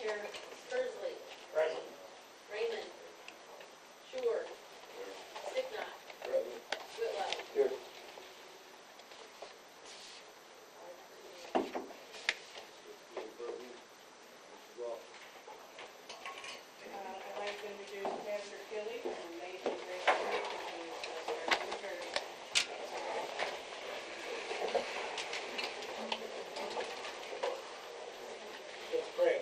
Spursley. Present. Raymond. Shore. Sticknott. Present. Whitlow. Here. I'd like to introduce Pastor Kelly from Mason Grace Church, and Let's pray.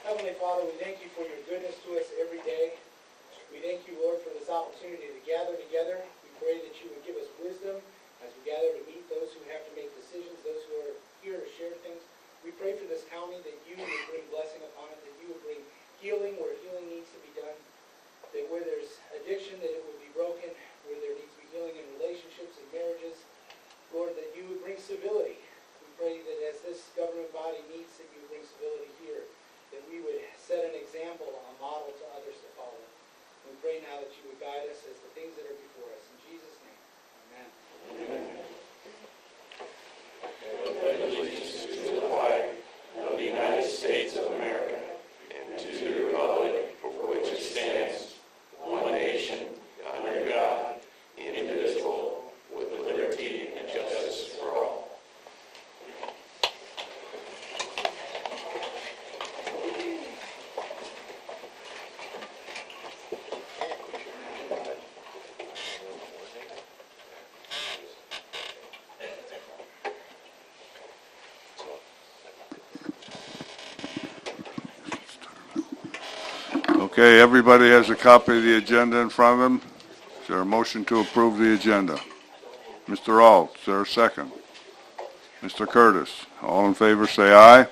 Heavenly Father, we thank you for your goodness to us every day. We thank you, Lord, for this opportunity to gather together. We pray that you would give us wisdom as we gather to meet those who have to make decisions, those who are here to share things. We pray for this county that you would bring blessing upon it, that you would bring healing where healing needs to be done, that where there's addiction, that it would be broken, where there needs to be healing in relationships and marriages. Lord, that you would bring civility. We pray that as this government body meets, that you would bring civility here, that we would set an example, a model to others to follow. We pray now that you would guide us as the things that are before us. In Jesus' name, amen. Pledge allegiance to the flag of the United States of America and to the republic for which it stands, one nation, under God, indivisible, with liberty and justice for all. Okay, everybody has a copy of the agenda in front of them. Is there a motion to approve the agenda? Mr. Alt, is there a second? Mr. Curtis, all in favor say aye. Aye.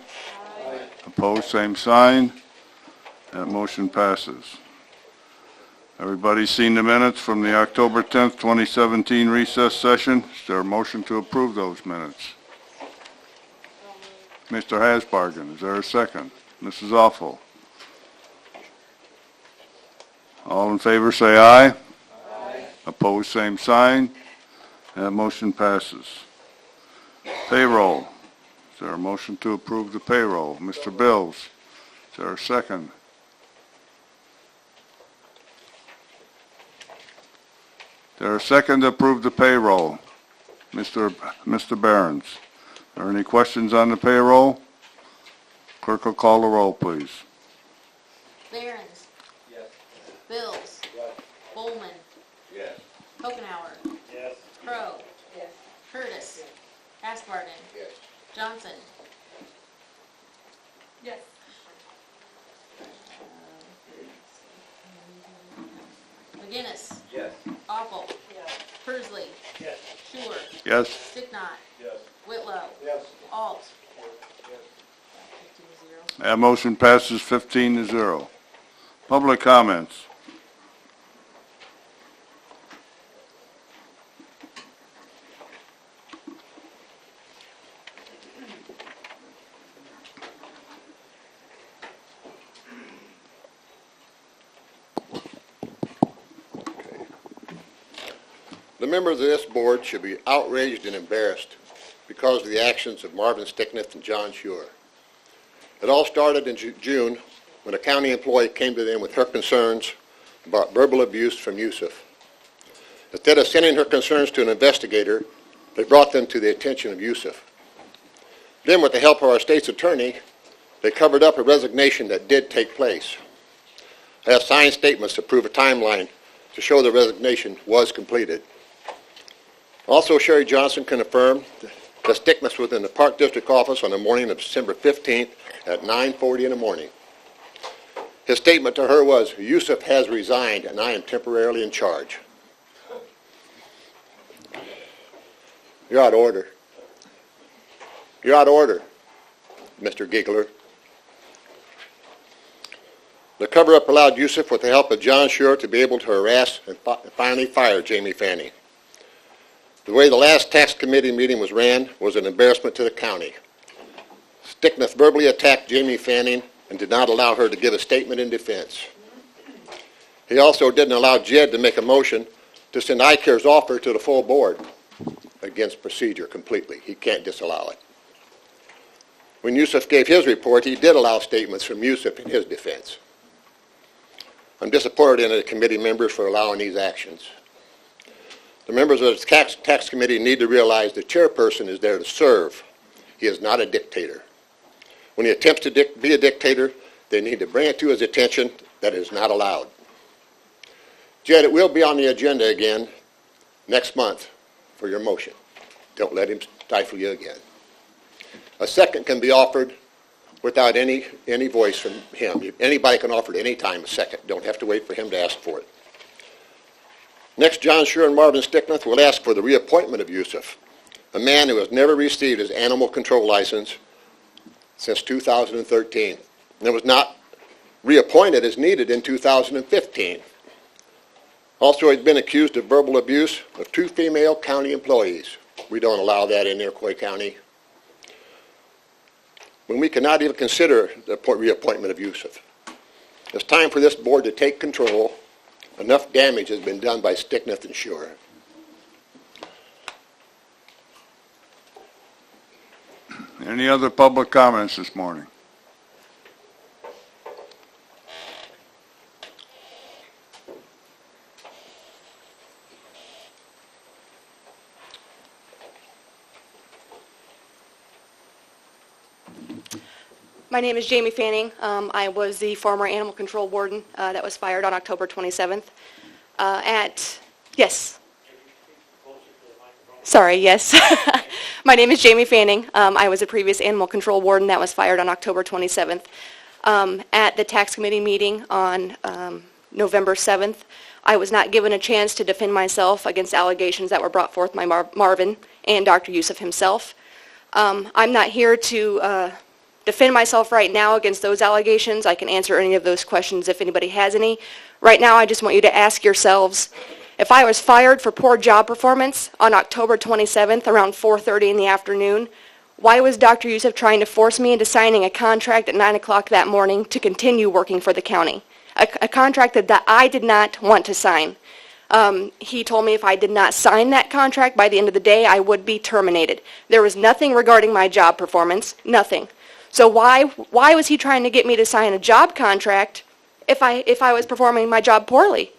Opposed, same sign. That motion passes. Everybody seen the minutes from the October 10th, 2017 recess session? Is there a motion to approve those minutes? Mr. Hasbargen, is there a second? Mrs. Awful. All in favor say aye. Aye. Opposed, same sign. That motion passes. Payroll. Is there a motion to approve the payroll? Mr. Bills, is there a second? Is there a second to approve the payroll? Mr. Behrens. Are there any questions on the payroll? Clerk will call the roll, please. Behrens. Yes. Bills. Yes. Bowman. Yes. Kokenauer. Yes. Crow. Yes. Curtis. Yes. Hasbargen. Yes. Johnson. Yes. McGinnis. Yes. Awful. Yes. Pursley. Yes. Shore. Yes. Sticknott. Yes. Whitlow. Yes. Alt. Yes. 15-0. That motion passes 15-0. Public comments. The members of this board should be outraged and embarrassed because of the actions of Marvin Sticknett and John Shure. It all started in June when a county employee came to them with her concerns about verbal abuse from Yusuf. Instead of sending her concerns to an investigator, they brought them to the attention of Yusuf. Then, with the help of our state's attorney, they covered up a resignation that did take place. I have signed statements to prove a timeline to show the resignation was completed. Also, Sherry Johnson can affirm that Stickness was in the Park District office on the morning of December 15th at 9:40 in the morning. His statement to her was, "Yusuf has resigned and I am temporarily in charge." You're out of order. You're out of order, Mr. Giggler. The cover-up allowed Yusuf, with the help of John Shure, to be able to harass and finally fire Jamie Fanning. The way the last tax committee meeting was ran was an embarrassment to the county. Stickness verbally attacked Jamie Fanning and did not allow her to give a statement in defense. He also didn't allow Jed to make a motion to send iCare's offer to the full board against procedure completely. He can't disallow it. When Yusuf gave his report, he did allow statements from Yusuf in his defense. I'm disappointed in the committee members for allowing these actions. The members of the tax committee need to realize the chairperson is there to serve. He is not a dictator. When he attempts to be a dictator, they need to bring it to his attention that it is not allowed. Jed, it will be on the agenda again next month for your motion. Don't let him stifle you again. A second can be offered without any voice from him. Anybody can offer at any time a second. Don't have to wait for him to ask for it. Next, John Schur and Marvin Stickneth will ask for the reappointment of Yusuf, a man who has never received his animal control license since 2013 and was not reappointed as needed in 2015. Also, he's been accused of verbal abuse of 2 female county employees. We don't allow that in Iroquois County. When we cannot even consider the reappointment of Yusuf. It's time for this board to take control. Enough damage has been done by Stickneth and Schur. Any other public comments this morning? My name is Jamie Fanning. I was the former animal control warden that was fired on October 27th yes. Sorry, yes. My name is Jamie Fanning. I was a previous animal control warden that was fired on October 27th. At the tax committee meeting on November 7th, I was not given a chance to defend myself against allegations that were brought forth by Marvin and Dr. Yusuf himself. I'm not here to defend myself right now against those allegations. I can answer any of those questions if anybody has any. Right now, I just want you to ask yourselves, if I was fired for poor job performance on October 27th around 4:30 in the afternoon, why was Dr. Yusuf trying to force me into signing a contract at 9 o'clock that morning to continue working for the county? A contract that I did not want to sign. He told me if I did not sign that contract by the end of the day, I would be terminated. There was nothing regarding my job performance, nothing. So why was he trying to get me to sign a job contract if I was performing my job poorly?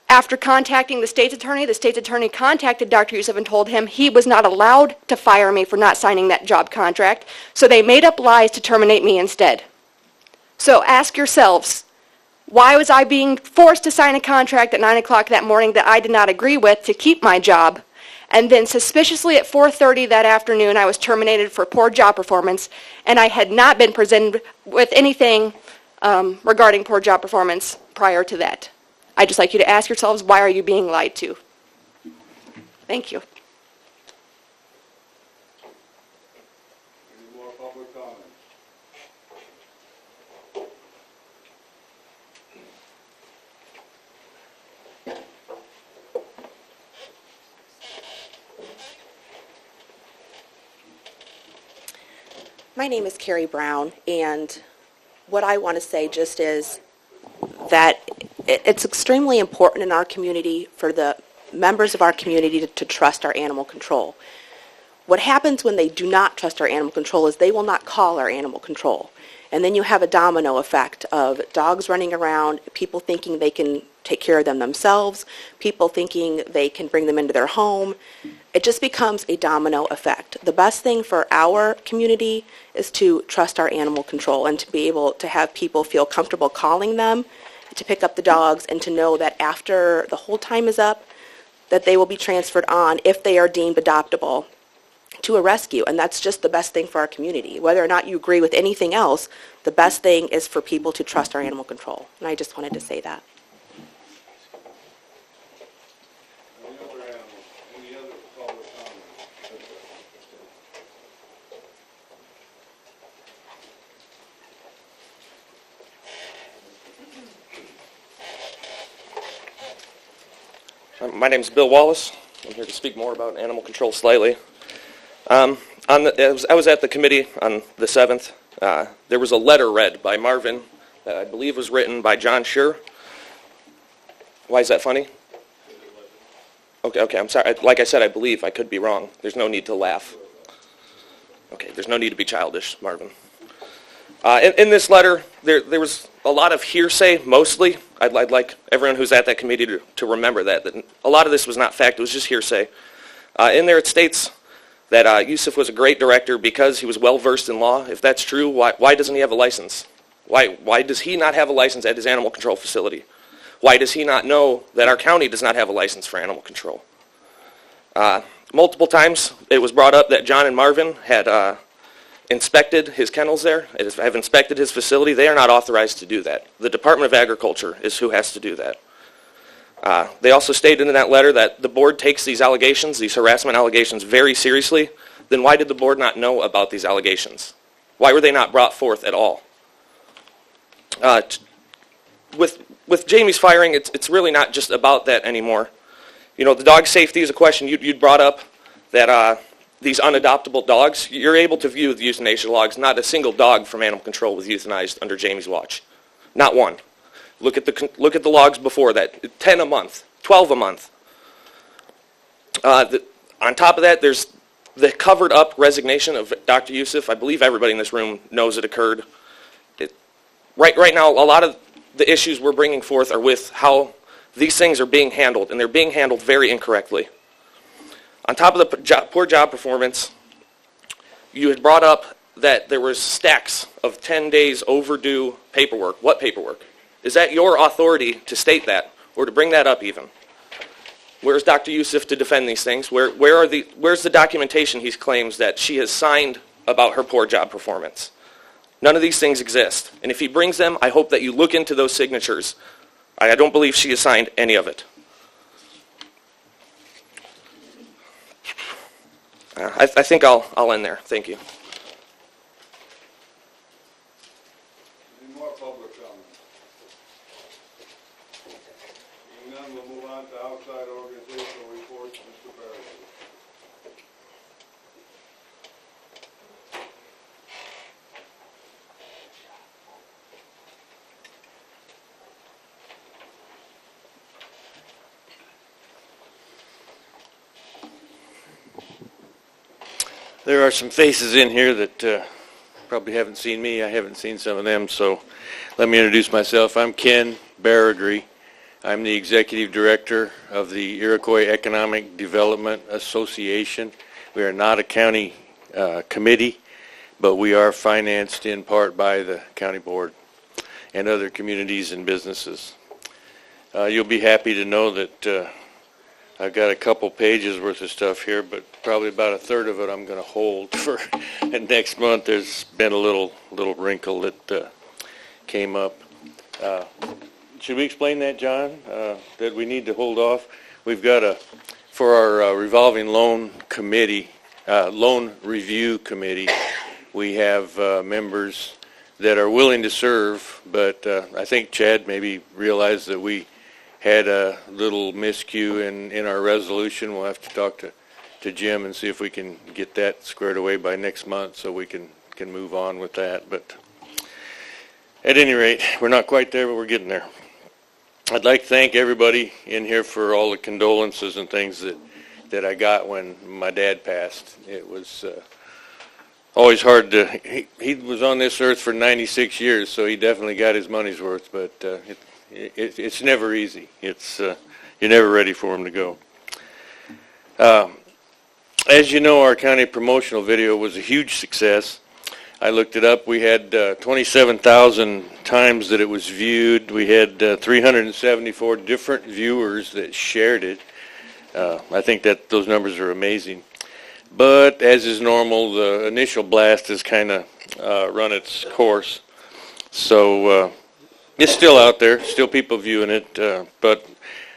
After contacting the state's attorney contacted Dr. Yusuf and told him he was not allowed to fire me for not signing that job contract, so they made up lies to terminate me instead. So ask yourselves, why was I being forced to sign a contract at 9 o'clock that morning that I did not agree with to keep my job? And then suspiciously at 4:30 that afternoon, I was terminated for poor job performance, and I had not been presented with anything regarding poor job performance prior to that. I'd just like you to ask yourselves, why are you being lied to? Thank you. Any more public comments? My name is Carrie Brown, and what I want to say just is that it's extremely important in our community for the members of our community to trust our animal control. What happens when they do not trust our animal control is they will not call our animal control. And then you have a domino effect of dogs running around, people thinking they can take care of them themselves, people thinking they can bring them into their home. It just becomes a domino effect. The best thing for our community is to trust our animal control and to be able to have people feel comfortable calling them to pick up the dogs and to know that after the whole time is up, that they will be transferred on if they are deemed adoptable to a rescue. And that's just the best thing for our community. Whether or not you agree with anything else, the best thing is for people to trust our animal control. And I just wanted to say that. Any other public comments? My name is Bill Wallace. I'm here to speak more about animal control slightly. I was at the committee on the 7th. There was a letter read by Marvin that I believe was written by John Schur. Why is that funny? Okay, I'm sorry. Like I said, I believe. I could be wrong. There's no need to laugh. Okay, there's no need to be childish, Marvin. In this letter, there was a lot of hearsay, mostly. I'd like everyone who's at that committee to remember that a lot of this was not fact, it was just hearsay. In there it states that Yusuf was a great director because he was well-versed in law. If that's true, why doesn't he have a license? Why does he not have a license at his animal control facility? Why does he not know that our county does not have a license for animal control? Multiple times it was brought up that John and Marvin had inspected his kennels there, have inspected his facility. They are not authorized to do that. The Department of Agriculture is who has to do that. They also stated in that letter that the board takes these allegations, these harassment allegations, very seriously. Then why did the board not know about these allegations? Why were they not brought forth at all? With Jamie's firing, it's really not just about that anymore. You know, the dog safety is a question you'd brought up, that these unadoptable dogs, you're able to view the euthanasia logs. Not a single dog from animal control was euthanized under Jamie's watch. Not one. Look at the logs before that. 10 a month, 12 a month. On top of that, there's the covered up resignation of Dr. Yusuf. I believe everybody in this room knows it occurred. Right now, a lot of the issues we're bringing forth are with how these things are being handled, and they're being handled very incorrectly. On top of the poor job performance, you had brought up that there was stacks of 10 days overdue paperwork. What paperwork? Is that your authority to state that, or to bring that up even? Where's Dr. Yusuf to defend these things? Where's the documentation he claims that she has signed about her poor job performance? None of these things exist. And if he brings them, I hope that you look into those signatures. I don't believe she has signed any of it. I think I'll end there. Thank you. Any more public comments? Seeing none, we'll move on to outside organizational reports. Mr. Barry. There are some faces in here that probably haven't seen me. I haven't seen some of them, so let me introduce myself. I'm Ken Baragry. I'm the Executive Director of the Iroquois Economic Development Association. We are not a county committee, but we are financed in part by the county board and other communities and businesses. You'll be happy to know that I've got a couple pages worth of stuff here, but probably about a third of it I'm going to hold for next month. There's been a little wrinkle that came up. Should we explain that, John, that we need to hold off? We've got for our revolving loan committee, loan review committee, we have members that are willing to serve, but I think Chad maybe realized that we had a little miscue in our resolution. We'll have to talk to Jim and see if we can get that squared away by next month so we can move on with that. But at any rate, we're not quite there, but we're getting there. I'd like to thank everybody in here for all the condolences and things that I got when my dad passed. It was always hard to, he was on this earth for 96 years, so he definitely got his money's worth, but it's never easy. You're never ready for him to go. As you know, our county promotional video was a huge success. I looked it up. We had 27,000 times that it was viewed. We had 374 different viewers that shared it. I think that those numbers are amazing. But as is normal, the initial blast has kind of run its course. So it's still out there, still people viewing it, but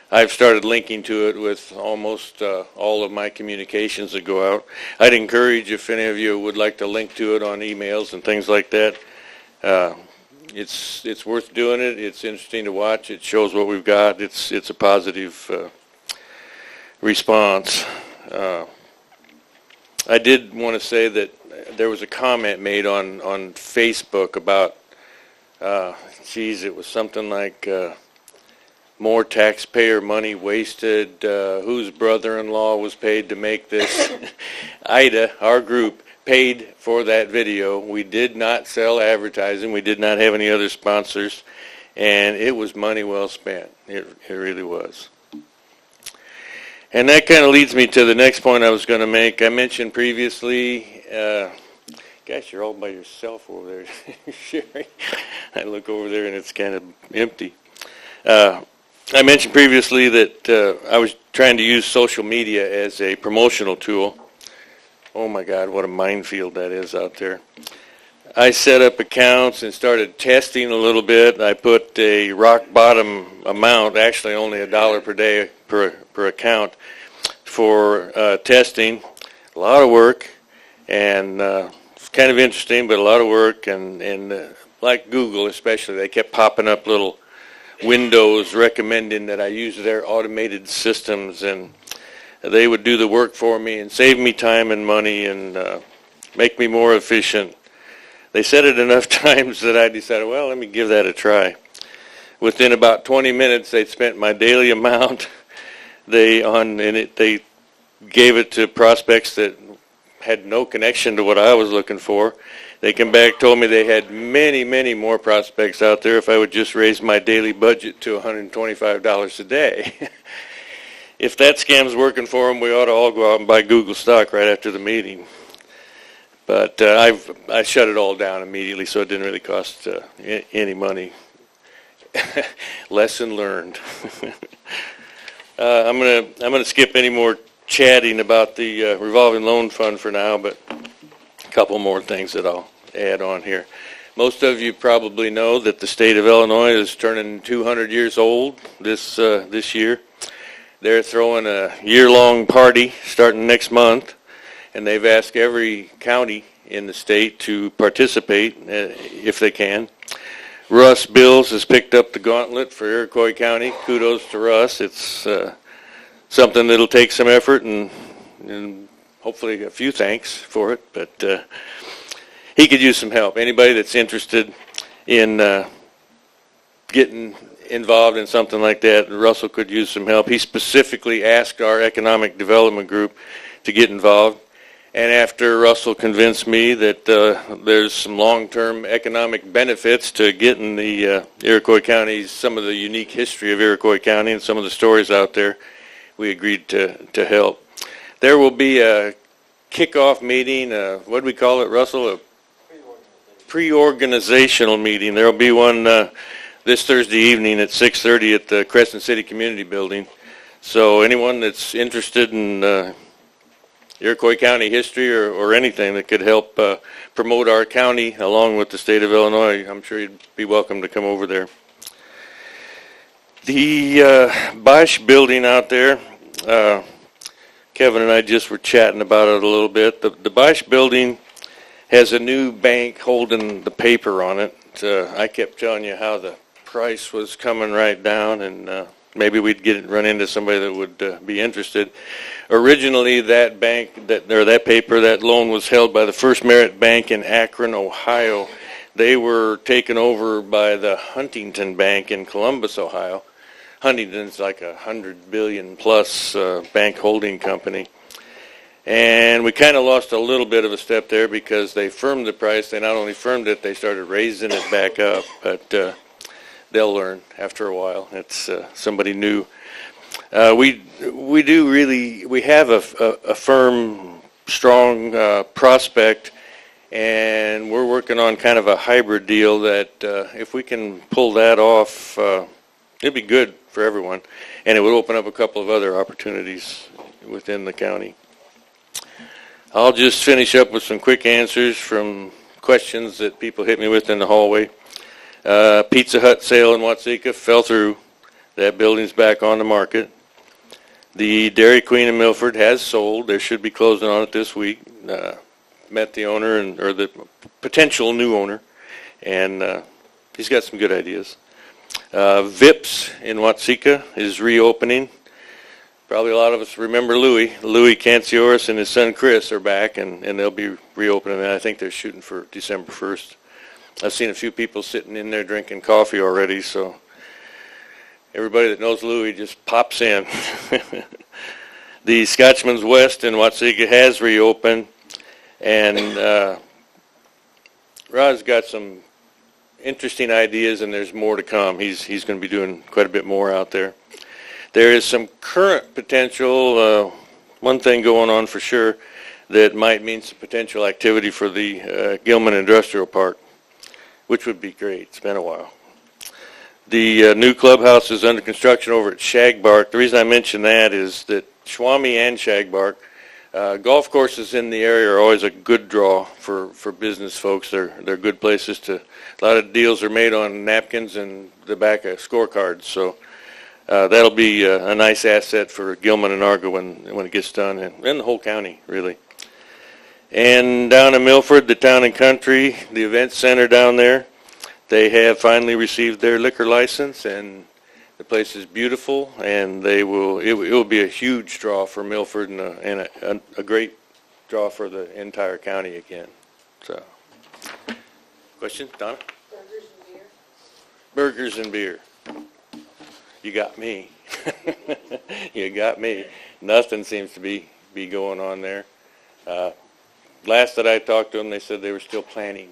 I've started linking to it with almost all of my communications that go out. I'd encourage, if any of you would like to link to it on emails and things like that, it's worth doing it. It's interesting to watch. It shows what we've got. It's a positive response. I did want to say that there was a comment made on Facebook about, it was something like more taxpayer money wasted, whose brother-in-law was paid to make this. Ida, our group, paid for that video. We did not sell advertising. We did not have any other sponsors. And it was money well spent. It really was. And that kind of leads me to the next point I was going to make. I mentioned previously, gosh, you're all by yourself over there, Sherry. I look over there and it's kind of empty. I mentioned previously that I was trying to use social media as a promotional tool. Oh my God, what a minefield that is out there. I set up accounts and started testing a little bit. I put a rock bottom amount, actually only $1 per day per account for testing. A lot of work, and it's kind of interesting, but a lot of work. And like Google especially, they kept popping up little windows recommending that I use their automated systems, and they would do the work for me and save me time and money and make me more efficient. They said it enough times that I decided, well, let me give that a try. Within about 20 minutes, they'd spent my daily amount. They gave it to prospects that had no connection to what I was looking for. They came back, told me they had many, many more prospects out there if I would just raise my daily budget to $125 a day. If that scam's working for them, we ought to all go out and buy Google stock right after the meeting. But I shut it all down immediately, so it didn't really cost any money. Lesson learned. I'm gonna skip any more chatting about the revolving loan fund for now, but a couple more things that I'll add on here. Most of you probably know that the state of Illinois is turning 200 years old this year. They're throwing a year-long party starting next month, and they've asked every county in the state to participate if they can. Russ Bills has picked up the gauntlet for Iroquois County. Kudos to Russ. It's something that'll take some effort and hopefully a few thanks for it, but he could use some help. Anybody that's interested in getting involved in something like that, Russell could use some help. He specifically asked our economic development group to get involved, and after Russell convinced me that there's some long-term economic benefits to getting the Iroquois County, some of the unique history of Iroquois County and some of the stories out there, we agreed to help. There will be a kickoff meeting, what do we call it, Russell? A pre-organizational meeting. There will be one this Thursday evening at 6:30 at the Crescent City Community Building. So anyone that's interested in Iroquois County history or anything that could help promote our county along with the state of Illinois, I'm sure you'd be welcome to come over there. The Bosch building out there, Kevin and I just were chatting about it a little bit. The Bosch building has a new bank holding the paper on it. I kept telling you how the price was coming right down, and maybe we'd run into somebody that would be interested. Originally, that bank, that loan was held by the First Merit Bank in Akron, Ohio. They were taken over by the Huntington Bank in Columbus, Ohio. Huntington's like $100 billion plus bank holding company. And we kind of lost a little bit of a step there because they firmed the price. They not only firmed it, they started raising it back up. But they'll learn after a while. It's somebody new. We have a firm, strong prospect, and we're working on kind of a hybrid deal that if we can pull that off, it'd be good for everyone, and it would open up a couple of other opportunities within the county. I'll just finish up with some quick answers from questions that people hit me with in the hallway. Pizza Hut sale in Watseka fell through. That building's back on the market. The Dairy Queen in Milford has sold. They should be closing on it this week. Met the owner or the potential new owner, and he's got some good ideas. Vips in Watseka is reopening. Probably a lot of us remember Louis. Louis Cancioris and his son Chris are back, and they'll be reopening. I think they're shooting for December 1st. I've seen a few people sitting in there drinking coffee already, so everybody that knows Louis just pops in. The Scotchman's West in Watseka has reopened. And Rod's got some interesting ideas, and there's more to come. He's going to be doing quite a bit more out there. There is some current potential, one thing going on for sure, that might mean some potential activity for the Gilman Industrial Park, which would be great. It's been a while. The new clubhouse is under construction over at Shagbark. The reason I mention that is that Schwami and Shagbark, golf courses in the area are always a good draw for business folks. They're good places to, a lot of deals are made on napkins and the back of scorecards. So that'll be a nice asset for Gilman and Argo when it gets done, and the whole county, really. And down in Milford, the Town and Country, the event center down there, they have finally received their liquor license, and the place is beautiful, and it will be a huge draw for Milford and a great draw for the entire county again. So, question, Donna? Burgers and beer. Burgers and beer. You got me. You got me. Nothing seems to be going on there. Last that I talked to them, they said they were still planning.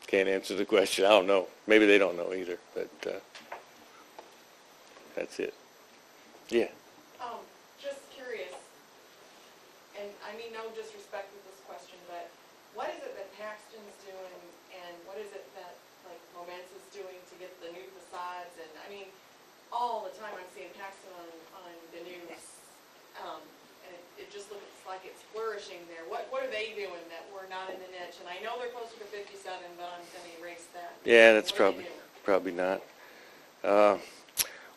Can't answer the question. I don't know. Maybe they don't know either, but that's it. Yeah. Just curious, and I mean no disrespect with this question, but what is it that Paxton's doing, and what is it that like Momentus is doing to get the new facades? And I mean, all the time I'm seeing Paxton on the news, and it just looks like it's flourishing there. What are they doing that we're not in the niche? And I know they're closer to 57, but I'm going to erase that. Yeah, that's probably not.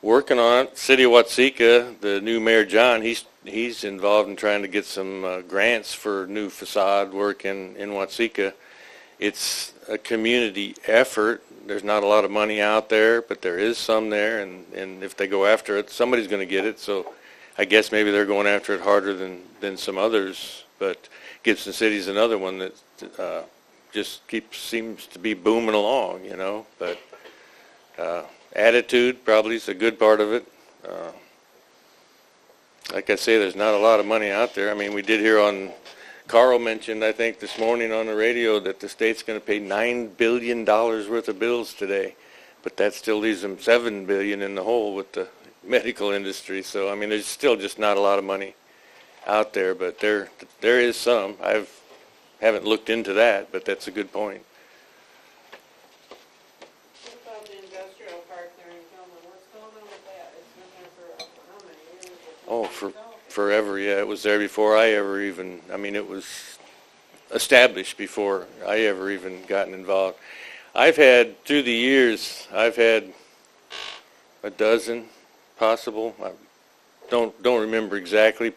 Working on it. City of Watseka, the new mayor John, he's involved in trying to get some grants for new facade work in Watseka. It's a community effort. There's not a lot of money out there, but there is some there, and if they go after it, somebody's going to get it. So I guess maybe they're going after it harder than some others, but Gibson City's another one that just seems to be booming along, you know. But attitude probably is a good part of it. Like I say, there's not a lot of money out there. I mean, we did hear Carl mentioned, I think, this morning on the radio that the state's going to pay $9 billion worth of bills today, but that still leaves them $7 billion in the hole with the medical industry. So I mean, there's still just not a lot of money out there, but there is some. Haven't looked into that, but that's a good point. What about the industrial park there in Gilman? What's going on with that? It's been there for how many years? Oh, forever, yeah. It was there before I ever even, I mean, it was established before I ever even gotten involved. Through the years, I've had a dozen possible, I don't remember exactly,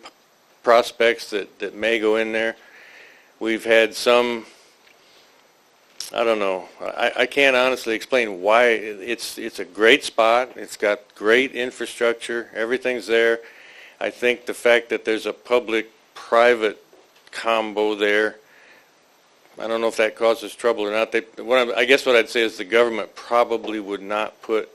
prospects that may go in there. We've had some, I don't know, I can't honestly explain why. It's a great spot. It's got great infrastructure. Everything's there. I think the fact that there's a public-private combo there, I don't know if that causes trouble or not. I guess what I'd say is the government probably would not put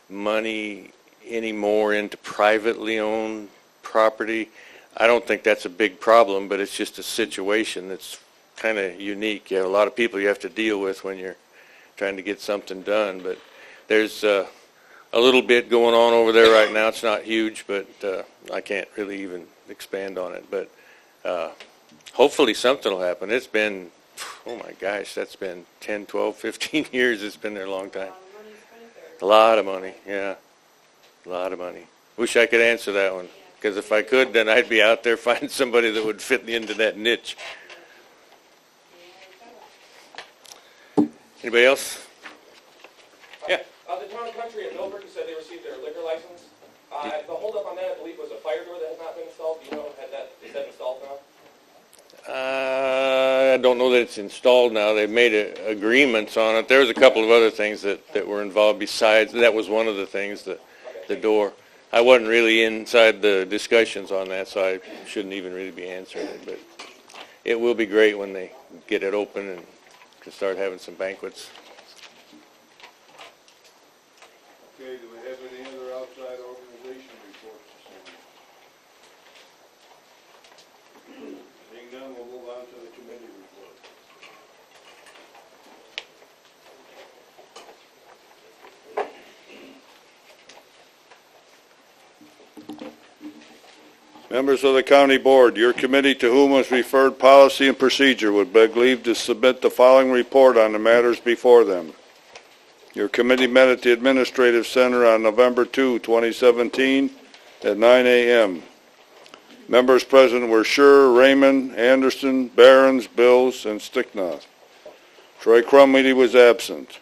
money anymore into privately owned property. I don't think that's a big problem, but it's just a situation that's kind of unique. You have a lot of people you have to deal with when you're trying to get something done, but there's a little bit going on over there right now. It's not huge, but I can't really even expand on it, but hopefully something will happen. It's been, oh my gosh, that's been 10, 12, 15 years. It's been there a long time. A lot of money, yeah. A lot of money. Wish I could answer that one, because if I could, then I'd be out there finding somebody that would fit into that niche. Anybody else? Yeah. The Town and Country in Milford, you said they received their liquor license. The holdup on that, I believe, was a fire door that has not been installed. Do you know, is that installed now? I don't know that it's installed now. They've made agreements on it. There was a couple of other things that were involved besides. That was one of the things, the door. I wasn't really inside the discussions on that, so I shouldn't even really be answering it. But it will be great when they get it open and can start having some banquets. Okay, do we have any other outside organization reports this morning? Seeing none, Members of the County Board, your committee to whom was referred policy and procedure would beg leave to submit the following report on the matters before them. Your committee met at the Administrative Center on November 2, 2017 at 9 a.m. Members present were Scher, Raymond, Anderson, Behrens, Bills, and Sticknoth. Troy Crumweedy was absent.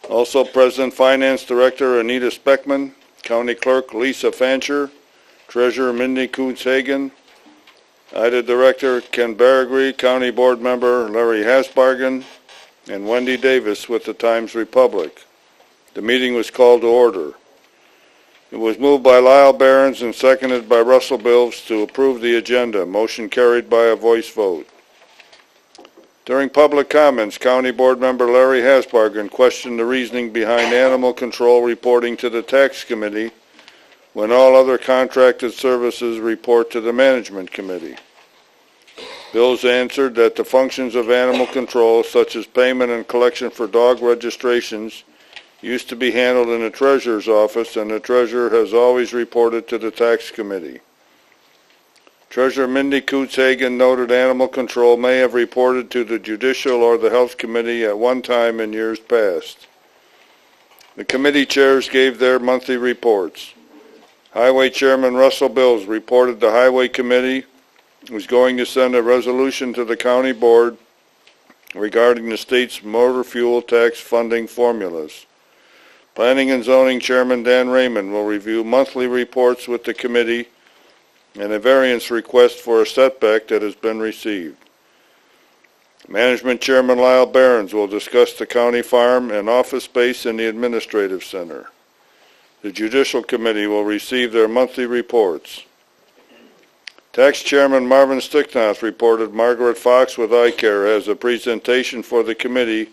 Also present, Finance Director Anita Speckman, County Clerk Lisa Fancher, Treasurer Mindy Coots-Hagan, IDA Director Ken Baragry, County Board Member Larry Hasbargen, and Wendy Davis with the Times-Republic. The meeting was called to order. It was moved by Lyle Behrens and seconded by Russell Bills to approve the agenda. Motion carried by a voice vote. During public comments, County Board Member Larry Hasbargen questioned the reasoning behind animal control reporting to the Tax Committee when all other contracted services report to the Management Committee. Bills answered that the functions of animal control, such as payment and collection for dog registrations, used to be handled in the Treasurer's office, and the Treasurer has always reported to the Tax Committee. Treasurer Mindy Coots-Hagan noted animal control may have reported to the Judicial or the Health Committee at one time in years past. The committee chairs gave their monthly reports. Highway Chairman Russell Bills reported the Highway Committee was going to send a resolution to the County Board regarding the state's motor fuel tax funding formulas. Planning and Zoning Chairman Dan Raymond will review monthly reports with the committee and a variance request for a setback that has been received. Management Chairman Lyle Behrens will discuss the county farm and office space in the Administrative Center. The Judicial Committee will receive their monthly reports. Tax Chairman Marvin Sticknoth reported Margaret Fox with iCare has a presentation for the committee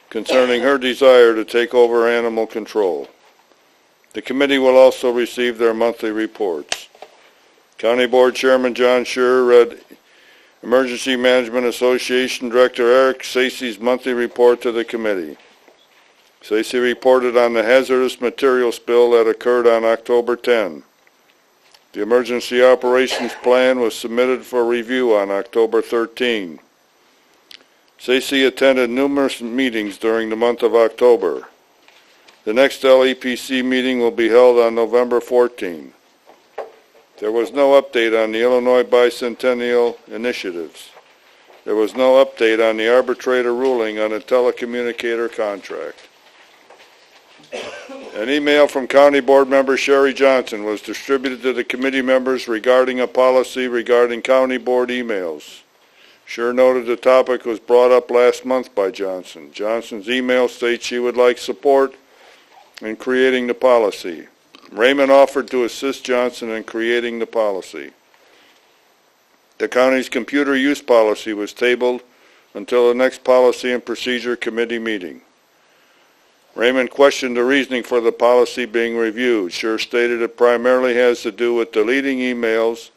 concerning her desire to take over animal control. The committee will also receive their monthly reports. County Board Chairman John Scher read Emergency Management Association Director Eric Stacey's monthly report to the committee. Stacey reported on the hazardous material spill that occurred on October 10. The Emergency Operations Plan was submitted for review on October 13. Stacey attended numerous meetings during the month of October. The next LEPC meeting will be held on November 14. There was no update on the Illinois Bicentennial Initiatives. There was no update on the arbitrator ruling on a telecommunicator contract. An email from County Board Member Sherry Johnson was distributed to the committee members regarding a policy regarding County Board emails. Sher noted the topic was brought up last month by Johnson. Johnson's email states she would like support in creating the policy. Raymond offered to assist Johnson in creating the policy. The county's computer use policy was tabled until the next Policy and Procedure Committee meeting. Raymond questioned the reasoning for the policy being reviewed. Scher stated it primarily has to do with deleting emails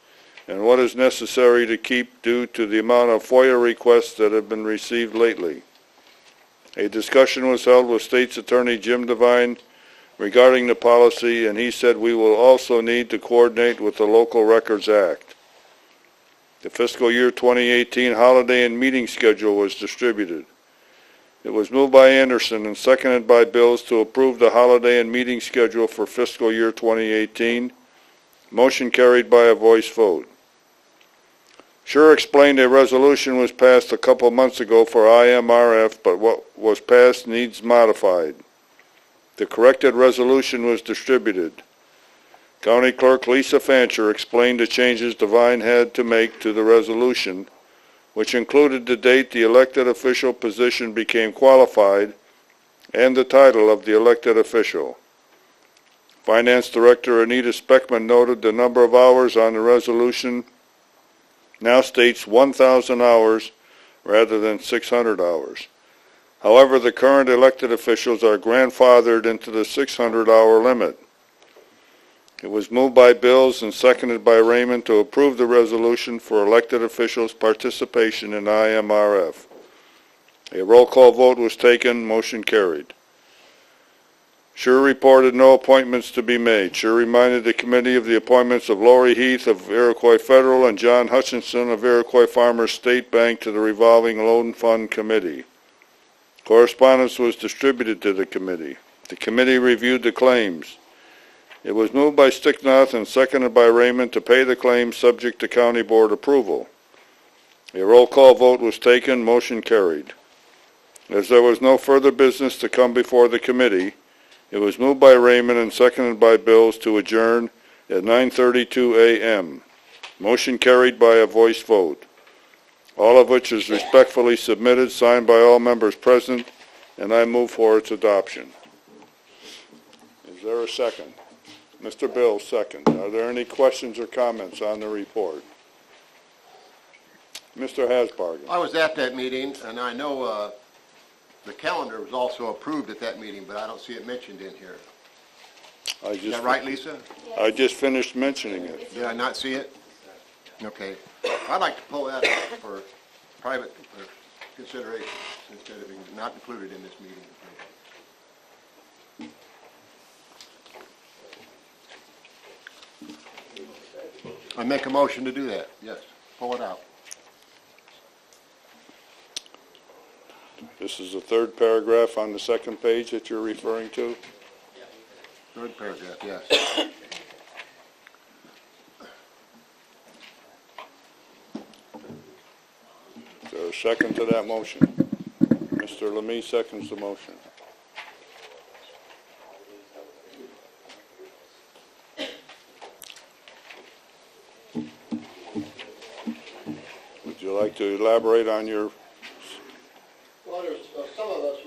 and what is necessary to keep due to the amount of FOIA requests that have been received lately. A discussion was held with State's Attorney Jim Devine regarding the policy, and he said we will also need to coordinate with the Local Records Act. The fiscal year 2018 holiday and meeting schedule was distributed. It was moved by Anderson and seconded by Bills to approve the holiday and meeting schedule for fiscal year 2018. Motion carried by a voice vote. Scher explained a resolution was passed a couple months ago for IMRF, but what was passed needs modified. The corrected resolution was distributed. County Clerk Lisa Fancher explained the changes Devine had to make to the resolution, which included the date the elected official position became qualified and the title of the elected official. Finance Director Anita Speckman noted the number of hours on the resolution now states 1,000 hours rather than 600 hours. However, the current elected officials are grandfathered into the 600-hour limit. It was moved by Bills and seconded by Raymond to approve the resolution for elected officials' participation in IMRF. A roll call vote was taken. Motion carried. Sure reported no appointments to be made. Sure reminded the committee of the appointments of Lori Heath of Iroquois Federal and John Hutchinson of Iroquois Farmers State Bank to the Revolving Loan Fund Committee. Correspondence was distributed to the committee. The committee reviewed the claims. It was moved by Sticknoth and seconded by Raymond to pay the claims subject to county board approval. A roll call vote was taken. Motion carried. As there was no further business to come before the committee, it was moved by Raymond and seconded by Bills to adjourn at 9:32 a.m. Motion carried by a voice vote, all of which is respectfully submitted, signed by all members present, and I move for its adoption. Is there a second? Mr. Bills, second. Are there any questions or comments on the report? Mr. Hasbargen. I was at that meeting, and I know the calendar was also approved at that meeting, but I don't see it mentioned in here. Is that right, Lisa? I just finished mentioning it. Did I not see it? Okay. I'd like to pull that up for private consideration instead of being not included in this meeting. I make a motion to do that, yes. Pull it out. This is the third paragraph on the second page that you're referring to? Third paragraph, yes. Is there a second to that motion? Mr. Lemay seconds the motion. Would you like to elaborate on your... Well, some of us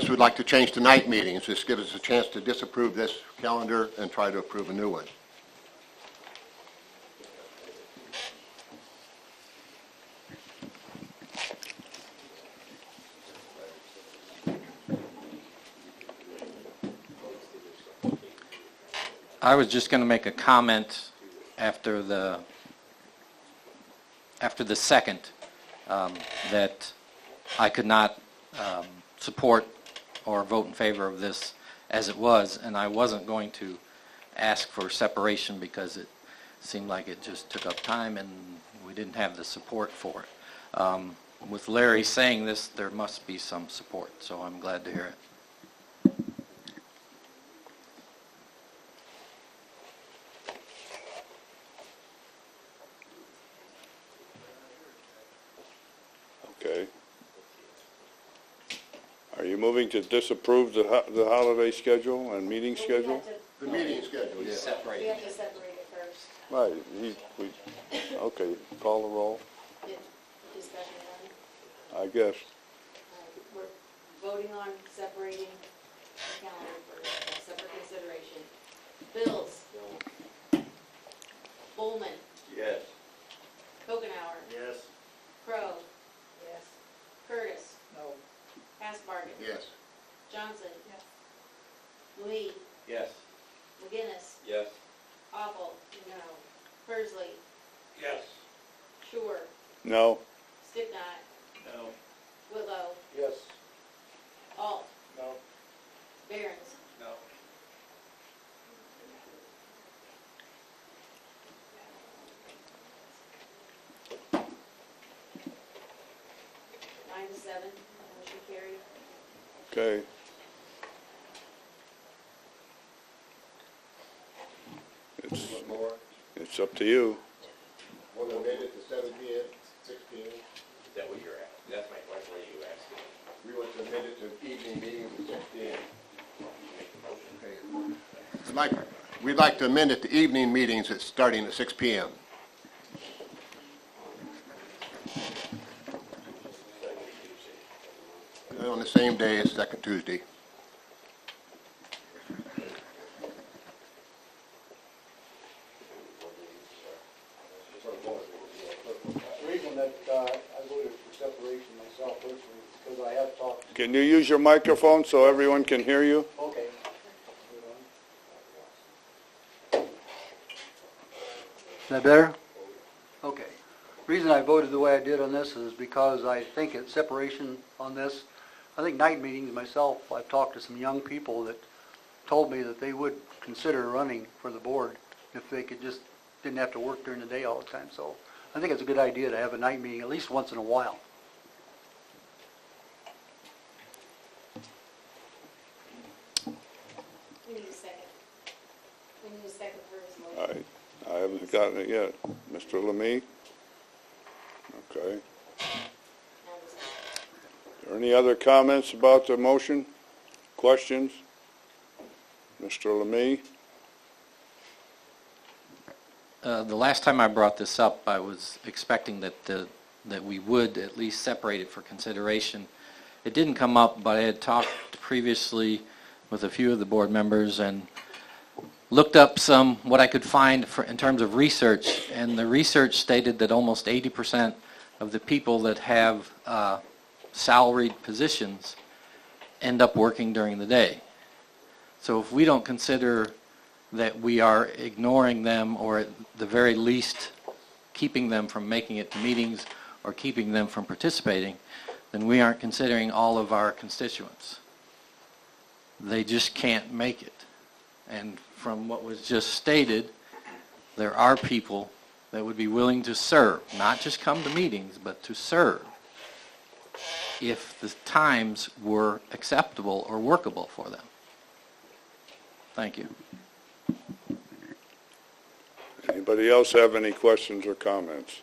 would like to change to night meetings. This gives us a chance to disapprove this calendar and try to approve a new one. I was just going to make a comment after the second that I could not support or vote in favor of this as it was, and I wasn't going to ask for separation because it seemed like it just took up time and we didn't have the support for it. With Larry saying this, there must be some support, so I'm glad to hear it. Okay. Are you moving to disapprove the holiday schedule and meeting schedule? The meeting schedule, yes. We have to separate it first. Right. Okay, call the roll, Get discussion done. I guess. We're voting on separating the calendar for separate consideration. Bills. Bowman. Yes. Kokenauer. Yes. Crow. Yes. Curtis. No. Hasbargen. Yes. Johnson. Yes. Lee. Yes. McGinnis. Yes. Apple. No. Persley. Yes. Shore. No? Sticknot. No. Whitlow. Yes. Alt. No. Barons. No. Nine to seven. Motion carried. Okay. It's up to you. We'll amend it to 7 p.m., 6 p.m. Is that what you're at? That's my question, what are you asking? We want to amend it to evening meetings at 6 p.m. Make the motion. Okay. We'd like to amend it to evening meetings starting at 6 p.m. On the same day as second Tuesday. The reason that I voted for separation myself personally is because I have talked. Can you use your microphone so everyone can hear you? Okay. Is that better? Okay. Reason I voted the way I did on this is because I think separation on this I think night meetings myself, I've talked to some young people that told me that they would consider running for the board if they could just, didn't have to work during the day all the time. So I think it's a good idea to have a night meeting at least once in a while. We need a second. We need a second for his motion. I haven't gotten it yet. Mr. Lemay? Okay. Are there any other comments about the motion? Questions? Mr. Lemay? The last time I brought this up, I was expecting that we would at least separate it for consideration. It didn't come up, but I had talked previously with a few of the board members and looked up what I could find in terms of research, and the research stated that almost 80% of the people that have salaried positions end up working during the day. So if we don't consider that we are ignoring them, or at the very least keeping them from making it to meetings or keeping them from participating, then we aren't considering all of our constituents. They just can't make it. And from what was just stated, there are people that would be willing to serve, not just come to meetings, but to serve if the times were acceptable or workable for them. Thank you. Anybody else have any questions or comments?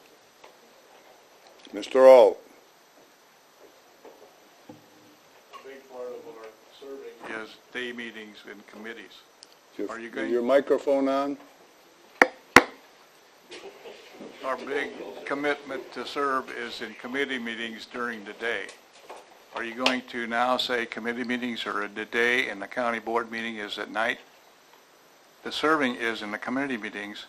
Mr. Alt? A big part of our serving is day meetings and committees. Are you going? Is your microphone on? Our big commitment to serve is in committee meetings during the day. Are you going to now say committee meetings are at the day and the county board meeting is at night? The serving is in the committee meetings.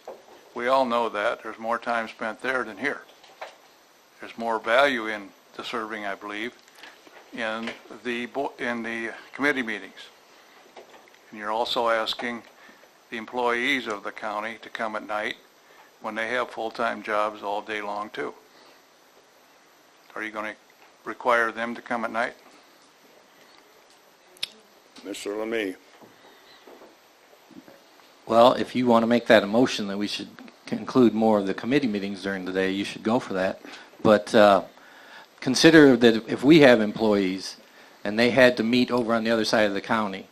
We all know that. There's more time spent there than here. There's more value in the serving, I believe, in the committee meetings. And you're also asking the employees of the county to come at night when they have full-time jobs all day long too. Are you going to require them to come at night? Mr. Lemay? Well, if you want to make that a motion that we should include more of the committee meetings during the day, you should go for that. But consider that if we have employees and they had to meet over on the other side of the county,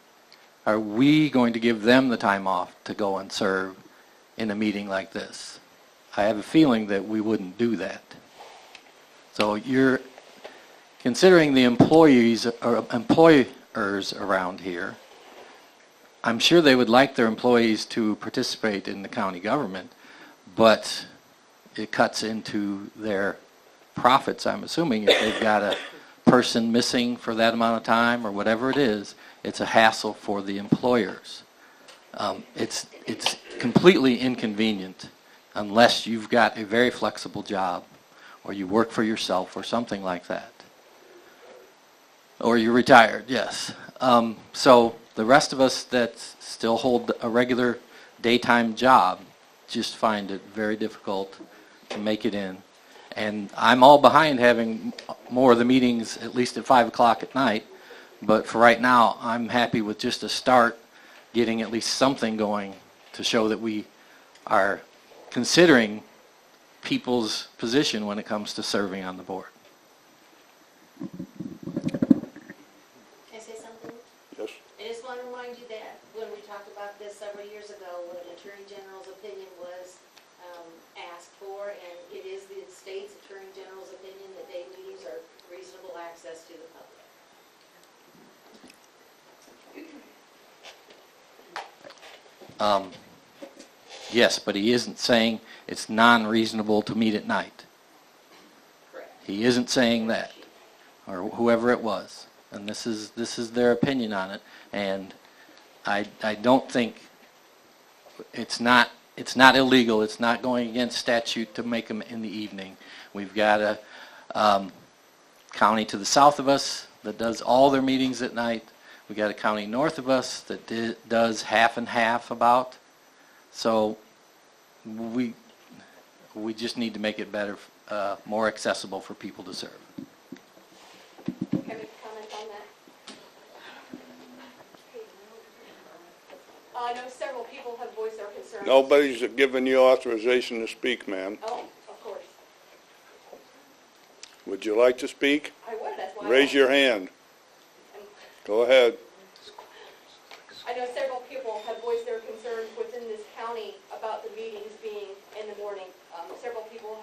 are we going to give them the time off to go and serve in a meeting like this? I have a feeling that we wouldn't do that. So you're considering the employees or employers around here. I'm sure they would like their employees to participate in the county government, but it cuts into their profits, I'm assuming. If they've got a person missing for that amount of time or whatever it is, it's a hassle for the employers. It's completely inconvenient unless you've got a very flexible job or you work for yourself or something like that. Or you're retired, yes. So the rest of us that still hold a regular daytime job just find it very difficult to make it in. And I'm all behind having more of the meetings at least at 5 o'clock at night, but for right now I'm happy with just a start, getting at least something going to show that we are considering people's position when it comes to serving on the board. Can I say something? Yes. I just want to remind you that when we talked about this several years ago, when the Attorney General's opinion was asked for, and it is the state's Attorney General's opinion that day meetings are reasonable access to the public. Yes, but he isn't saying it's non-reasonable to meet at night. Correct. He isn't saying that, or whoever it was. And this is their opinion on it. And I don't think it's not illegal. It's not going against statute to make them in the evening. We've got a county to the south of us that does all their meetings at night. We've got a county north of us that does half and half about. So we just need to make it better, more accessible for people to serve. Can I comment on that? I know several people have voiced their concerns. Nobody's given you authorization to speak, ma'am. Oh, of course. Would you like to speak? I would, that's why. Raise your hand. Go ahead. I know several people have voiced their concerns within this county about the meetings being in the morning. Several people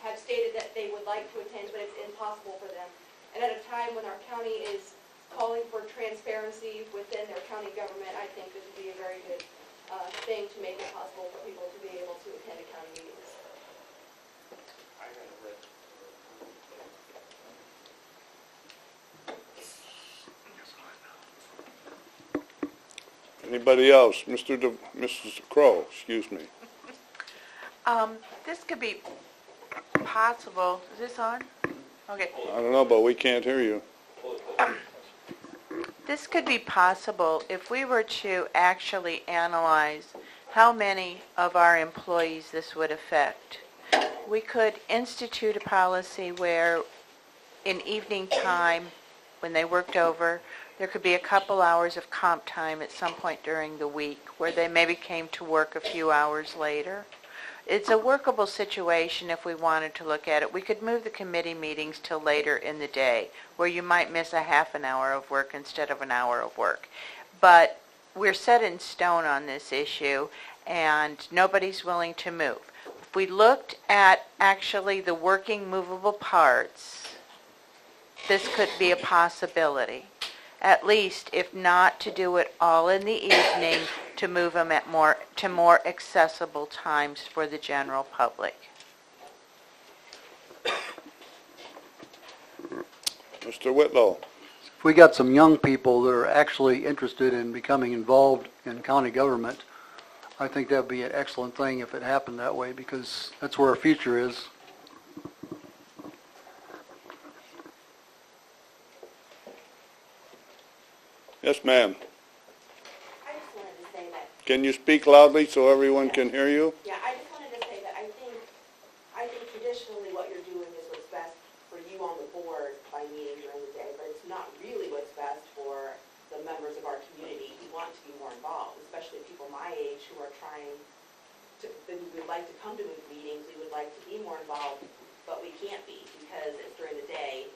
have stated that they would like to attend, but it's impossible for them. And at a time when our county is calling for transparency within their county government, I think this would be a very good thing to make it possible for people to be able to attend a county meetings. Anybody else? Mrs. Crow, excuse me. This could be possible. Is this on? Okay. I don't know, but we can't hear you. This could be possible if we were to actually analyze how many of our employees this would affect. We could institute a policy where in evening time, when they worked over, there could be a couple hours of comp time at some point during the week where they maybe came to work a few hours later. It's a workable situation if we wanted to look at it. We could move the committee meetings till later in the day, where you might miss a half an hour of work instead of an hour of work. But we're set in stone on this issue, and nobody's willing to move. If we looked at actually the working movable parts, this could be a possibility. At least, if not to do it all in the evening, to move them at more accessible times for the general public. Mr. Whitlow. If we got some young people that are actually interested in becoming involved in county government, I think that'd be an excellent thing if it happened that way, because that's where our future is. Yes, ma'am. I just wanted to say that, Can you speak loudly so everyone can hear you? yeah, I just wanted to say that I think traditionally what you're doing is what's best for you on the board by meeting during the day, but it's not really what's best for the members of our community who want to be more involved, especially people my age who are trying to, who would like to come to meetings, we would like to be more involved, but we can't be because it's during the day.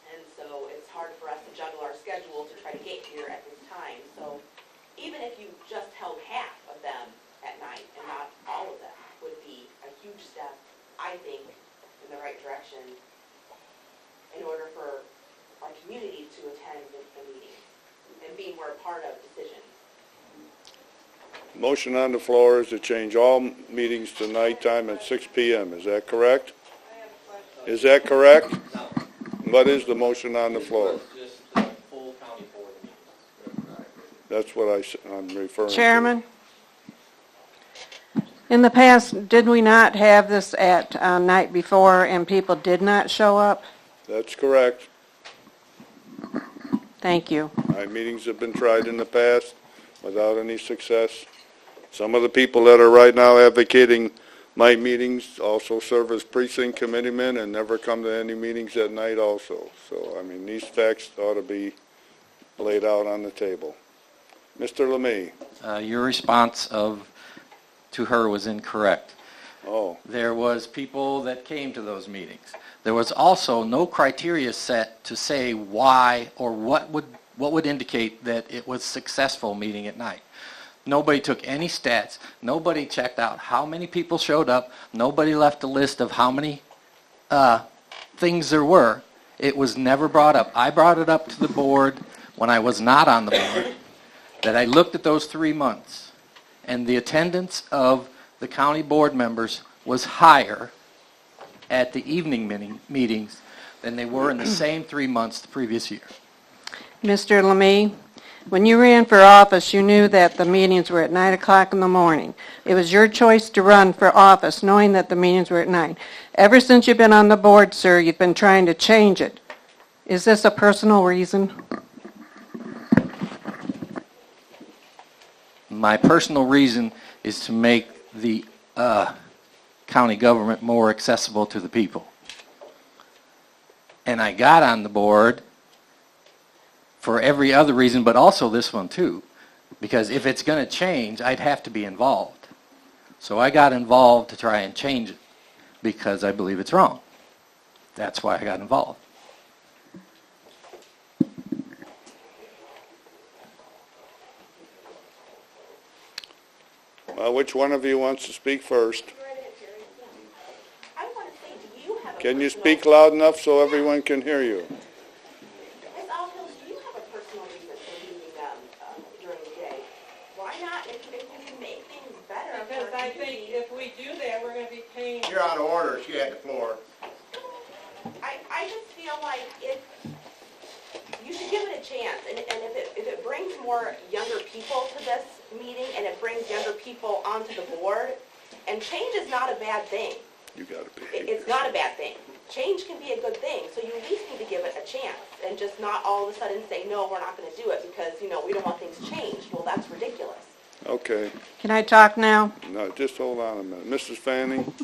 And so it's hard for us to juggle our schedule to try to get here at this time. So even if you just held half of them at night and not all of them would be a huge step, I think, in the right direction in order for our community to attend the meetings and be more a part of decisions. Motion on the floor is to change all meetings to nighttime at 6 p.m. Is that correct? Is that correct? What is the motion on the floor? Just the full county board meetings. That's what I'm referring to. Chairman, in the past, did we not have this at night before and people did not show up? That's correct. Thank you. My meetings have been tried in the past without any success. Some of the people that are right now advocating my meetings also serve as precinct committeemen and never come to any meetings at night also. So, I mean, these facts ought to be laid out on the table. Mr. Lemay. Your response to her was incorrect. Oh. There was people that came to those meetings. There was also no criteria set to say why or what would indicate that it was successful meeting at night. Nobody took any stats. Nobody checked out how many people showed up. Nobody left a list of how many things there were. It was never brought up. I brought it up to the board when I was not on the board, that I looked at those 3 months, and the attendance of the county board members was higher at the evening meetings than they were in the same 3 months the previous year. Mr. Lemay, when you ran for office, you knew that the meetings were at 9 o'clock in the morning. It was your choice to run for office knowing that the meetings were at 9. Ever since you've been on the board, sir, you've been trying to change it. Is this a personal reason? My personal reason is to make the county government more accessible to the people. And I got on the board for every other reason, but also this one too, Because if it's going to change, I'd have to be involved. So I got involved to try and change it because I believe it's wrong. That's why I got involved. Which one of you wants to speak first? I want to say, do you have a Can you personal- speak loud enough so everyone can hear you? Ms. Alhill, do you have a personal reason for meeting during the day? Why not, if you can make things better? for Because I think community- if we do that, we're gonna be paying. You're out of order. She had the floor. I just feel like you should give it a chance, and if it brings more younger people to this meeting, and it brings younger people onto the board, and change is not a bad thing. You gotta behave. It's not a bad thing. Change can be a good thing, so you at least need to give it a chance, and just not all of a sudden say, no, we're not gonna do it, because, we don't want things changed. Well, that's ridiculous. Okay, Can I talk now? no, just hold on a minute. Mrs. Fanning?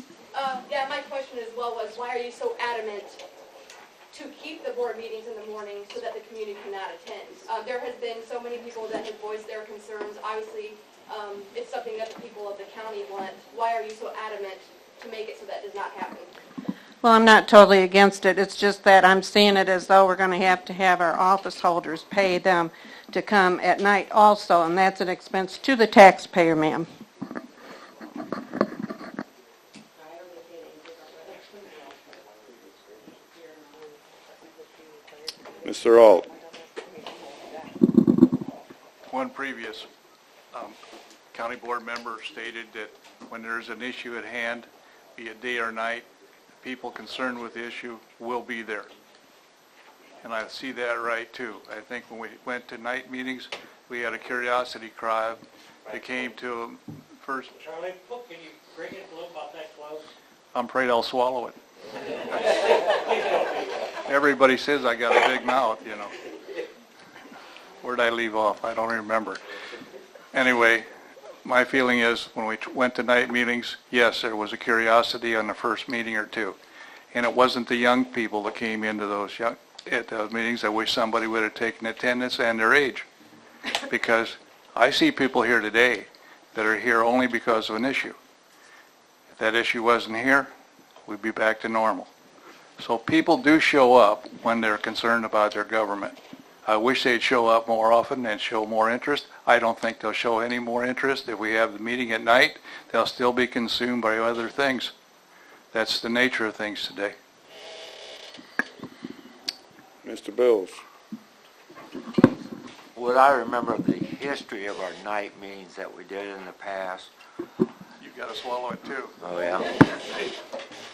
Yeah, my question as well was, why are you so adamant to keep the board meetings in the morning so that the community cannot attend? There has been so many people that have voiced their concerns. Obviously, it's something that the people of the county want. Why are you so adamant to make it so that does not happen? Well, I'm not totally against it. It's just that I'm seeing it as though we're going to have our office holders pay them to come at night also, and that's an expense to the taxpayer, ma'am. Mr. Alt? One previous county board member stated that when there's an issue at hand, be it day or night, people concerned with the issue will be there. And I see that right too. I think when we went to night meetings, we had a curiosity crowd that came to first. Charlie, can you bring it a little about that close? I'm afraid I'll swallow it. Everybody says I got a big mouth, Where'd I leave off? I don't remember. Anyway, my feeling is when we went to night meetings, yes, there was a curiosity on the first meeting or two. And it wasn't the young people that came into at those meetings. I wish somebody would have taken attendance and their age. Because I see people here today that are here only because of an issue. If that issue wasn't here, we'd be back to normal. So people do show up when they're concerned about their government. I wish they'd show up more often and show more interest. I don't think they'll show any more interest. If we have the meeting at night, they'll still be consumed by other things. That's the nature of things today. Mr. Bills? What I remember of the history of our night meetings that we did in the past. You've got to swallow it too. Oh, yeah.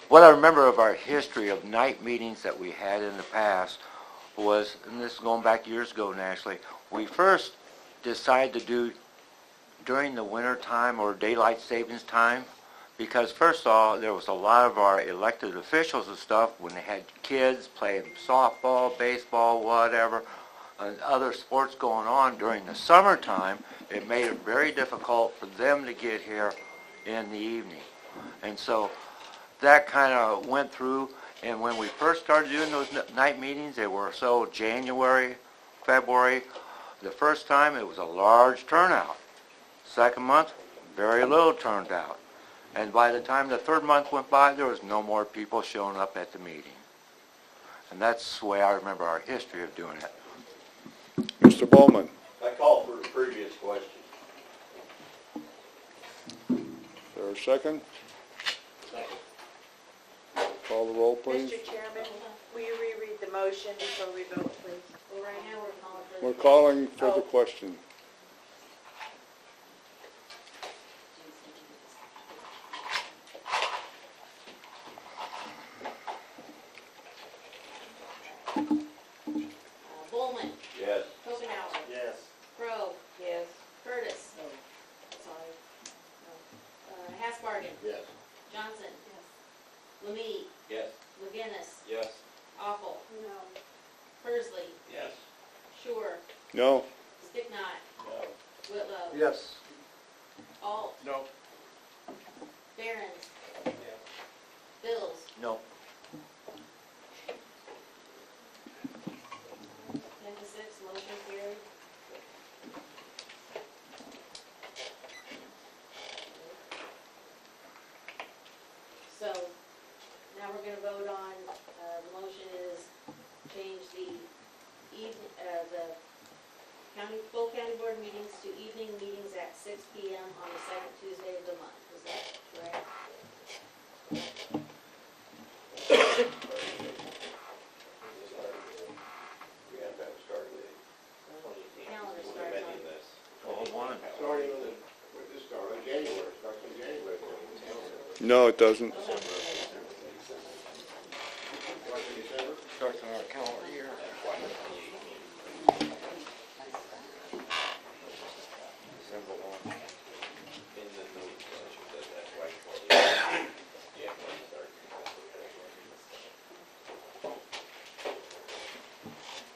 What I remember of our history of night meetings that we had in the past was, and this is going back years ago naturally, we first decided to do during the winter time or daylight savings time, because first of all, there was a lot of our elected officials and stuff when they had kids playing softball, baseball, whatever, and other sports going on during the summertime. It made it very difficult for them to get here in the evening. And so that kind of went through, and when we first started doing those night meetings, they were so January, February. The first time, it was a large turnout. Second month, very little turned out. And by the time the third month went by, there was no more people showing up at the meeting. And that's the way I remember our history of doing it. Mr. Bowman? I call for the previous question. Is there a second? Call the roll, please. Mr. Chairman, will you reread the motion before we vote, please? Well, right now, we're calling for. We're calling for the question. Bowman. Yes. Tokenauer. Yes. Crowe. Yes. Curtis. Sorry. Hasbargen. Yes. Johnson. Lemay. Yes. McGinnis. Yes. Awful. No. Persley. Yes. Shure. No? Sticknot. No. Whitlow. Yes. Alt. No. Barons. Bills. No. 10 to 6, motion carried. full county board meetings to evening meetings at 6 PM on the second Tuesday of the month. Is that correct? Calendar starts on. No, it doesn't. Starts on our calendar year. December 1.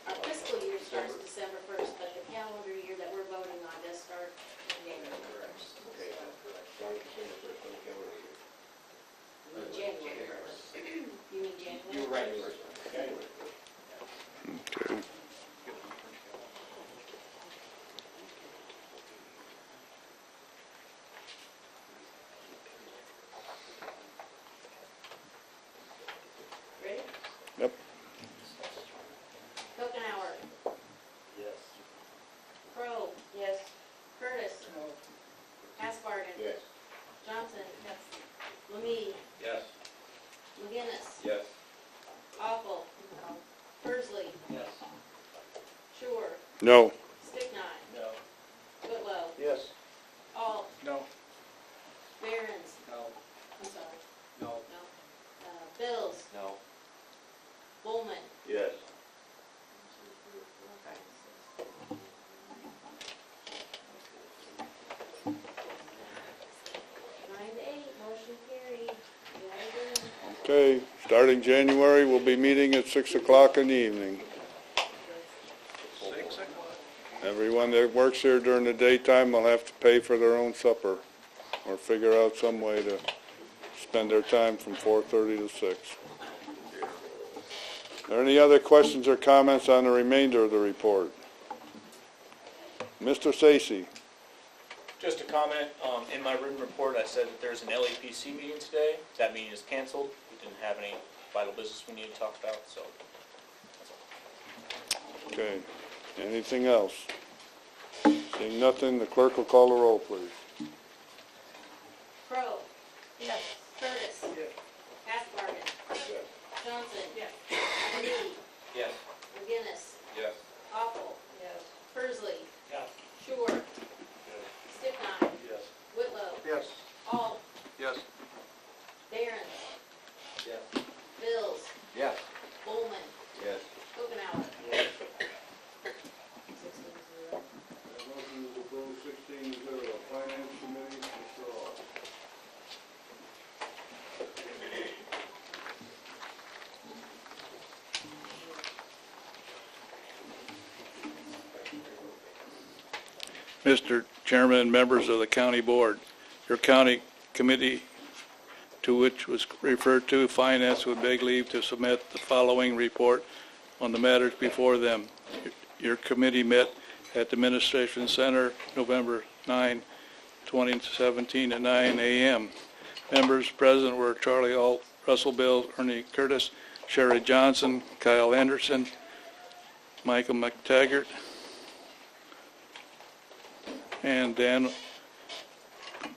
Our fiscal year starts December 1st, but the calendar year that we're voting on does start January 1st. January 1st. You mean January? You're right, January. Okay. Ready? Yep. Kokenauer. Yes. Crowe. Yes. Curtis. No. Asbargen. Yes. Johnson. Yes. Lemay. Yes. McGinnis. Yes. Awful. No. Persley. Yes. Sure. No. Stickney. No. Whitlow. Yes. Alt. No. Barons. No. I'm sorry. No. No. Bills. No. Bowman. Yes. 9-8, motion carried. You have it. Okay, starting January, we'll be meeting at 6 o'clock in the evening. 6 o'clock. Everyone that works here during the daytime will have to pay for their own supper or figure out some way to spend their time from 4:30 to 6. Are there any other questions or comments on the remainder of the report? Mr. Sacy. Just a comment, in my written report, I said that there's an LAPC meeting today. That meeting is canceled. We didn't have any vital business we need to talk about, so that's all. Okay, anything else? Seeing nothing, the clerk will call the roll, please. Crowe. Yes. Curtis. Yes. Asbargen. Yes. Johnson. Yes. Lemay. Yes. McGinnis. Yes. Awful. Yes. Persley. Yes. Sure. Stickney. Yes. Whitlow. Yes. Alt. Yes. Barons. Yes. Bills. Yes. Bowman. Yes. Kokenauer. 16-0. Motion is approved 16-0. Finance Committee, Mr. Hall. Mr. Chairman and members of the county board, your county committee to which was referred to, Finance, would beg leave to submit the following report on the matters before them. Your committee met at the Administration Center November 9, 2017 at 9 a.m. Members present were Charlie Alt, Russell Bill, Ernie Curtis, Sherry Johnson, Kyle Anderson, Michael McTaggart, and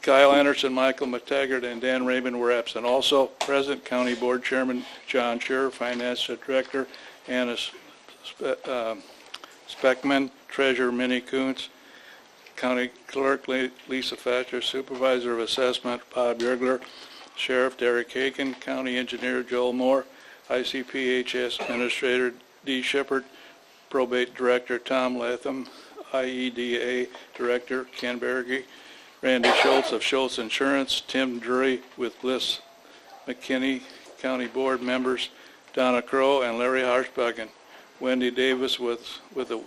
Kyle Anderson, Michael McTaggart, and Dan Raymond were absent. Also present, County Board Chairman John Scherer, Finance Director Anna Speckman, Treasurer Minnie Kuntz, County Clerk Lisa Thatcher, Supervisor of Assessment Bob Yergler, Sheriff Derek Hagan, County Engineer Joel Moore, ICPHS Administrator Dee Shepard, Probate Director Tom Latham, IEDA Director Ken Berge, Randy Schultz of Schultz Insurance, Tim Drury with Bliss McKinney, County Board members Donna Crowe and Larry Harshbakken, Wendy Davis with the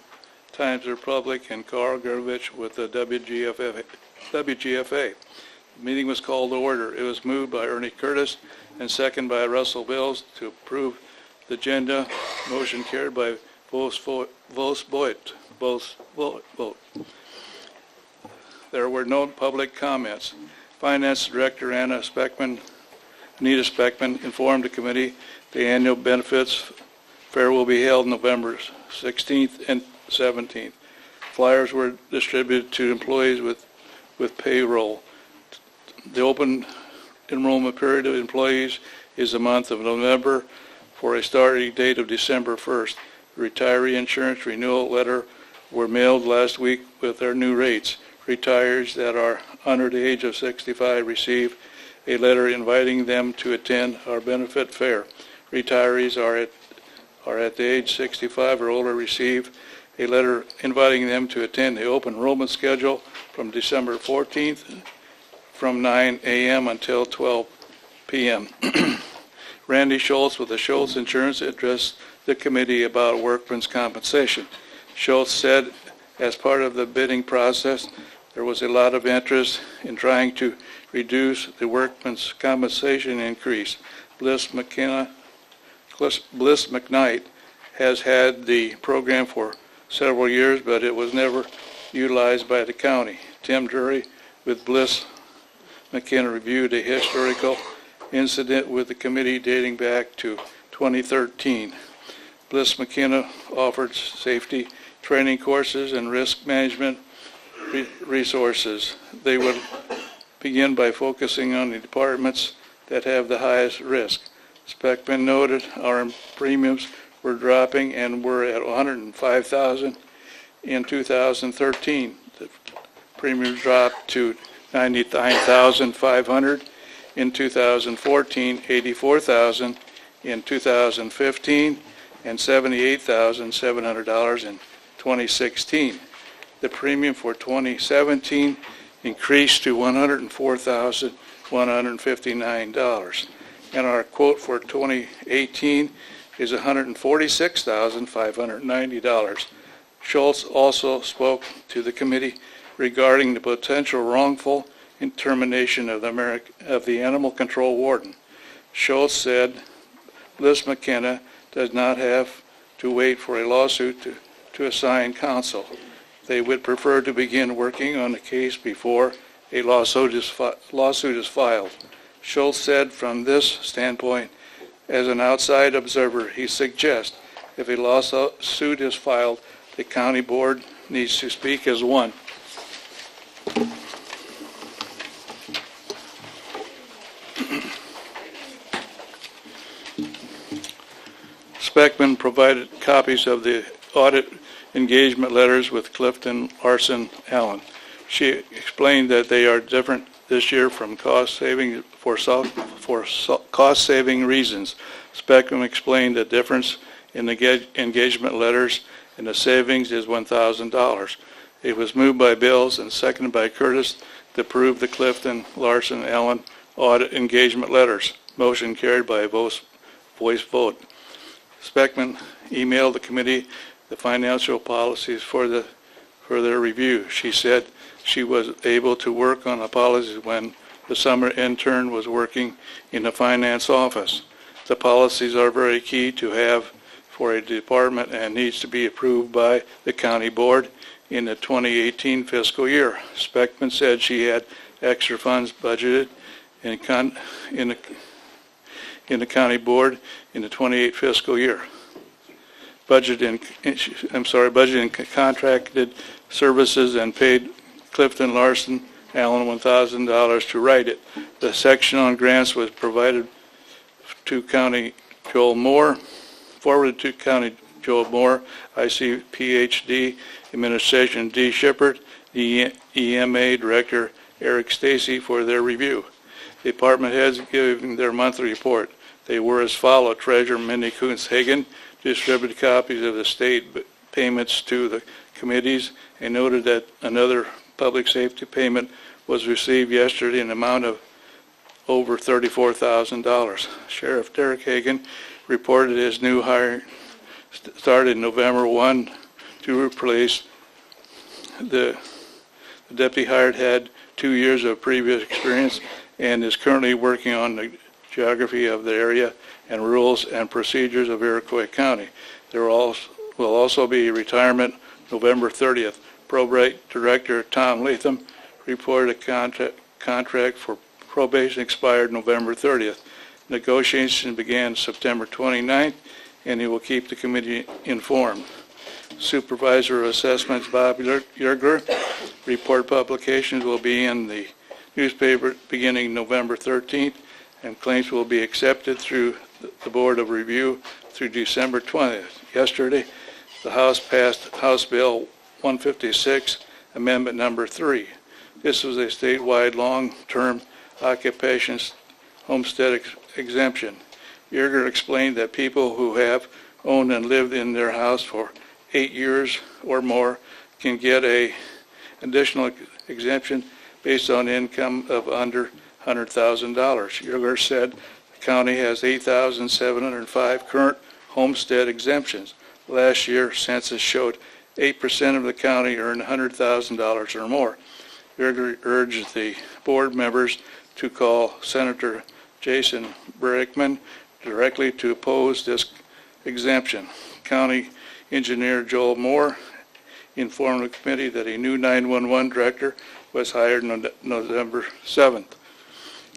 Times Republic, and Carl Gurvich with the WGFA. The meeting was called to order. It was moved by Ernie Curtis and seconded by Russell Bills to approve the agenda. Motion carried by votes vote. There were no public comments. Finance Director Anita Speckman informed the committee the annual benefits fair will be held November 16th and 17th. Flyers were distributed to employees with payroll. The open enrollment period of employees is the month of November for a starting date of December 1st. Retiree insurance renewal letter were mailed last week with their new rates. Retirees that are under the age of 65 receive a letter inviting them to attend our benefit fair. Retirees are at the age 65 or older receive a letter inviting them to attend the open enrollment schedule from December 14th from 9 a.m. until 12 p.m. Randy Schultz with the Schultz Insurance addressed the committee about workman's compensation. Schultz said as part of the bidding process, there was a lot of interest in trying to reduce the workman's compensation increase. Bliss McKnight has had the program for several years, but it was never utilized by the county. Tim Drury with Bliss McKenna reviewed a historical incident with the committee dating back to 2013. Bliss McKenna offered safety training courses and risk management resources. They would begin by focusing on the departments that have the highest risk. Speckman noted our premiums were dropping and were at $105,000 in 2013. The premium dropped to $99,500 in 2014, $84,000 in 2015, and $78,700 in 2016. The premium for 2017 increased to $104,159. And our quote for 2018 is $146,590. Schultz also spoke to the committee regarding the potential wrongful termination of the animal control warden. Schultz said Bliss McKenna does not have to wait for a lawsuit to assign counsel. They would prefer to begin working on the case before a lawsuit is filed. Schultz said from this standpoint, as an outside observer, he suggests if a lawsuit is filed, the county board needs to speak as one. Speckman provided copies of the audit engagement letters with Clifton Larson Allen. She explained that they are different this year from cost-saving cost-saving reasons. Speckman explained the difference in the engagement letters and the savings is $1,000. It was moved by Bills and seconded by Curtis to approve the Clifton Larson Allen audit engagement letters. Motion carried by a voice vote. Speckman emailed the committee the financial policies for their review. She said she was able to work on the policies when the summer intern was working in the finance office. The policies are very key to have for a department and needs to be approved by the county board in the 2018 fiscal year. Speckman said she had extra funds budgeted in the county board in the 28 fiscal year. Budgeted contracted services and paid Clifton Larson Allen $1,000 to write it. The section on grants was provided to County Joel Moore, forwarded to County Joel Moore, IC PhD, Administration D. Shippert, the EMA Director Eric Stacy for their review. The department heads giving their monthly report. They were as follow. Treasurer Mindy Kuntz-Hagen distributed copies of the state payments to the committees and noted that another public safety payment was received yesterday in the amount of over $34,000. Sheriff Derek Hagan reported his new hire started November 1 to replace the deputy hired had 2 years of previous experience and is currently working on the geography of the area and rules and procedures of Iroquois County. There will also be retirement November 30th. Probate Director Tom Latham reported a contract for probation expired November 30th. Negotiations began September 29th, and he will keep the committee informed. Supervisor of Assessments Bob Yergler. Report publications will be in the newspaper beginning November 13th, and claims will be accepted through the Board of Review through December 20th. Yesterday, the House passed House Bill 156, Amendment Number 3. This was a statewide long-term occupation homestead exemption. Yerger explained that people who have owned and lived in their house for 8 years or more can get a additional exemption based on income of under $100,000. Yerger said the county has 8,705 current homestead exemptions. Last year, census showed 8% of the county earned $100,000 or more. Yerger urged the board members to call Senator Jason Brickman directly to oppose this exemption. County Engineer Joel Moore informed the committee that a new 911 director was hired on November 7th.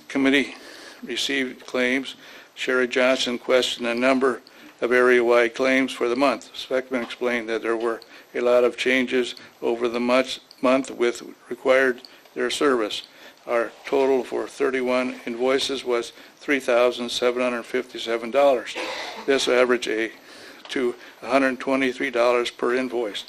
Committee received claims. Sherry Johnson questioned a number of area-wide claims for the month. Speckman explained that there were a lot of changes over the month with required their service. Our total for 31 invoices was $3,757. This averaged to $123 per invoice.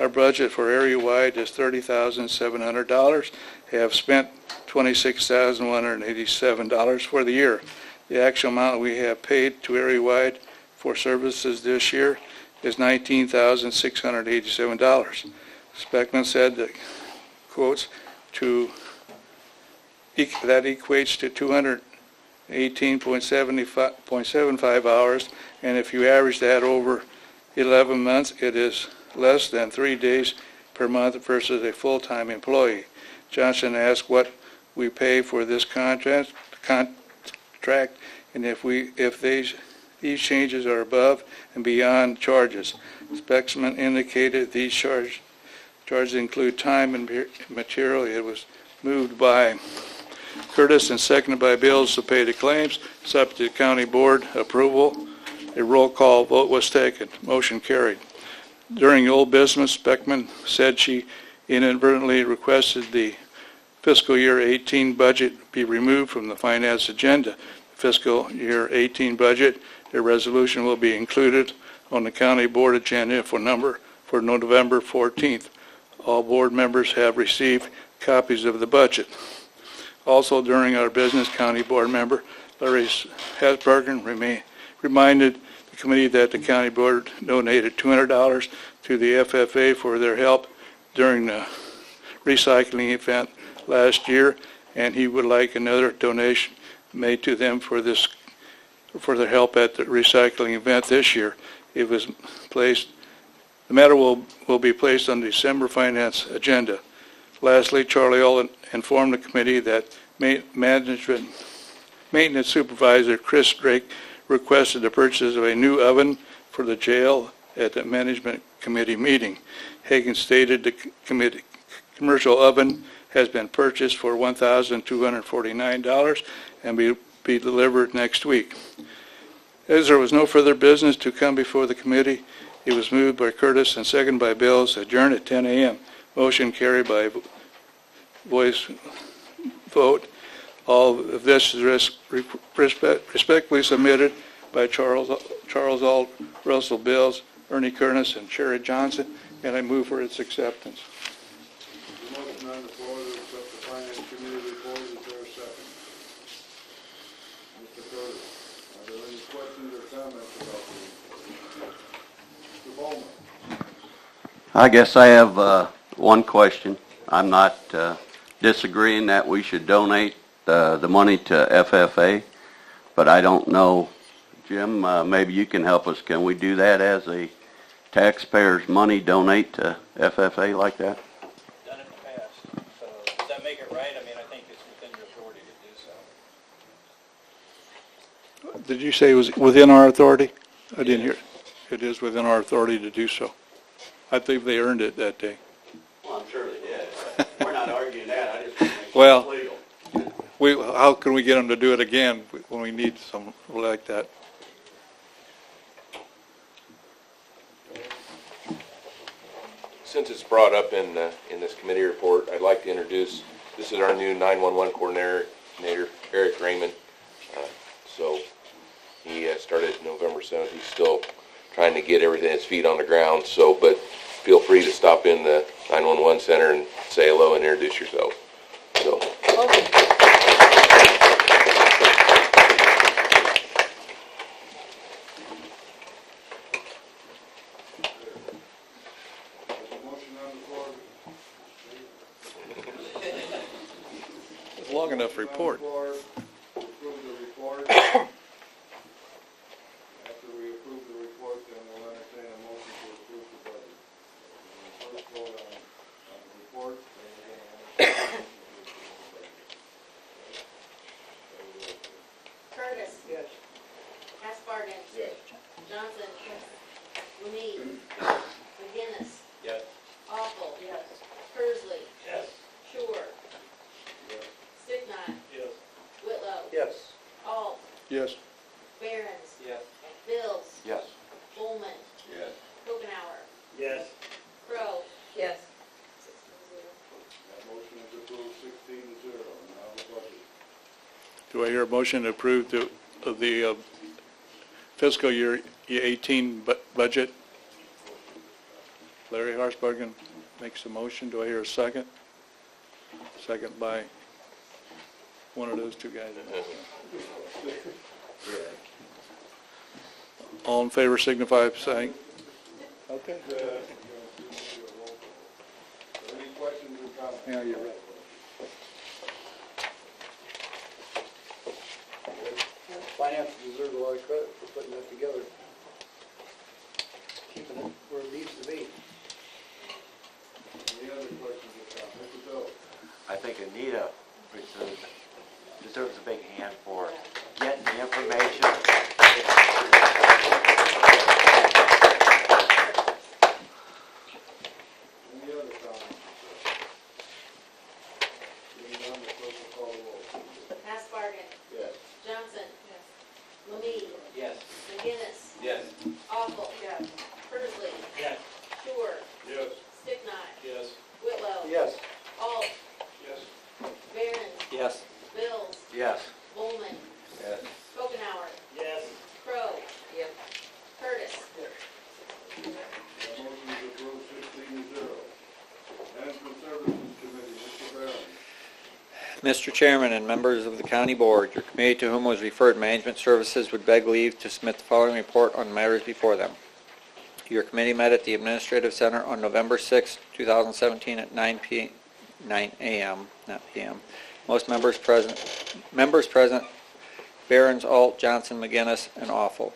Our budget for area-wide is $30,700. Have spent $26,187 for the year. The actual amount we have paid to area-wide for services this year is $19,687. Speckman said that, quotes, that equates to 218.75 hours, and if you average that over 11 months, it is less than 3 days per month versus a full-time employee. Johnson asked what we pay for this contract, and if these changes are above and beyond charges. Speckman indicated these charges include time and material. It was moved by Curtis and seconded by Bills to pay the claims, subject to county board approval. A roll call vote was taken. Motion carried. During old business, Speckman said she inadvertently requested the fiscal year 18 budget be removed from the finance agenda. Fiscal year 18 budget, a resolution will be included on the county board agenda for November 14th. All board members have received copies of the budget. Also, during our business, county board member Larry Hesbergen reminded the committee that the county board donated $200 to the FFA for their help during the recycling event last year, and he would like another donation made to them for their help at the recycling event this year. It was placed. The matter will be placed on the December finance agenda. Lastly, Charlie Olin informed the committee that maintenance supervisor Chris Drake requested the purchase of a new oven for the jail at the management committee meeting. Hagan stated the commercial oven has been purchased for $1,249 and be delivered next week. As there was no further business to come before the committee, it was moved by Curtis and seconded by Bills to adjourn at 10 a.m. Motion carried by voice vote. All of this is respectfully submitted by Charles Alt, Russell Bills, Ernie Curtis, and Sherry Johnson, and I move for its acceptance. The motion on the floor to accept the finance committee report, is there a second? Mr. Curtis, are there any questions or comments about the report? Mr. Bowman. I guess I have one question. I'm not disagreeing that we should donate the money to FFA, but I don't know, Jim, maybe you can help us. Can we do that as a taxpayer's money, donate to FFA like that? Done in the past. So does that make it right? I mean, I think it's within your authority to do so. Did you say it was within our authority? I didn't hear. It is within our authority to do so. I think they earned it that day. Well, I'm sure they did. We're not arguing that. I just want to make Well, sure it's legal. How can we get them to do it again when we need something like that? since it's brought up in this committee report, I'd like to introduce, this is our new 911 coordinator, Eric Raymond. So he started November 7th. He's still trying to get everything, his feet on the ground. So, but feel free to stop in the 911 center and say hello and introduce yourself. So. It's a long enough report. After we approve the report, then we'll entertain a motion to approve the budget. First vote on the report, then we're going to entertain a motion to approve the budget. Curtis. Yes. Hasbargen. Yes. Johnson. Yes. Lemay. McGinnis. Yes. Awful. Yes. Kersley. Yes. Shore. Sticknot. Yes. Whitlow. Yes. Alt. Yes. Barons. Yes. Bills. Yes. Bowman. Yes. Kokenauer. Yes. Crow. Yes. That motion is approved 16-0. Now the budget. Do I hear a motion to approve the fiscal year 18 budget? Larry Harsbergen makes the motion. Do I hear a second? Second by one of those two guys. All in favor signify by saying. Okay. Any questions or comments? Yeah, you're right. Finance deserves a lot of credit for putting that together, keeping it where it needs to be. Any other questions or comments? Mr. Bill? I think Anita deserves a big hand for getting the information. Any other comments? Seeing none, the clerk will call the roll. Hasbargen. Yes. Johnson. Yes. Lemay. Yes. McGinnis. Yes. Awful. Yes. Kersley. Yes. Shore. Yes. Sticknot. Yes. Whitlow. Yes. Alt. Yes. Barons. Yes. Bills. Yes. Bowman. Yes. Kokenauer. Yes. Crow. Yep. Curtis. That motion is approved 16-0. Management Services Committee, Mr. Barron. Mr. Chairman and members of the County Board, your committee to whom was referred Management Services would beg leave to submit the following report on matters before them. Your committee met at the Administrative Center on November 6, 2017 at 9 a.m., not p.m. Most members present, Barons, Alt, Johnson, McGinnis, and Awful.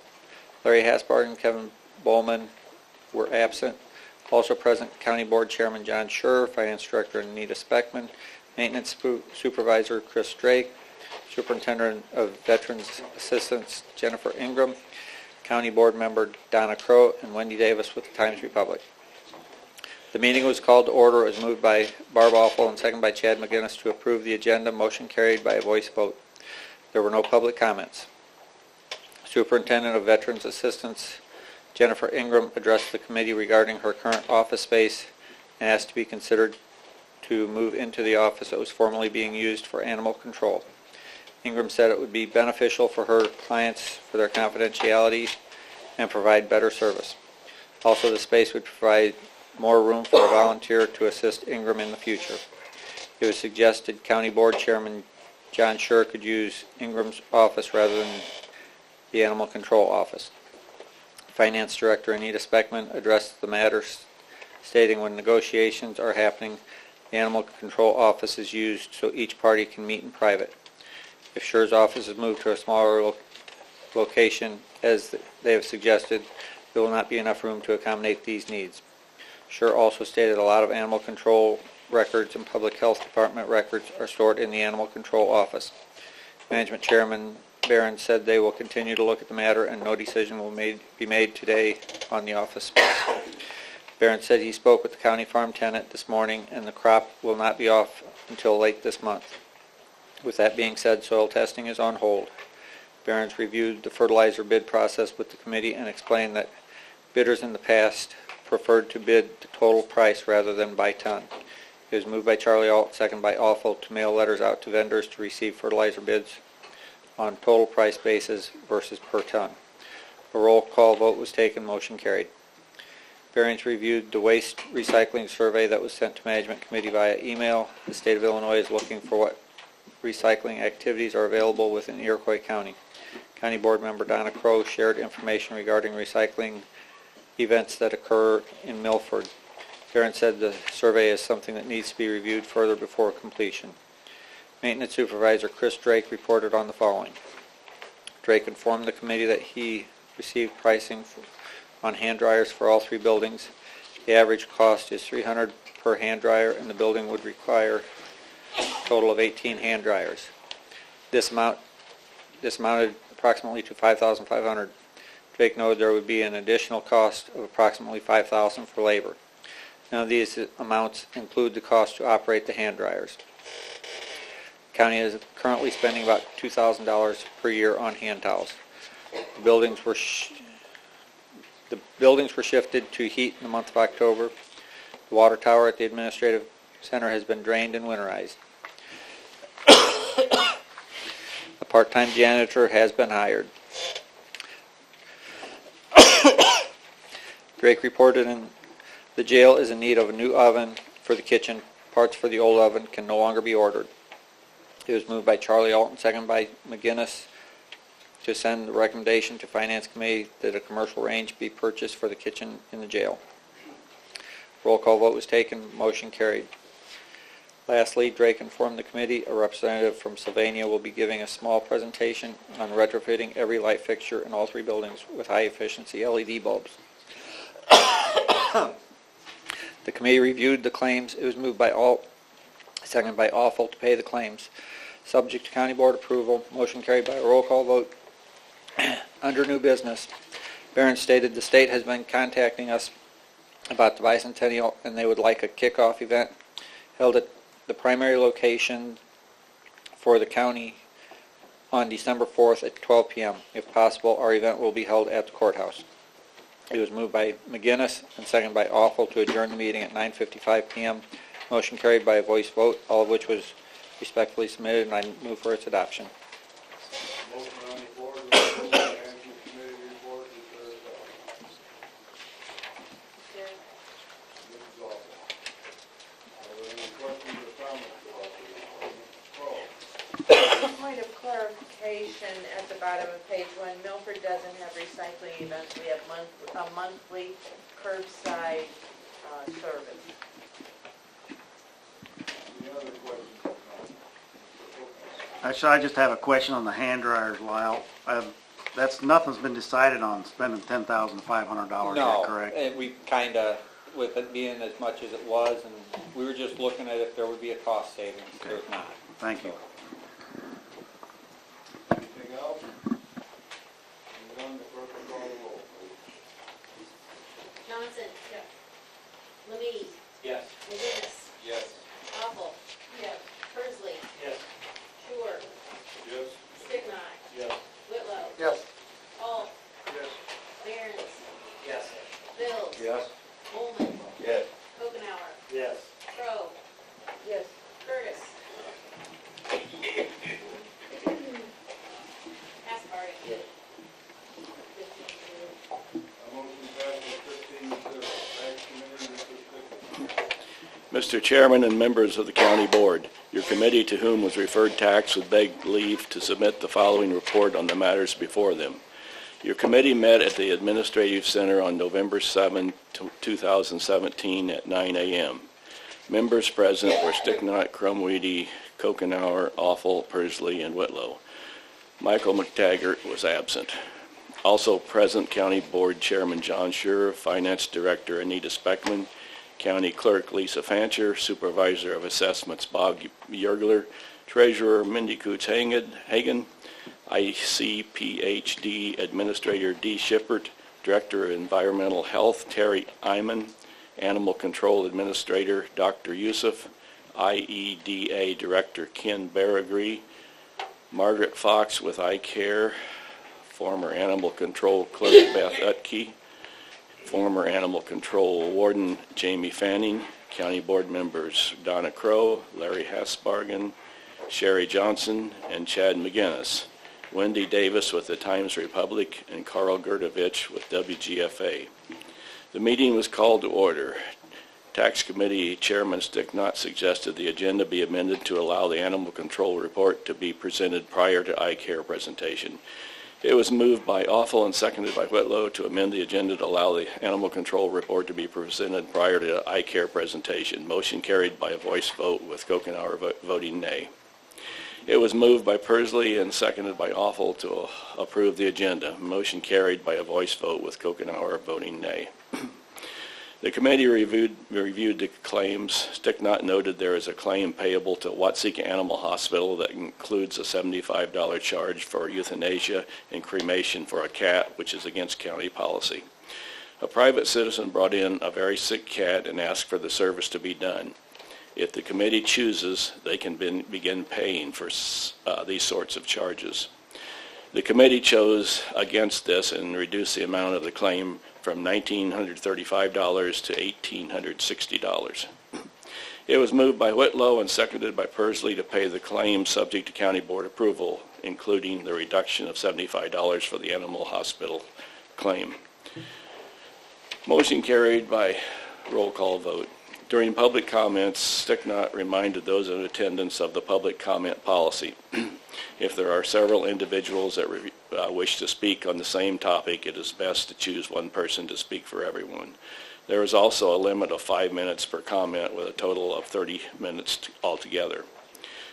Larry Hasbargen, Kevin Bowman were absent. Also present, County Board Chairman John Schur, Finance Director Anita Speckman, Maintenance Supervisor Chris Drake, Superintendent of Veterans Assistance Jennifer Ingram, County Board Member Donna Crow, and Wendy Davis with the Times-Republic. The meeting was called to order. It was moved by Barb Awful and seconded by Chad McGinnis to approve the agenda. Motion carried by a voice vote. There were no public comments. Superintendent of Veterans Assistance Jennifer Ingram addressed the committee regarding her current office space and asked to be considered to move into the office that was formerly being used for animal control. Ingram said it would be beneficial for her clients for their confidentiality and provide better service. Also, the space would provide more room for a volunteer to assist Ingram in the future. It was suggested County Board Chairman John Schur could use Ingram's office rather than the Animal Control Office. Finance Director Anita Speckman addressed the matter, stating when negotiations are happening, the Animal Control Office is used so each party can meet in private. If Schur's office is moved to a smaller location, as they have suggested, there will not be enough room to accommodate these needs. Schur also stated a lot of animal control records and public health department records are stored in the Animal Control Office. Management Chairman Barron said they will continue to look at the matter and no decision will be made today on the office space. Barron said he spoke with the county farm tenant this morning and the crop will not be off until late this month. With that being said, soil testing is on hold. Barron's reviewed the fertilizer bid process with the committee and explained that bidders in the past preferred to bid the total price rather than by ton. It was moved by Charlie Alt, second by Awful, to mail letters out to vendors to receive fertilizer bids on total price basis versus per ton. A roll call vote was taken, motion carried. Variance reviewed the waste recycling survey that was sent to Management Committee via email. The state of Illinois is looking for what recycling activities are available within Iroquois County. County Board Member Donna Crow shared information regarding recycling events that occur in Milford. Variance said the survey is something that needs to be reviewed further before completion. Maintenance Supervisor Chris Drake reported on the following. Drake informed the committee that he received pricing on hand dryers for all 3 buildings. The average cost is $300 per hand dryer, and the building would require a total of 18 hand dryers. This amounted approximately to $5,500. Drake noted there would be an additional cost of approximately $5,000 for labor. None of these amounts include the cost to operate the hand dryers. The county is currently spending about $2,000 per year on hand towels. The buildings were shifted to heat in the month of October. The water tower at the administrative center has been drained and winterized. A part-time janitor has been hired. Drake reported the jail is in need of a new oven for the kitchen. Parts for the old oven can no longer be ordered. It was moved by Charlie Alton, second by McGinnis, to send the recommendation to Finance Committee that a commercial range be purchased for the kitchen in the jail. Roll call vote was taken, motion carried. Lastly, Drake informed the committee a representative from Sylvania will be giving a small presentation on retrofitting every light fixture in all 3 buildings with high-efficiency LED bulbs. The committee reviewed the claims. It was moved by Alt, seconded by Awful, to pay the claims. Subject to County Board approval, motion carried by a roll call vote. Under new business, Barron stated the state has been contacting us about the bicentennial, and they would like a kickoff event held at the primary location for the county on December 4th at 12 p.m. If possible, our event will be held at the courthouse. It was moved by McGinnis and seconded by Awful to adjourn the meeting at 9:55 p.m. Motion carried by a voice vote, all of which was respectfully submitted, and I move for its adoption. Motion on the floor, the Management Committee report, is there a second? Mrs. Awful. Are there any questions or comments about the Point of clarification at the bottom of page 1, Milford doesn't have recycling events. We have a monthly curbside service. Any other questions or comments? Actually, I just have a question on the hand dryers, Lyle. Nothing's been decided on spending $10,500 yet, correct? No, we kind of, with it being as much as it was, and we were just looking at if there would be a cost savings. Okay. There's not. Thank you. Anything else? Hearing none, the clerk will call the roll, please. Johnson? Yes. Lemay? Yes. McGinnis? Yes. Awful? Yes. Persley? Yes. Shore? Yes. Sticknot? Yes. Whitlow? Yes. Alt? Yes. Barons? Yes. Bills? Yes. Molman? Yes. Kokenauer? Yes. Crow? Yes. Curtis? Askew? Yes. Motion passes 15-0. Tax Committee, Mr. Stickler. Mr. Chairman and members of the County Board, your committee to whom was referred tax would beg leave to submit the following report on the matters before them. Your committee met at the Administrative Center on November 7, 2017 at 9 a.m. Members present were Sticknot, Crumweedy, Kokenauer, Awful, Persley, and Whitlow. Michael McTaggart was absent. Also present, County Board Chairman John Schur, Finance Director Anita Speckman, County Clerk Lisa Fancher, Supervisor of Assessments Bob Yergler, Treasurer Mindy Coots-Hagen, ICPHD Administrator D. Shippert, Director of Environmental Health Terry Iman, Animal Control Administrator Dr. Youssef, IEDA Director Ken Baragry, Margaret Fox with iCare, former Animal Control Clerk Beth Utke, former Animal Control Warden Jamie Fanning, County Board members Donna Crow, Larry Hasbargen, Sherry Johnson, and Chad McGinnis, Wendy Davis with the Times-Republic, and Carl Gerdovich with WGFA. The meeting was called to order. Tax Committee Chairman Stick Knott suggested the agenda be amended to allow the Animal Control Report to be presented prior to iCare presentation. It was moved by Offal and seconded by Whitlow to amend the agenda to allow the Animal Control Report to be presented prior to iCare presentation. Motion carried by a voice vote with Kokenauer voting nay. It was moved by Persley and seconded by Offal to approve the agenda. Motion carried by a voice vote with Kokenauer voting nay. The committee reviewed the claims. Stick Knott noted there is a claim payable to Watseka Animal Hospital that includes a $75 charge for euthanasia and cremation for a cat, which is against county policy. A private citizen brought in a very sick cat and asked for the service to be done. If the committee chooses, they can begin paying for these sorts of charges. The committee chose against this and reduced the amount of the claim from $1,935 to $1,860. It was moved by Whitlow and seconded by Persley to pay the claim subject to county board approval, including the reduction of $75 for the animal hospital claim. Motion carried by roll call vote. During public comments, Stick Knott reminded those in attendance of the public comment policy. If there are several individuals that wish to speak on the same topic, it is best to choose one person to speak for everyone. There is also a limit of 5 minutes per comment with a total of 30 minutes altogether.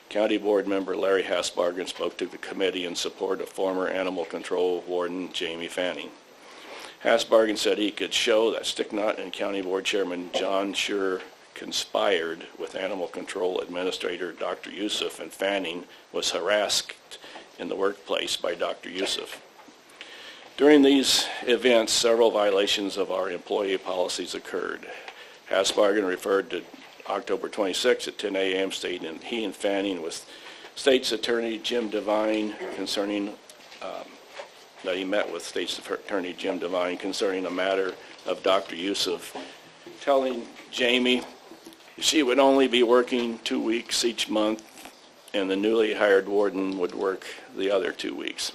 County Board member Larry Hasbargen spoke to the committee in support of former Animal Control Warden Jamie Fanning. Hasbargen said he could show that Stick Knott and County Board Chairman John Schur conspired with Animal Control Administrator Dr. Youssef, and Fanning was harassed in the workplace by Dr. Youssef. During these events, several violations of our employee policies occurred. Hasbargen referred to October 26 at 10 a.m. stating he and Fanning with State's Attorney Jim Devine concerning that he met with State's Attorney Jim Devine concerning a matter of Dr. Youssef, telling Jamie she would only be working 2 weeks each month and the newly hired warden would work the other 2 weeks.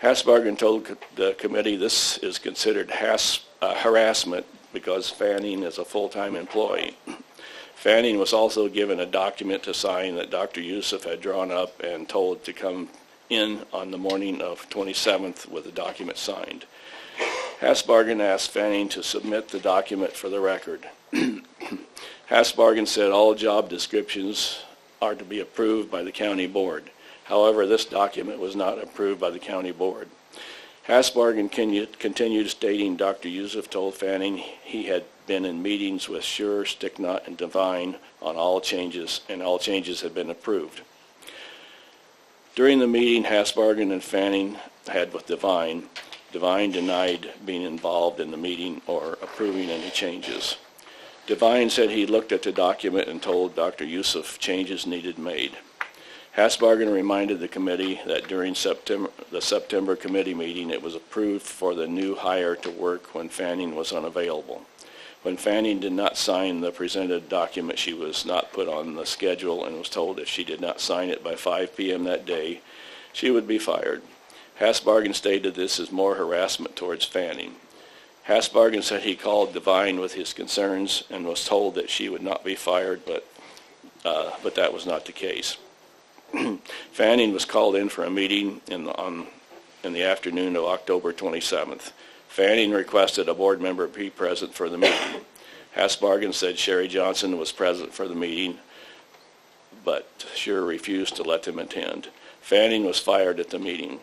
Hasbargen told the committee this is considered harassment because Fanning is a full-time employee. Fanning was also given a document to sign that Dr. Youssef had drawn up and told to come in on the morning of 27th with the document signed. Hasbargen asked Fanning to submit the document for the record. Hasbargen said all job descriptions are to be approved by the county board. However, this document was not approved by the county board. Hasbargen continued stating Dr. Youssef told Fanning he had been in meetings with Schur, Stick Knott, and Devine on all changes, and all changes had been approved. During the meeting Hasbargen and Fanning had with Devine, Devine denied being involved in the meeting or approving any changes. Devine said he looked at the document and told Dr. Youssef changes needed made. Hasbargen reminded the committee that during the September committee meeting it was approved for the new hire to work when Fanning was unavailable. When Fanning did not sign the presented document, she was not put on the schedule and was told if she did not sign it by 5 p.m. that day, she would be fired. Hasbargen stated this is more harassment towards Fanning. Hasbargen said he called Devine with his concerns and was told that she would not be fired, but that was not the case. Fanning was called in for a meeting in the afternoon of October 27th. Fanning requested a board member be present for the meeting. Hasbargen said Sherry Johnson was present for the meeting, but Schur refused to let them attend. Fanning was fired at the meeting.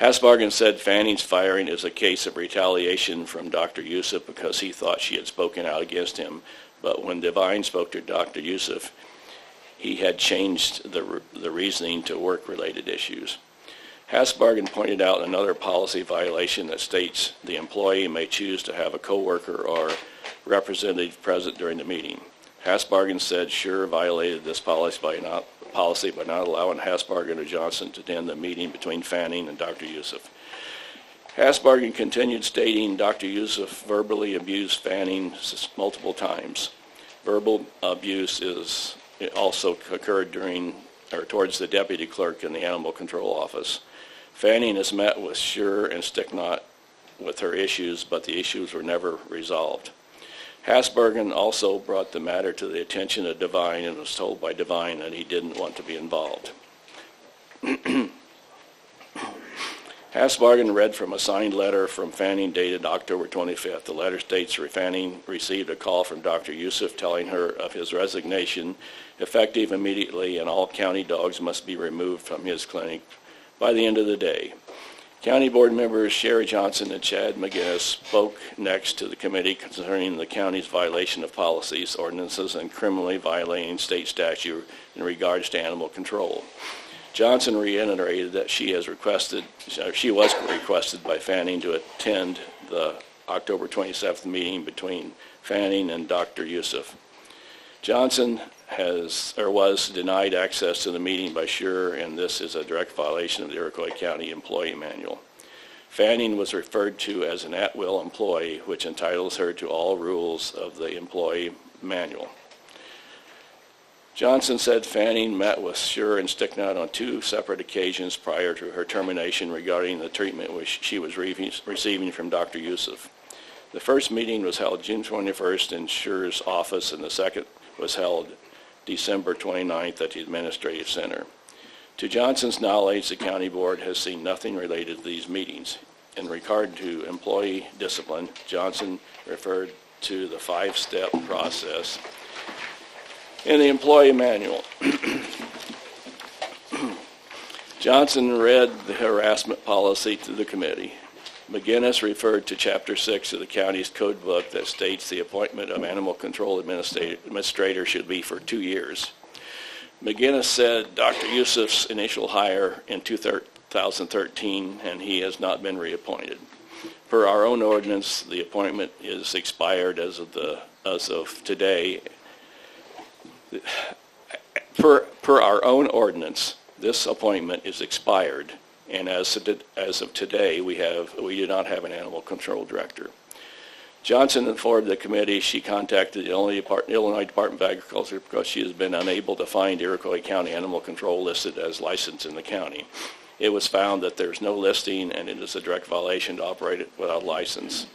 Hasbargen said Fanning's firing is a case of retaliation from Dr. Youssef because he thought she had spoken out against him, but when Devine spoke to Dr. Youssef, he had changed the reasoning to work-related issues. Hasbargen pointed out another policy violation that states the employee may choose to have a coworker or representative present during the meeting. Hasbargen said Schur violated this policy by not allowing Hasbargen or Johnson to attend the meeting between Fanning and Dr. Youssef. Hasbargen continued stating Dr. Yusuf verbally abused Fanning multiple times. Verbal abuse it also occurred towards the deputy clerk in the animal control office. Fanning has met with Sure and Sticknot with her issues, but the issues were never resolved. Hasbargen also brought the matter to the attention of Devine and was told by Devine that he didn't want to be involved. Hasbargen read from a signed letter from Fanning dated October 25th. The letter states Fanning received a call from Dr. Yusuf telling her of his resignation, effective immediately, and all county dogs must be removed from his clinic by the end of the day. County board members Sherry Johnson and Chad McGinnis spoke next to the committee concerning the county's violation of policies, ordinances, and criminally violating state statute in regards to animal control. Johnson reiterated that she was requested by Fanning to attend the October 27th meeting between Fanning and Dr. Yusuf. Johnson was denied access to the meeting by Sure, and this is a direct violation of the Iroquois County Employee Manual. Fanning was referred to as an at-will employee, which entitles her to all rules of the Employee Manual. Johnson said Fanning met with Sure and Sticknot on 2 separate occasions prior to her termination regarding the treatment which she was receiving from Dr. Yusuf. The first meeting was held June 21st in Sure's office, and the second was held December 29th at the Administrative Center. To Johnson's knowledge, the county board has seen nothing related to these meetings. In regard to employee discipline, Johnson referred to the 5-step process in the employee manual. Johnson read the harassment policy to the committee. McGinnis referred to Chapter 6 of the county's code book that states the appointment of animal control administrator should be for 2 years. McGinnis said Dr. Yusuf's initial hire in 2013, and he has not been reappointed. Per our own ordinance, the appointment is expired as of today. Per our own ordinance, this appointment is expired, and as of today, we do not have an animal control director. Johnson informed the committee she contacted the Illinois Department of Agriculture because she has been unable to find Iroquois County Animal Control listed as licensed in the county. It was found that there's no listing, and it is a direct violation to operate it without license.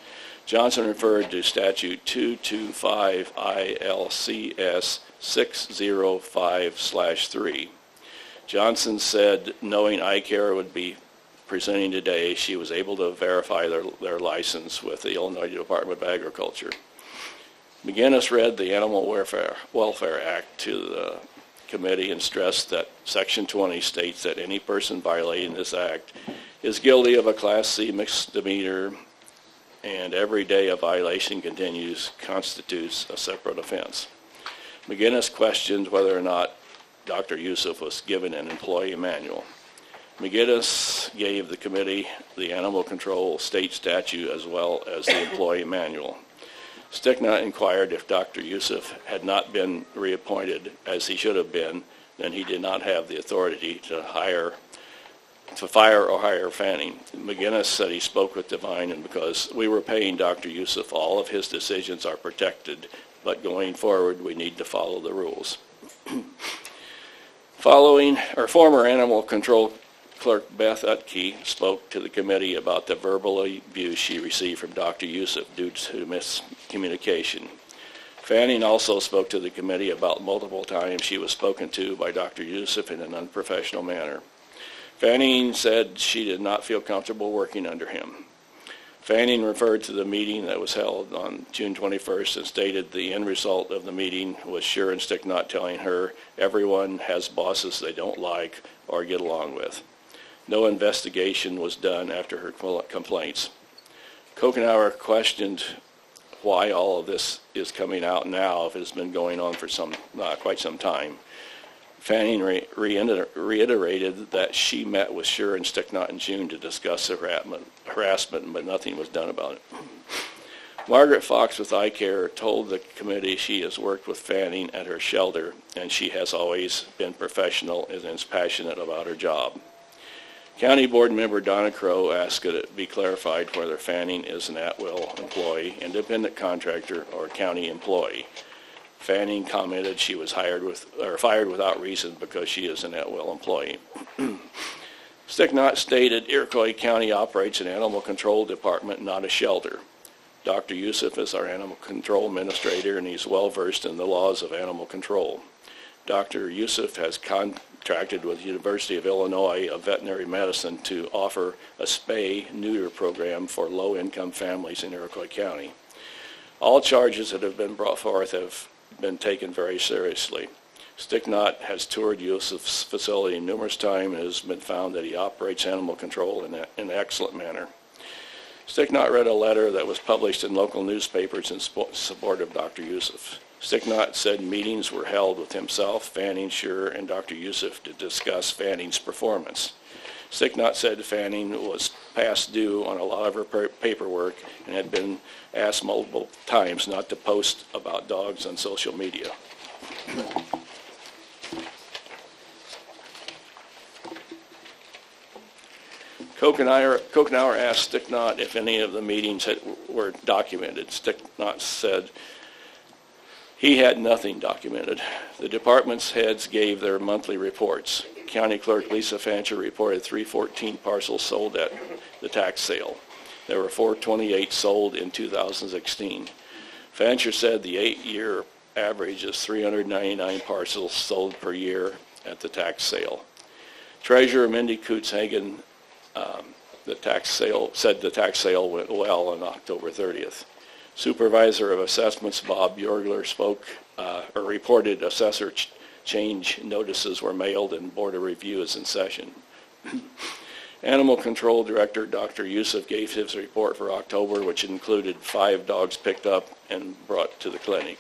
Johnson referred to Statute 225 ILCS 605/3. Johnson said, knowing iCare would be presenting today, she was able to verify their license with the Illinois Department of Agriculture. McGinnis read the Animal Welfare Act to the committee and stressed that Section 20 states that any person violating this act is guilty of a Class C misdemeanor, and every day a violation constitutes a separate offense. McGinnis questioned whether or not Dr. Yusuf was given an employee manual. McGinnis gave the committee the animal control state statute as well as the employee manual. Sticknot inquired if Dr. Yusuf had not been reappointed, as he should have been, then he did not have the authority to fire or hire Fanning. McGinnis said he spoke with Devine, and because we were paying Dr. Yusuf, all of his decisions are protected, but going forward, we need to follow the rules. Former animal control clerk Beth Utke spoke to the committee about the verbal abuse she received from Dr. Yusuf due to miscommunication. Fanning also spoke to the committee about multiple times she was spoken to by Dr. Yusuf in an unprofessional manner. Fanning said she did not feel comfortable working under him. Fanning referred to the meeting that was held on June 21st and stated the end result of the meeting was Sure and Sticknot telling her everyone has bosses they don't like or get along with. No investigation was done after her complaints. Kokenauer questioned why all of this is coming out now if it's been going on for quite some time. Fanning reiterated that she met with Sure and Sticknot in June to discuss harassment, but nothing was done about it. Margaret Fox with iCare told the committee she has worked with Fanning at her shelter, and she has always been professional and is passionate about her job. County Board Member Donna Crow asked that it be clarified whether Fanning is an at-will employee, independent contractor, or county employee. Fanning commented she was fired without reason because she is an at-will employee. Sticknott stated Iroquois County operates an animal control department, not a shelter. Dr. Youssef is our animal control administrator, and he's well versed in the laws of animal control. Dr. Youssef has contracted with the University of Illinois of Veterinary Medicine to offer a spay-neuter program for low-income families in Iroquois County. All charges that have been brought forth have been taken very seriously. Sticknott has toured Youssef's facility numerous times and has been found that he operates animal control in an excellent manner. Sticknott read a letter that was published in local newspapers in support of Dr. Youssef. Sticknott said meetings were held with himself, Fanning, Schur, and Dr. Youssef to discuss Fanning's performance. Sticknott said Fanning was past due on a lot of her paperwork and had been asked multiple times not to post about dogs on social media. Kokenauer asked Sticknott if any of the meetings were documented. Sticknott said he had nothing documented. The department's heads gave their monthly reports. County Clerk Lisa Fancher reported 314 parcels sold at the tax sale. There were 428 sold in 2016. Fancher said the 8-year average is 399 parcels sold per year at the tax sale. Treasurer Mindy Coots-Hagen said the tax sale went well on October 30th. Supervisor of Assessments Bob Bjorgler reported assessor change notices were mailed and Board of Review is in session. Animal Control Director Dr. Youssef gave his report for October, which included 5 dogs picked up and brought to the clinic,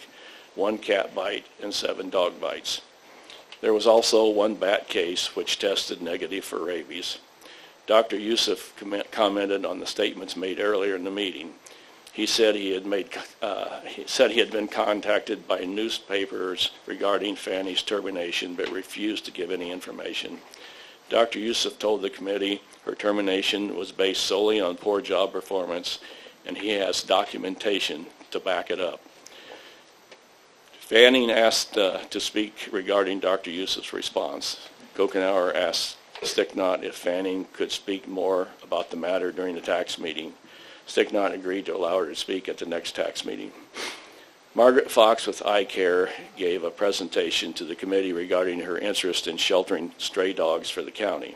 1 cat bite, and 7 dog bites. There was also 1 bat case which tested negative for rabies. Dr. Youssef commented on the statements made earlier in the meeting. He said he had been contacted by newspapers regarding Fanny's termination, but refused to give any information. Dr. Youssef told the committee her termination was based solely on poor job performance, and he has documentation to back it up. Fanning asked to speak regarding Dr. Youssef's response. Kokenauer asked Sticknott if Fanning could speak more about the matter during the tax meeting. Sticknott agreed to allow her to speak at the next tax meeting. Margaret Fox with iCare gave a presentation to the committee regarding her interest in sheltering stray dogs for the county.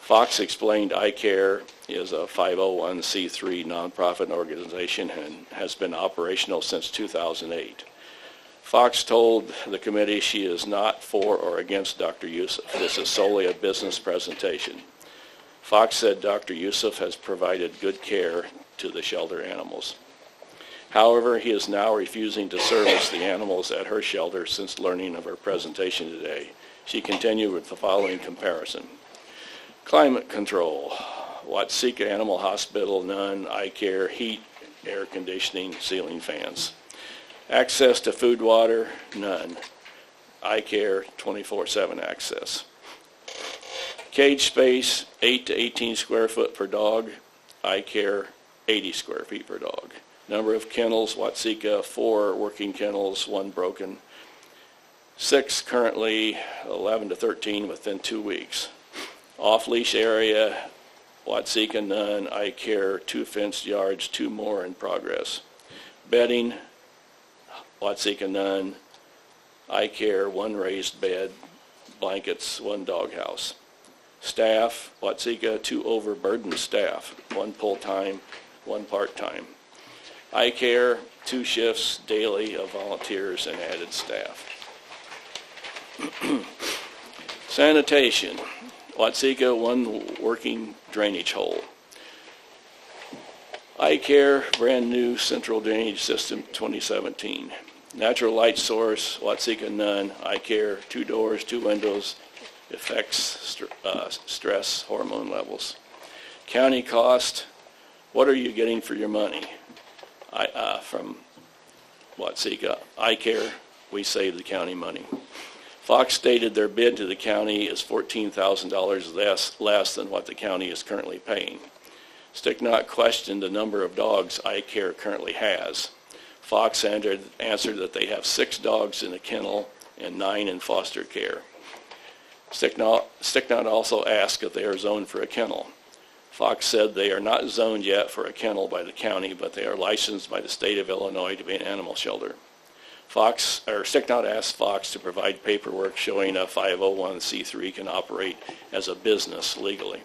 Fox explained iCare is a 501c3 nonprofit organization and has been operational since 2008. Fox told the committee she is not for or against Dr. Youssef. This is solely a business presentation. Fox said Dr. Youssef has provided good care to the shelter animals. However, he is now refusing to service the animals at her shelter since learning of her presentation today. She continued with the following comparison. Climate control, Watseka Animal Hospital, none. iCare, heat, air conditioning, ceiling fans. Access to food, water, none. iCare, 24/7 access. Cage space, 8 to 18 square foot per dog. iCare, 80 square feet per dog. Number of kennels, Watseka, 4 working kennels, 1 broken. 6 currently, 11 to 13 within 2 weeks. Off-leash area, Watseka, none. iCare, 2 fenced yards, 2 more in progress. Bedding, Watseka, none. iCare, 1 raised bed, blankets, 1 doghouse. Staff, Watseka, 2 overburdened staff, 1 full-time, 1 part-time. iCare, 2 shifts daily of volunteers and added staff. Sanitation, Watseka, 1 working drainage hole. iCare, brand new central drainage system, 2017. Natural light source, Watseka, none. iCare, 2 doors, 2 windows, affects stress hormone levels. County cost, what are you getting for your money? From Watseka, iCare, we save the county money. Fox stated their bid to the county is $14,000 less than what the county is currently paying. Sticknot questioned the number of dogs iCare currently has. Fox answered that they have 6 dogs in a kennel and 9 in foster care. Sticknot also asked if they are zoned for a kennel. Fox said they are not zoned yet for a kennel by the county, but they are licensed by the state of Illinois to be an animal shelter. Sticknot asked Fox to provide paperwork showing a 501c3 can operate as a business legally.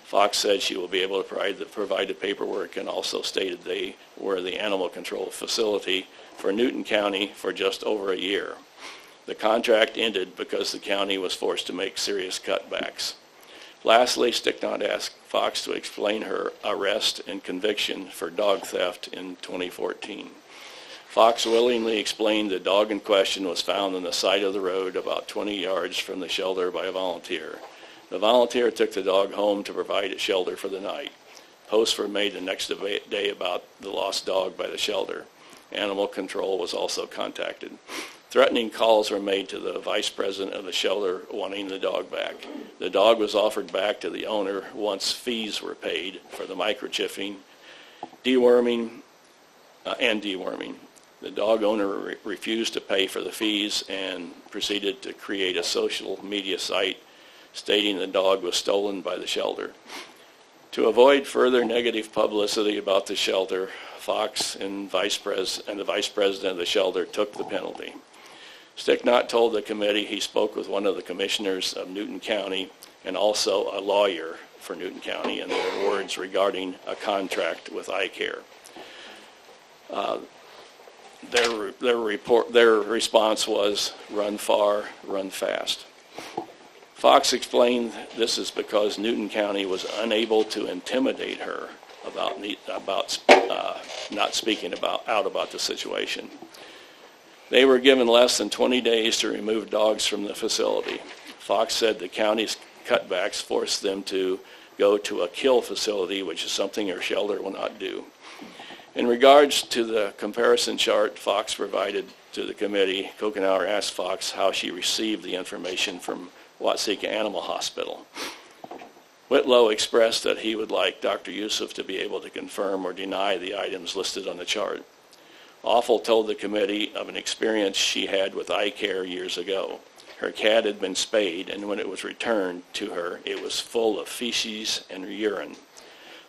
Fox said she will be able to provide the paperwork, and also stated they were the animal control facility for Newton County for just over a year. The contract ended because the county was forced to make serious cutbacks. Lastly, Sticknot asked Fox to explain her arrest and conviction for dog theft in 2014. Fox willingly explained the dog in question was found on the side of the road about 20 yards from the shelter by a volunteer. The volunteer took the dog home to provide it shelter for the night. Posts were made the next day about the lost dog by the shelter. Animal control was also contacted. Threatening calls were made to the vice president of the shelter wanting the dog back. The dog was offered back to the owner once fees were paid for the microchipping, deworming. The dog owner refused to pay for the fees and proceeded to create a social media site stating the dog was stolen by the shelter. To avoid further negative publicity about the shelter, Fox and the vice president of the shelter took the penalty. Sticknot told the committee he spoke with one of the commissioners of Newton County and also a lawyer for Newton County in their words regarding a contract with iCare. Their response was, "Run far, run fast." Fox explained this is because Newton County was unable to intimidate her about not speaking out about the situation. They were given less than 20 days to remove dogs from the facility. Fox said the county's cutbacks forced them to go to a kill facility, which is something her shelter will not do. In regards to the comparison chart Fox provided to the committee, Kokenauer asked Fox how she received the information from Watseka Animal Hospital. Whitlow expressed that he would like Dr. Yusuf to be able to confirm or deny the items listed on the chart. Offal told the committee of an experience she had with iCare years ago. Her cat had been spayed, and when it was returned to her, it was full of feces and urine.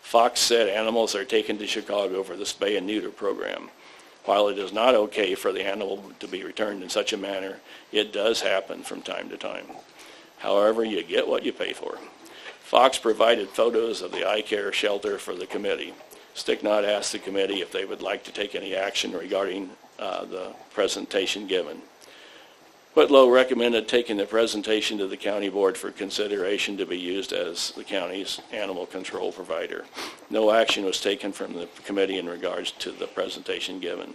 Fox said animals are taken to Chicago for the spay and neuter program. While it is not okay for the animal to be returned in such a manner, it does happen from time to time. However, you get what you pay for. Fox provided photos of the iCare shelter for the committee. Sticknot asked the committee if they would like to take any action regarding the presentation given. Whitlow recommended taking the presentation to the county board for consideration to be used as the county's animal control provider. No action was taken from the committee in regards to the presentation given.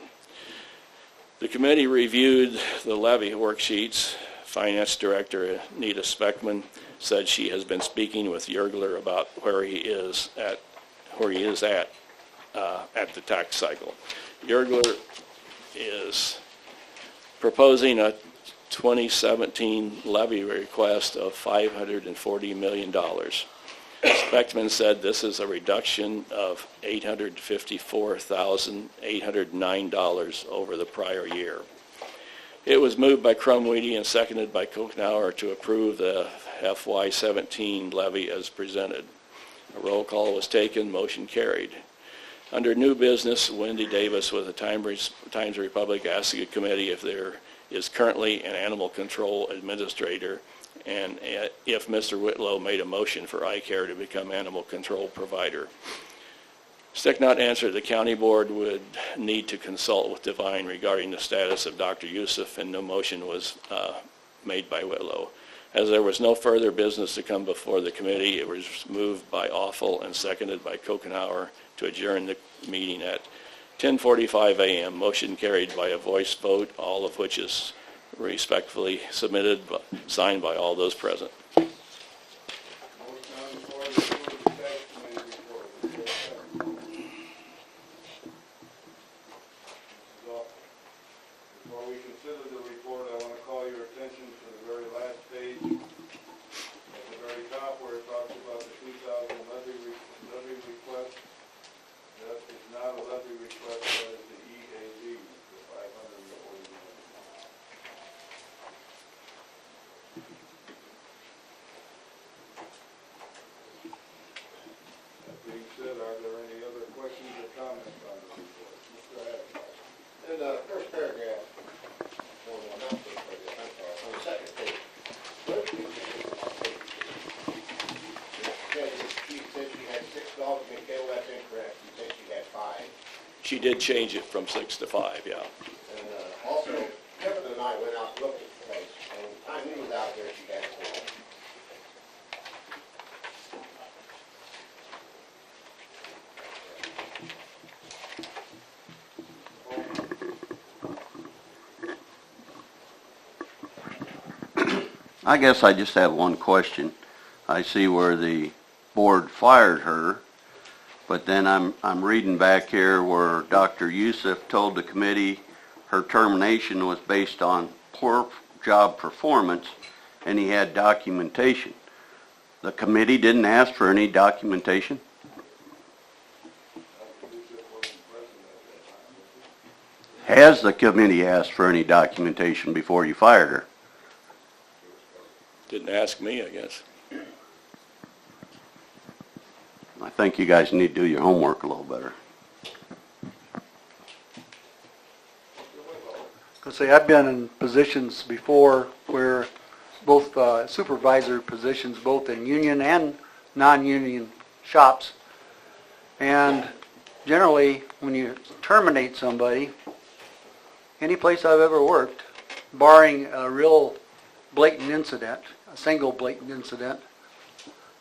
The committee reviewed the levy worksheets. Finance Director Anita Speckman said she has been speaking with Yergler about where he is at the tax cycle. Yergler is proposing a 2017 levy request of $540 million. Speckman said this is a reduction of $854,809 over the prior year. It was moved by Crumweedy and seconded by Kokenauer to approve the FY17 levy as presented. A roll call was taken, motion carried. Under new business, Wendy Davis with the Times Republic asked the committee if there is currently an animal control administrator and if Mr. Whitlow made a motion for iCare to become animal control provider. Sticknot answered the county board would need to consult with Devine regarding the status of Dr. Yusuf, and no motion was made by Whitlow. As there was no further business to come before the committee, it was moved by Offal and seconded by Kokenauer to adjourn the meeting at 10:45 a.m. Motion carried by a voice vote, all of which is respectfully submitted, signed by all those present. Before we consider the report, I want to call call your attention to the very last page, at the very top where it talks about the 2,000 levy request. That is not a levy request, that is the EAV, the 540 million. That being said, are there any other questions or comments on the report? Mr. Adams. In the first paragraph, well, not first paragraph, I'm sorry, on the second page. She said she had 6 dogs in kennel, that's incorrect. She said she had 5. She did change it from 6 to 5, yeah. And also, Kevin and I went out and looked at the place, and the time he was out there, she had 4. I guess I just have one question. I see where the board fired her, but then I'm reading back here where Dr. Youssef told the committee her termination was based on poor job performance, and he had documentation. The committee didn't ask for any documentation? Has the committee asked for any documentation before you fired her? Didn't ask me, I guess. I think you guys need to do your homework a little better. Because say, I've been in positions before where both supervisor positions, both in union and non-union shops. And generally, when you terminate somebody, any place I've ever worked, barring a real blatant incident, a single blatant incident,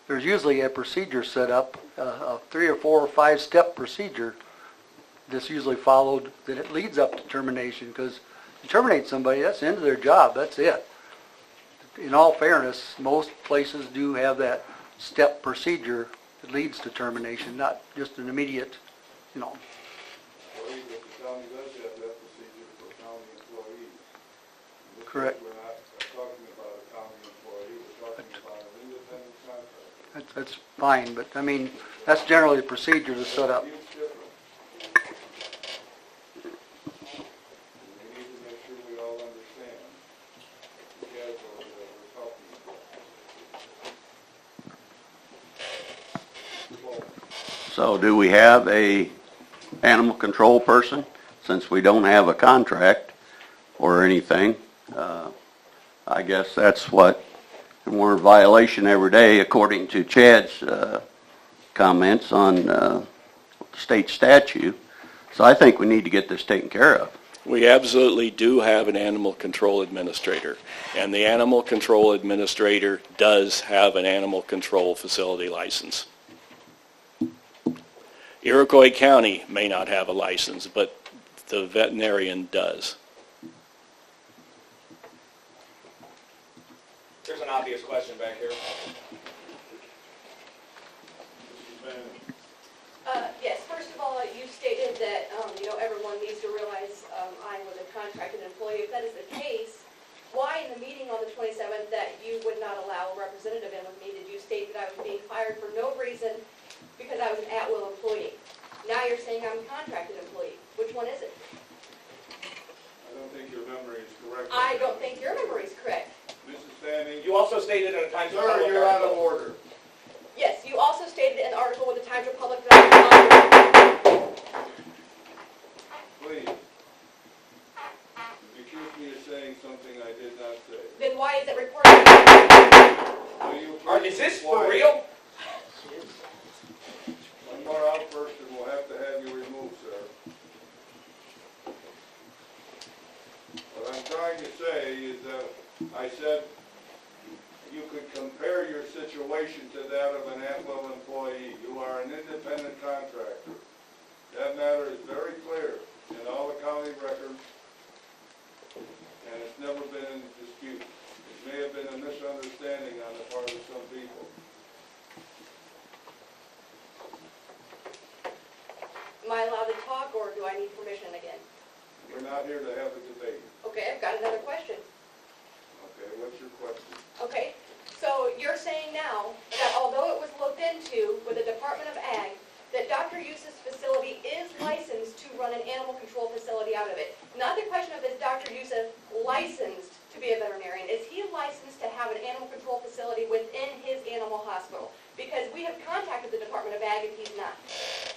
there's usually a procedure set up, a 3 or 4 or 5 step procedure that's usually followed, that it leads up to termination, because you terminate somebody, that's the end of their job, that's it. In all fairness, most places do have that step procedure that leads to termination, not just an immediate, you know. Well, the county does have that procedure for county employees. Correct. We're not talking about a county employee, we're talking about an independent contractor. That's fine, but I mean, that's generally the procedure that's set up. Huge difference. We need to make sure we all understand the category that we're talking about. So do we have a animal control person, since we don't have a contract or anything? I guess that's what, and we're in violation every day according to Chad's comments on state statute. So I think we need to get this taken care of. We absolutely do have an animal control administrator, and the animal control administrator does have an animal control facility license. Iroquois County may not have a license, but the veterinarian does. There's an obvious question back here. Yes, first of all, you stated that, everyone needs to realize I was a contracted employee. If that is the case, why in the meeting on the 27th that you would not allow a representative in with me did you state that I was being fired for no reason because I was an at-will employee? Now you're saying I'm a contracted employee. Which one is it? I don't think your memory is correct. I don't think your memory is correct. Mrs. Fanning? You also stated in a Times of Sir, Public you're out of article. order. Yes, you also stated in an article with the Times Republic that I was Please. You accuse me of saying something I did not say. then why is it reported? Will you Is this be for quiet? real? One more outburst and we'll have to have you removed, sir. What I'm trying to say is that I said you could compare your situation to that of an at-will employee. You are an independent contractor. That matter is very clear in all the county records, and it's never been in dispute. It may have been a misunderstanding on the part of some people. Am I allowed to talk, or do I need permission again? We're not here to have a debate. Okay, I've got another question. licensed to be a veterinarian? Is he licensed to have an animal control facility within his animal hospital? Because we have contacted the Department of Ag and he's not.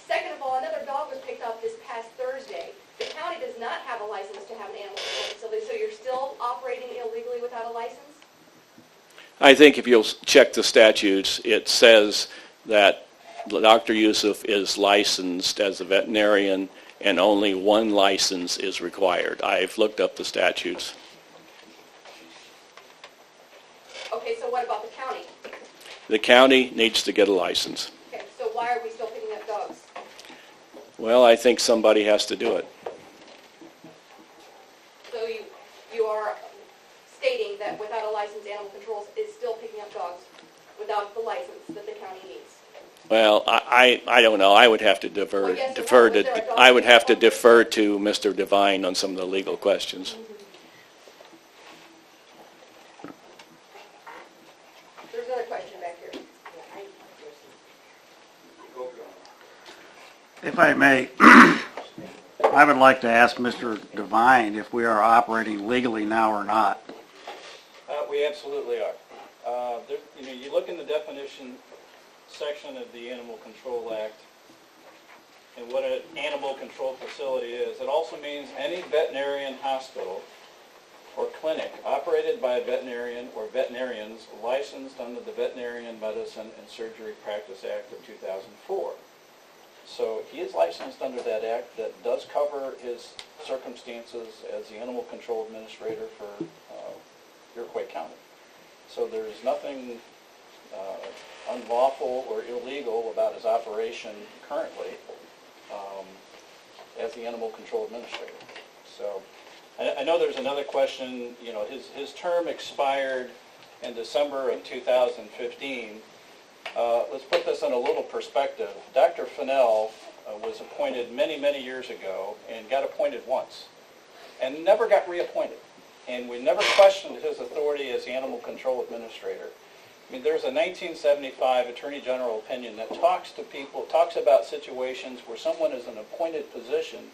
Second of all, another dog was picked up this past Thursday. The county does not have a license to have an animal control facility, so you're still operating illegally without a license? I think if you'll check the statutes, it says that Dr. Yusuf is licensed as a veterinarian and only one license is required. I've looked up the statutes. Okay, so what about the county? The county needs to get a license. Okay, so why are we still picking up dogs? Well, I think somebody has to do it. So you are stating that without a license, animal control is still picking up dogs without the license that the county needs? Well, I don't know. I would have to defer to Mr. Devine on some of the legal questions. There's another question back here. If I may, I would like to ask Mr. Devine if we are operating legally now or not. We absolutely are. You look in the definition section of the Animal Control Act and what an animal control facility is. It also means any veterinarian hospital or clinic operated by a veterinarian or veterinarians licensed under the Veterinarian Medicine and Surgery Practice Act of 2004. So he is licensed under that act that does cover his circumstances as the animal control administrator for Iroquois County. So there's nothing unlawful or illegal about his operation currently as the animal control administrator. So I know there's another question. His term expired in December of 2015. Let's put this in a little perspective. Dr. Fennell was appointed many, many years ago and got appointed once and never got reappointed. And we never questioned his authority as the animal control administrator. I mean, there's a 1975 Attorney General opinion that talks about situations where someone is in an appointed position,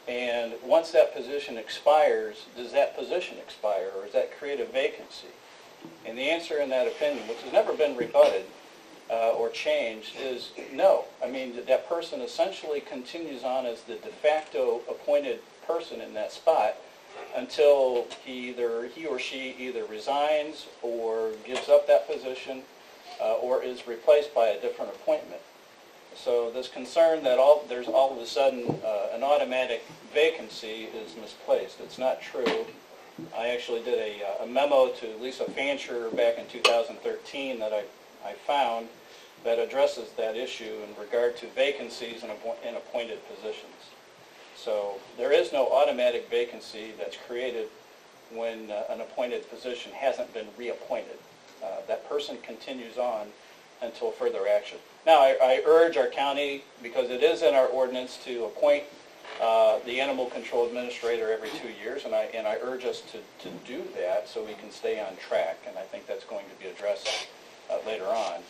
and once that position expires, does that position expire, or does that create a vacancy? And the answer in that opinion, which has never been rebutted or changed, is no. I mean, that person essentially continues on as the de facto appointed person in that spot until he or she either resigns or gives up that position or is replaced by a different appointment. So this concern that there's all of a sudden an automatic vacancy is misplaced. It's not true. I actually did a memo to Lisa Fancher back in 2013 that I found that addresses that issue in regard to vacancies in appointed positions. So there is no automatic vacancy that's created when an appointed position hasn't been reappointed. That person continues on until further action. Now, I urge our county, because it is in our ordinance, to appoint the animal control administrator every 2 years, and I urge us to do that so we can stay on track, and I think that's going to be addressed later on.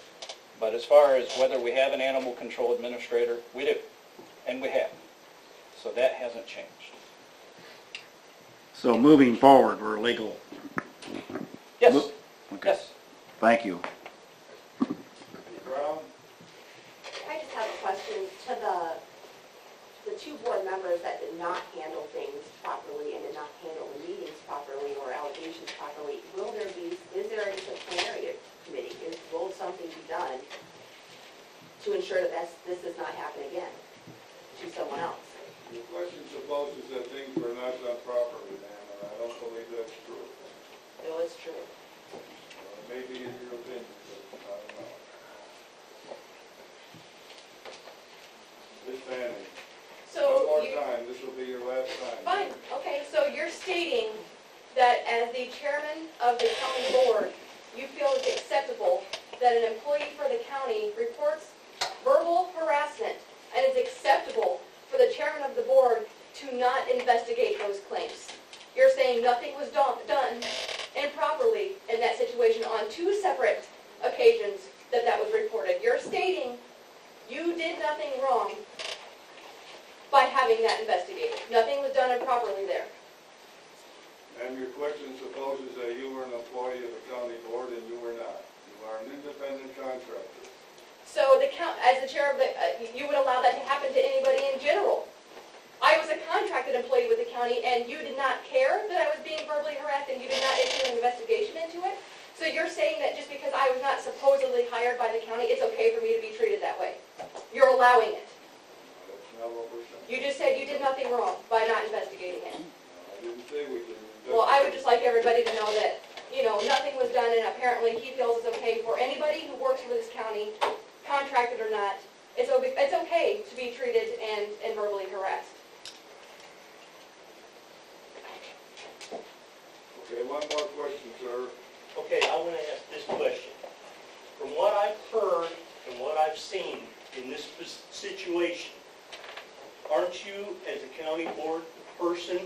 But as far as whether we have an animal control administrator, we do, and we have. So that hasn't changed. So moving forward, we're legal. Yes. Okay. Yes. Thank you. I just have a question to the two board members that did not handle things properly and did not handle the meetings properly or allegations properly. Is there a disciplinary committee? Will something be done to ensure that this does not happen again to someone else? The question supposes that things were not done properly, ma'am, and I don't believe that's true. No, it's true. Maybe in your opinion, but I don't know. Ms. Fanning, one more time, this will be your last time. Fine, okay, so you're stating that as the chairman of the county board, you feel it's acceptable that an employee for the county reports verbal harassment, and it's acceptable for the chairman of the board to not investigate those claims. You're saying nothing was done improperly in that situation on 2 separate occasions that was reported. You're stating you did nothing wrong by having that investigated. Nothing was done improperly there. And your question supposes that you were an employee of the county board and you were not. You are an independent contractor. So as the chair of the, you would allow that to happen to anybody in general. I was a contracted employee with the county, and you did not care that I was being verbally harassed, and you did not issue an investigation into it? So you're saying that just because I was not supposedly hired by the county, it's okay for me to be treated that way? You're allowing it? That's not what we're saying. You just said you did nothing wrong by not investigating it. I didn't say we didn't. Well, I would just like everybody to know that, nothing was done, and apparently he feels it's okay for anybody who works for this county, contracted or not, it's okay to be treated and verbally harassed. Okay, one more question, sir. Okay, I want to ask this question. From what I've heard and what I've seen in this situation, aren't you, as a county board person,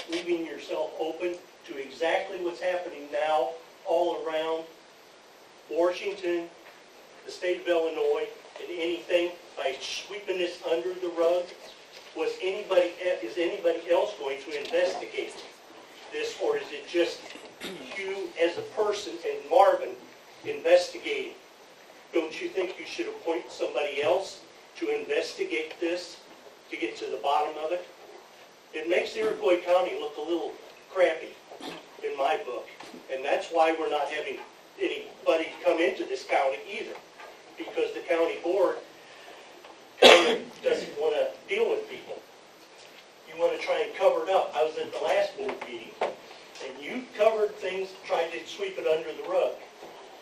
leaving yourself open to exactly what's happening now all around Washington, the state of Illinois, and anything by sweeping this under the rug? Is anybody else going to investigate this, or is it just you as a person and Marvin investigating? Don't you think you should appoint somebody else to investigate this, to get to the bottom of it? It makes Iroquois County look a little crappy in my book, and that's why we're not having anybody come into this county either, because the county board doesn't want to deal with people. You want to try and cover it up. I was at the last board meeting, and you covered things, tried to sweep it under the rug.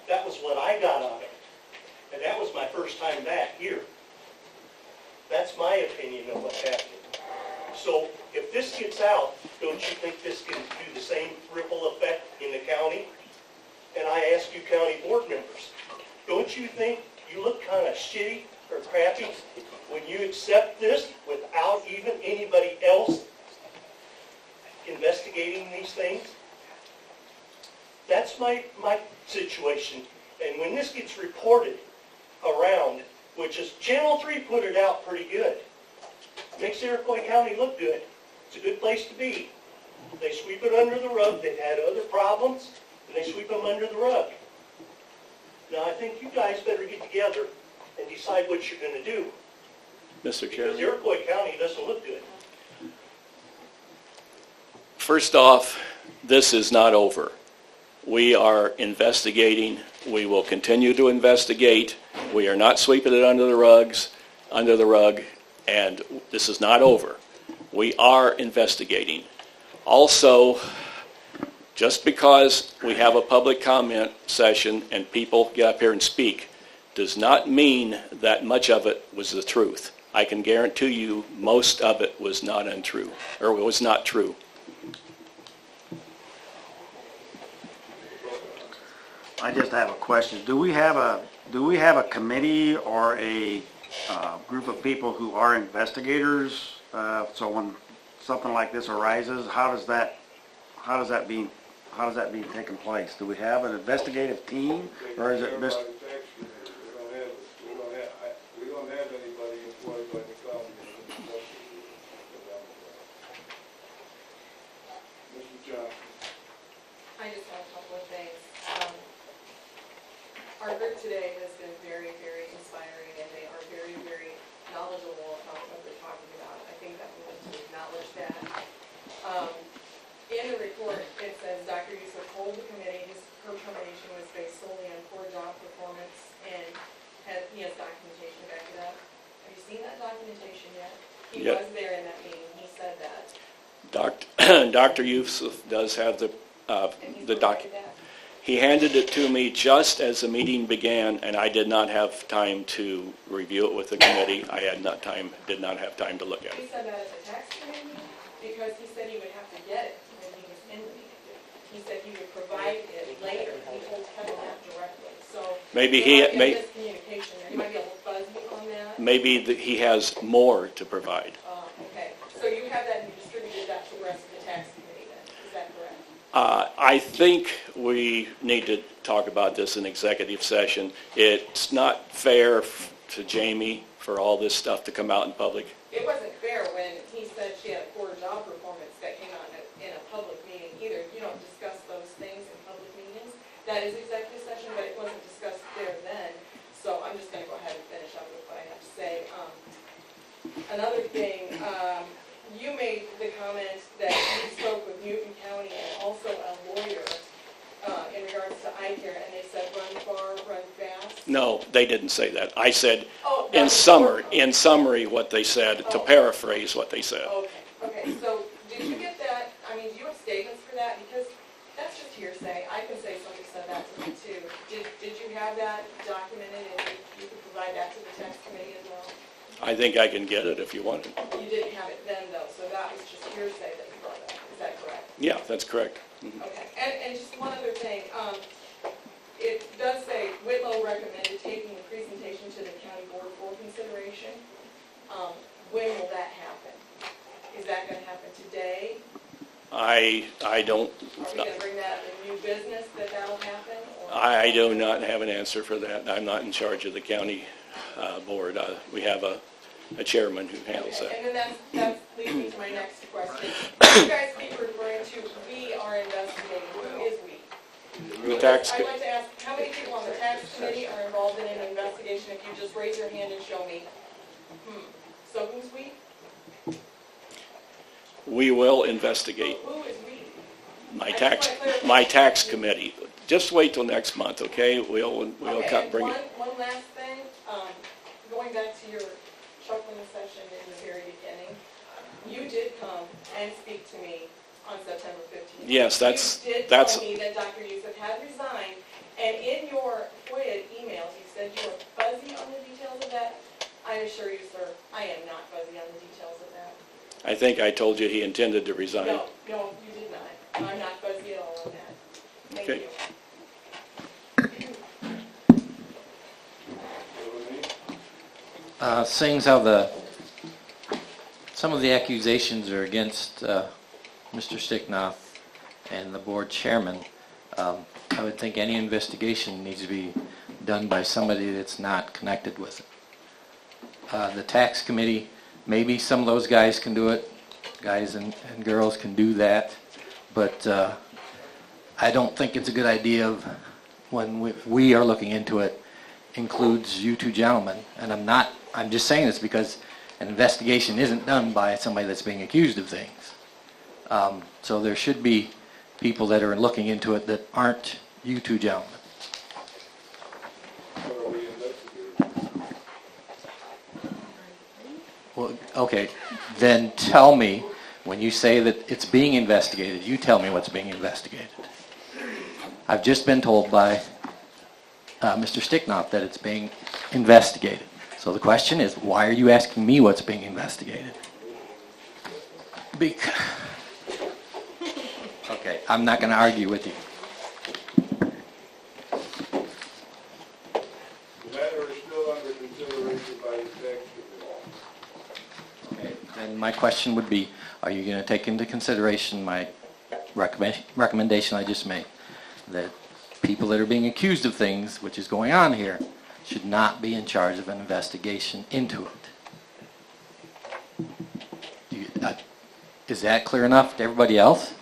That was what I got out of it, and that was my first time back here. That's my opinion of what's happening. So if this gets out, don't you think this can do the same ripple effect in the county? And I ask you county board members, don't you think you look kind of shitty or crappy when you accept this without even anybody else investigating these things? That's my situation. And when this gets reported around, which is Channel 3 put it out pretty good, makes Iroquois County look good. It's a good place to be. They sweep it under the rug. They've had other problems, and they sweep them under the rug. Now, I think you guys better get together and decide what you're going to do. Mr. Chairman. Because Iroquois County doesn't look good. First off, this is not over. We are investigating. We will continue to investigate. We are not sweeping it under the rug, and this is not over. We are investigating. Also, just because we have a public comment session and people get up here and speak does not mean that much of it was the truth. I can guarantee you most of it was not untrue, or was not true. I just have a question. Do we have a committee or a group of people who are investigators? So when something like this arises, how does that be taking place? Do we have an investigative team, or is it just? We don't have anybody employed by the county. Mr. Johnson. I just have a couple of things. Our group today has been very, very inspiring, and they are very, very knowledgeable about what they're talking about. I think that we need to acknowledge that. In the report, it says Dr. Yusuf told the committee her termination was based solely on poor job performance, and he has documentation to back it up. Have you seen that documentation yet? He was there in that meeting. He said that. Dr. Yusuf does have the document. He handed it to me just as the meeting began, and I did not have time to review it with the committee. I did not have time to look at He it. said that at the tax committee meeting, because he said he would have to get it when he was in the meeting. He said he would provide it later. He told Kevin that directly. So Maybe there might be a miscommunication there. He might be a little fuzzy on that. Maybe he has more to provide. Okay. So you have that and you distributed that to the rest of the tax committee then. Is that correct? I think we need to talk about this in executive session. It's not fair to Jamie for all this stuff to come out in public. It wasn't fair when he said she had a poor job performance that came out in a public meeting either. that is executive session, but it wasn't discussed there then. So I'm just going to go ahead and finish up with what I have to say. Another thing, you made the comment that you spoke with Newton County and also a lawyer in regards to eye care, and they said run far, run fast. No, they didn't say that. I said, Oh, in summary, what they said, to paraphrase what they said. Okay, so did you get that? I mean, do you have statements for that? Because that's just hearsay. I can say somebody said that to me too. Did you have that documented and you could provide that to the tax committee as well? I think I can get it if you want it. You didn't have it then though, so that was just hearsay that you brought up. Is that correct? Yeah, that's correct. Okay, and just one other thing, it does say Whitlow recommended taking the presentation to the county board for consideration. When will that happen? Is that going to happen today? I don't, Are we going to bring that up in new business that'll happen? Or? I do not have an answer for that. I'm not in charge of the county board. We have a chairman who handles that. And then that leads me to my next question. You guys keep referring to we are investigating. Who is we? I'd like to ask, how many people on the tax committee are involved in an investigation? If you just raise your hand and show me. So who's we? We will investigate. Who is we? My tax committee. Just wait till next month, okay? We'll bring it. One last thing, going back to your chuckling session in the very beginning, you did come and speak to me on September 15th. Yes, You did tell me that Dr. Youssef had resigned, and in your FOIA emails, you said you were fuzzy on the details of that. I assure you, sir, I am not fuzzy on the details of that. I think I told you he intended to resign. No, you did not. I'm not fuzzy at all on that. Thank you. Seeing how some of the accusations are against Mr. Sticknoff and the board chairman, I would think any investigation needs to be done by somebody that's not connected with it. The tax committee, maybe some of those guys can do it, guys and girls can do that, but I don't think it's a good idea when we are looking into it, includes you two gentlemen, and I'm just saying this because an investigation isn't done by somebody that's being accused of things. So there should be people that are looking into it that aren't you two gentlemen. Well, okay, then tell me, when you say that it's being investigated, you tell me what's being investigated. I've just been told by Mr. Sticknoff that it's being investigated. So the question is, why are you asking me what's being investigated? Okay, I'm not going to argue with you. The matter is still under consideration by the tax committee. Okay, then my question would be, are you going to take into consideration my recommendation I just made? That people that are being accused of things, which is going on here, should not be in charge of an investigation into it. Is that clear enough to everybody else?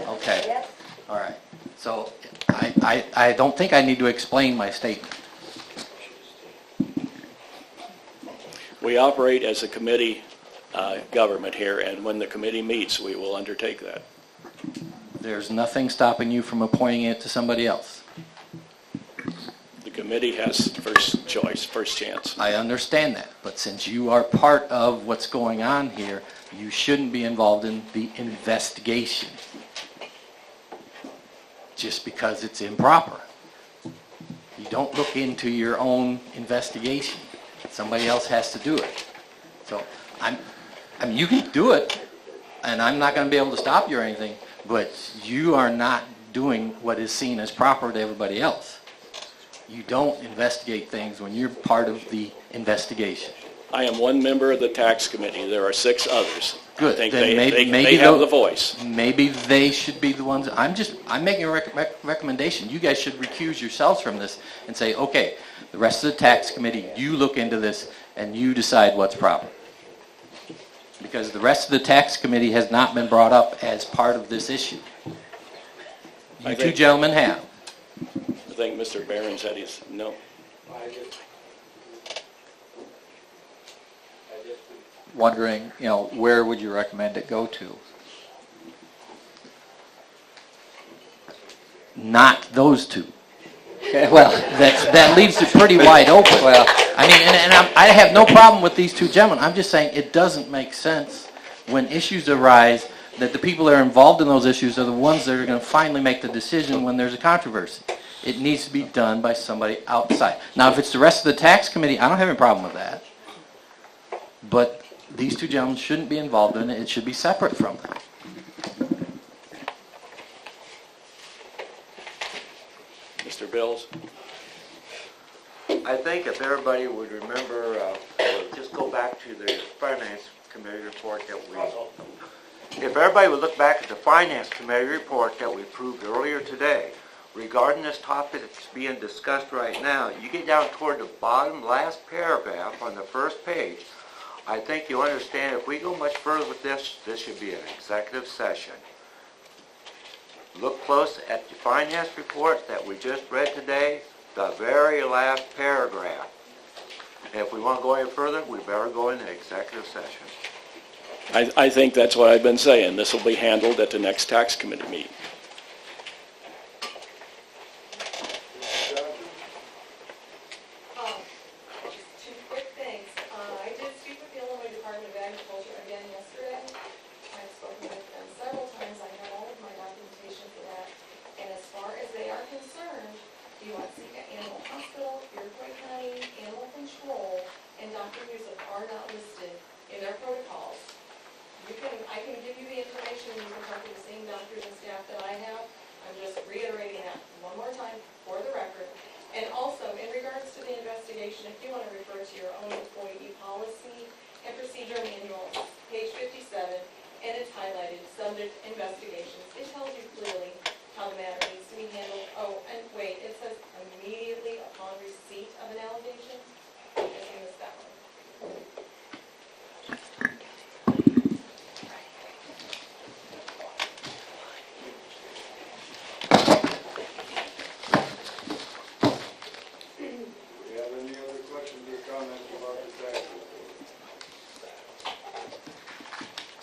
Okay. All right. So I don't think I need to explain my statement. We operate as a committee government here, and when the committee meets, we will undertake that. There's nothing stopping you from appointing it to somebody else. The committee has first choice, first chance. I understand that, but since you are part of what's going on here, you shouldn't be involved in the investigation just because it's improper. You don't look into your own investigation. Somebody else has to do it. So I mean, you can do it, and I'm not going to be able to stop you or anything, but you are not doing what is seen as proper to everybody else. You don't investigate things when you're part of the investigation. I am one member of the tax committee. There are 6 others. Good. I think Then they have the voice. Maybe they should be the ones. I'm making a recommendation. You guys should recuse yourselves from this and say, okay, the rest of the tax committee, you look into this and you decide what's proper. Because the rest of the tax committee has not been brought up as part of this issue. You two gentlemen have. I think Mr. Barron said he's no. Wondering, where would you recommend it go to? Not those two. Okay, well, that leaves it pretty wide open. Well, I mean, and I have no problem with these two gentlemen. I'm just saying it doesn't make sense when issues arise that the people that are involved in those issues are the ones that are going to finally make the decision when there's a controversy. It needs to be done by somebody outside. Now, if it's the rest of the tax committee, I don't have any problem with that. But these two gentlemen shouldn't be involved in it. It should be separate from them. Mr. Bills? I think if everybody would remember, just go back to the Finance Committee report that if everybody would look back at the Finance Committee report that we approved earlier today, regarding this topic that's being discussed right now, you get down toward the bottom last paragraph on the first page, I think you'll understand if we go much further with this, this should be an executive session. Look close at the finance report that we just read today, the very last paragraph. And if we want to go any further, we better go into executive session. I think that's what I've been saying. This will be handled at the next tax committee meeting. Two quick things. I did speak with the Illinois Department of Agriculture again yesterday. I've spoken with them several times. I have all of my documentation for that. And as far as they are concerned, the Watsika Animal Hospital, Iroquois County Animal Control, and Dr. Yusuf are not listed in their protocols. I can give you the information, and you can talk to the same doctors and staff that I have. I'm just reiterating that one more time for the record. And also, in regards to the investigation, if you want to refer to your own employee policy and procedure manual, page 57, and it's highlighted, subject investigations. It tells you clearly how the matter needs to be handled. Oh, and wait, it says immediately upon receipt of an allegation. I guess you missed that one.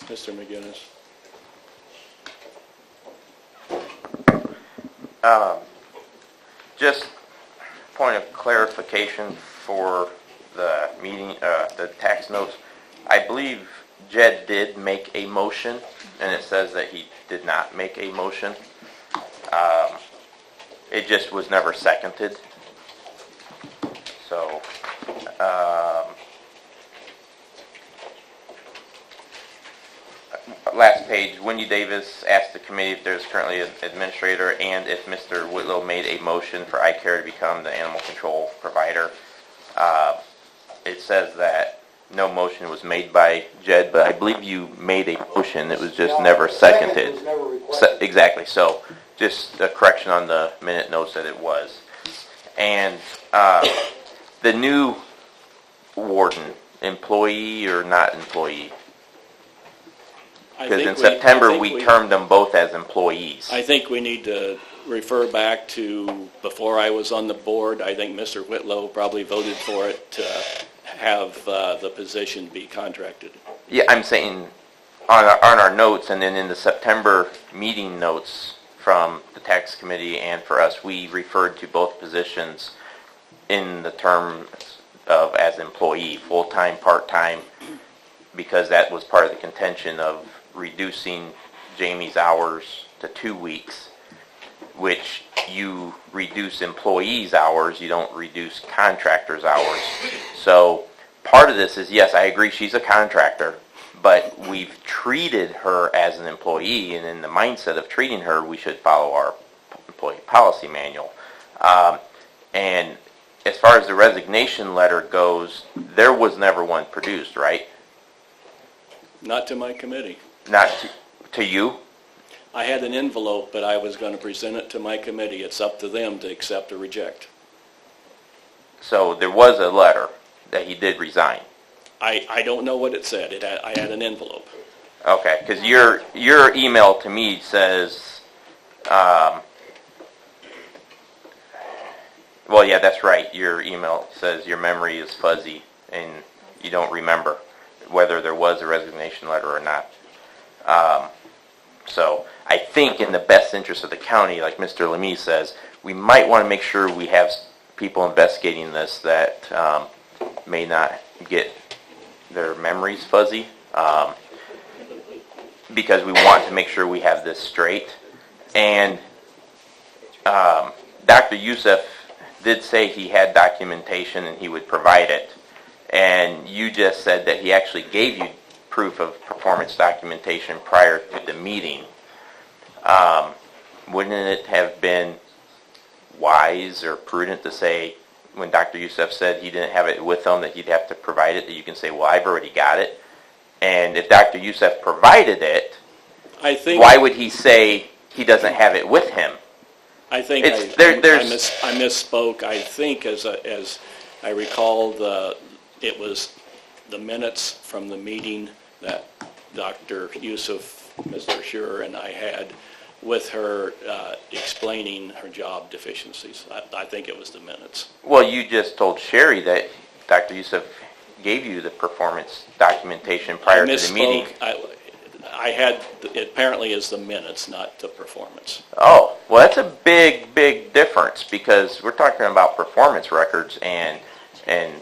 Mr. McGinnis. Just point of clarification for the meeting, the tax notes. I believe Jed did make a motion, and it says that he did not make a motion. It just was never seconded. So, last page, Wendy Davis asked the committee if there's currently an administrator and if Mr. Whitlow made a motion for iCare to become the animal control provider. It says that no motion was made by Jed, but I believe you made a motion. It was just never seconded. Exactly. So just a correction on the minute notes that it was. And the new warden, employee or not employee? Because in September we termed them both as employees. I think we need to refer back to before I was on the board. I think Mr. Whitlow probably voted for it to have the position be contracted. Yeah, I'm saying on our notes, and then in the September meeting notes from the tax committee and for us, we referred to both positions in the terms of as employee, full-time, part-time, because that was part of the contention of reducing Jamie's hours to 2 weeks, which you reduce employees' hours, you don't reduce contractors' hours. So part of this is, yes, I agree she's a contractor, but we've treated her as an employee, and in the mindset of treating her, we should follow our employee policy manual. And as far as the resignation letter goes, there was never one produced, right? Not to my committee. Not to you? I had an envelope, but I was going to present it to my committee. It's up to them to accept or reject. So there was a letter that he did resign? I don't know what it said. I had an envelope. Okay, because your email to me says Well, yeah, that's right. Your email says your memory is fuzzy and you don't remember whether there was a resignation letter or not. So I think in the best interest of the county, like Mr. Lamy says, we might want to make sure we have people investigating this that may not get their memories fuzzy, because we want to make sure we have this straight. And Dr. Youssef did say he had documentation and he would provide it. And you just said that he actually gave you proof of performance documentation prior to the meeting. Wouldn't it have been wise or prudent to say, when Dr. Youssef said he didn't have it with him, that he'd have to provide it, that you can say, well, I've already got it? And if Dr. Youssef provided it, why would he say he doesn't have it with him? I think I misspoke. I think, as I recall, it was the minutes from the meeting that Dr. Youssef, Mr. Shearer, and I had with her explaining her job deficiencies. I think it was the minutes. Well, you just told Sherry that Dr. Youssef gave you the performance documentation prior to the meeting. I had, it apparently is the minutes, not the performance. Oh, well, that's a big, big difference, because we're talking about performance records and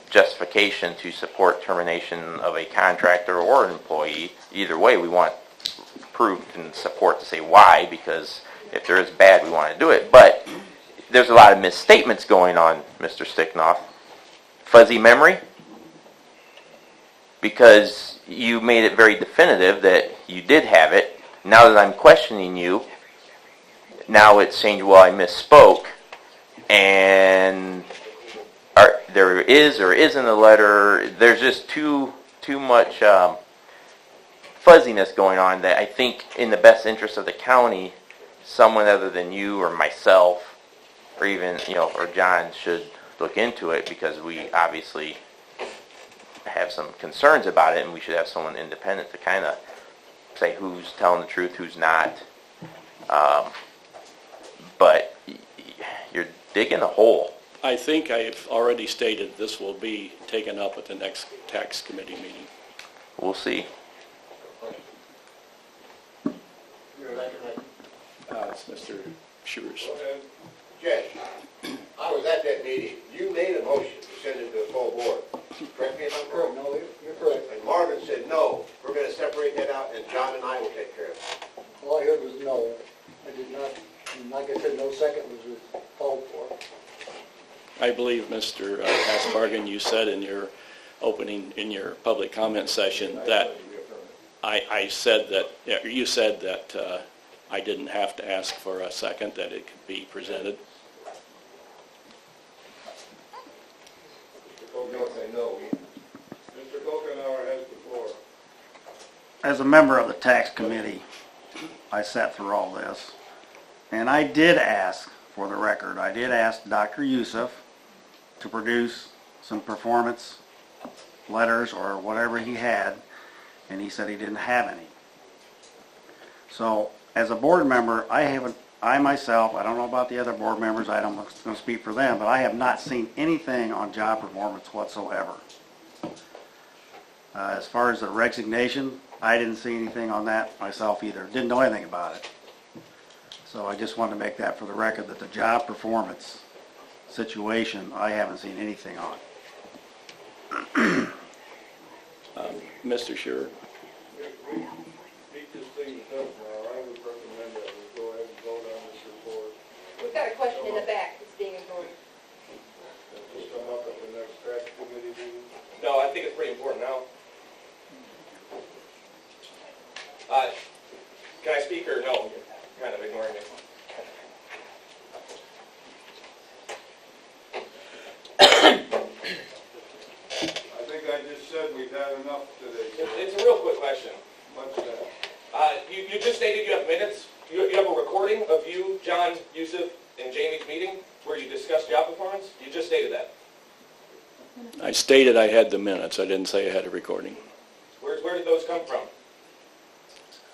justification to support termination of a contractor or an employee. Either way, we want proof and support to say why, because if there is bad, we want to do it. But there's a lot of misstatements going on, Mr. Sticknoff. Fuzzy memory? Because you made it very definitive that you did have it. Now that I'm questioning you, now it's saying, well, I misspoke, and there is or isn't a letter. There's just too much fuzziness going on that I think in the best interest of the county, someone other than you or myself or even, or John should look into it, because we obviously have some concerns about it, and we should have someone independent to kind of say who's telling the truth, who's not. But you're digging a hole. I think I've already stated this will be taken up at the next tax committee meeting. We'll see. It's Mr. Shearer's. Judge, I was at that meeting. You made a motion to send it to the full board. Correct me if I'm wrong. No, you're correct. And Marvin said, no, we're going to separate that out, and John and I will take care of it. All I heard was no. I did not, and like I said, no second was called for. I believe, Mr. Asbargen, you said in your public comment session that I said that, you said that I didn't have to ask for a second, that it could be presented. Mr. Kokenauer has the floor. As a member of the tax committee, I sat through all this, and I did ask, for the record, I did ask Dr. Youssef to produce some performance letters or whatever he had, and he said he didn't have any. So, as a board member, I myself, I don't know about the other board members, I don't want to speak for them, but I have not seen anything on job performance whatsoever. As far as the resignation, I didn't see anything on that myself either. Didn't know anything about it. So I just wanted to make that for the record, that the job performance situation, I haven't seen anything on. Mr. Shearer. Beat this thing to death now. I would recommend that we go ahead and vote on this report. We've got a question in the back that's being ignored. Just come up at the next tax committee meeting. No, I think it's pretty important now. Can I speak or no? You're kind of ignoring me. I think I just said we've had enough today. It's a real quick question. What's that? You just stated you have minutes. You have a recording of you, John, Youssef, and Jamie's meeting where you discussed job performance. You just stated that. I stated I had the minutes. I didn't say I had a recording. Where did those come from?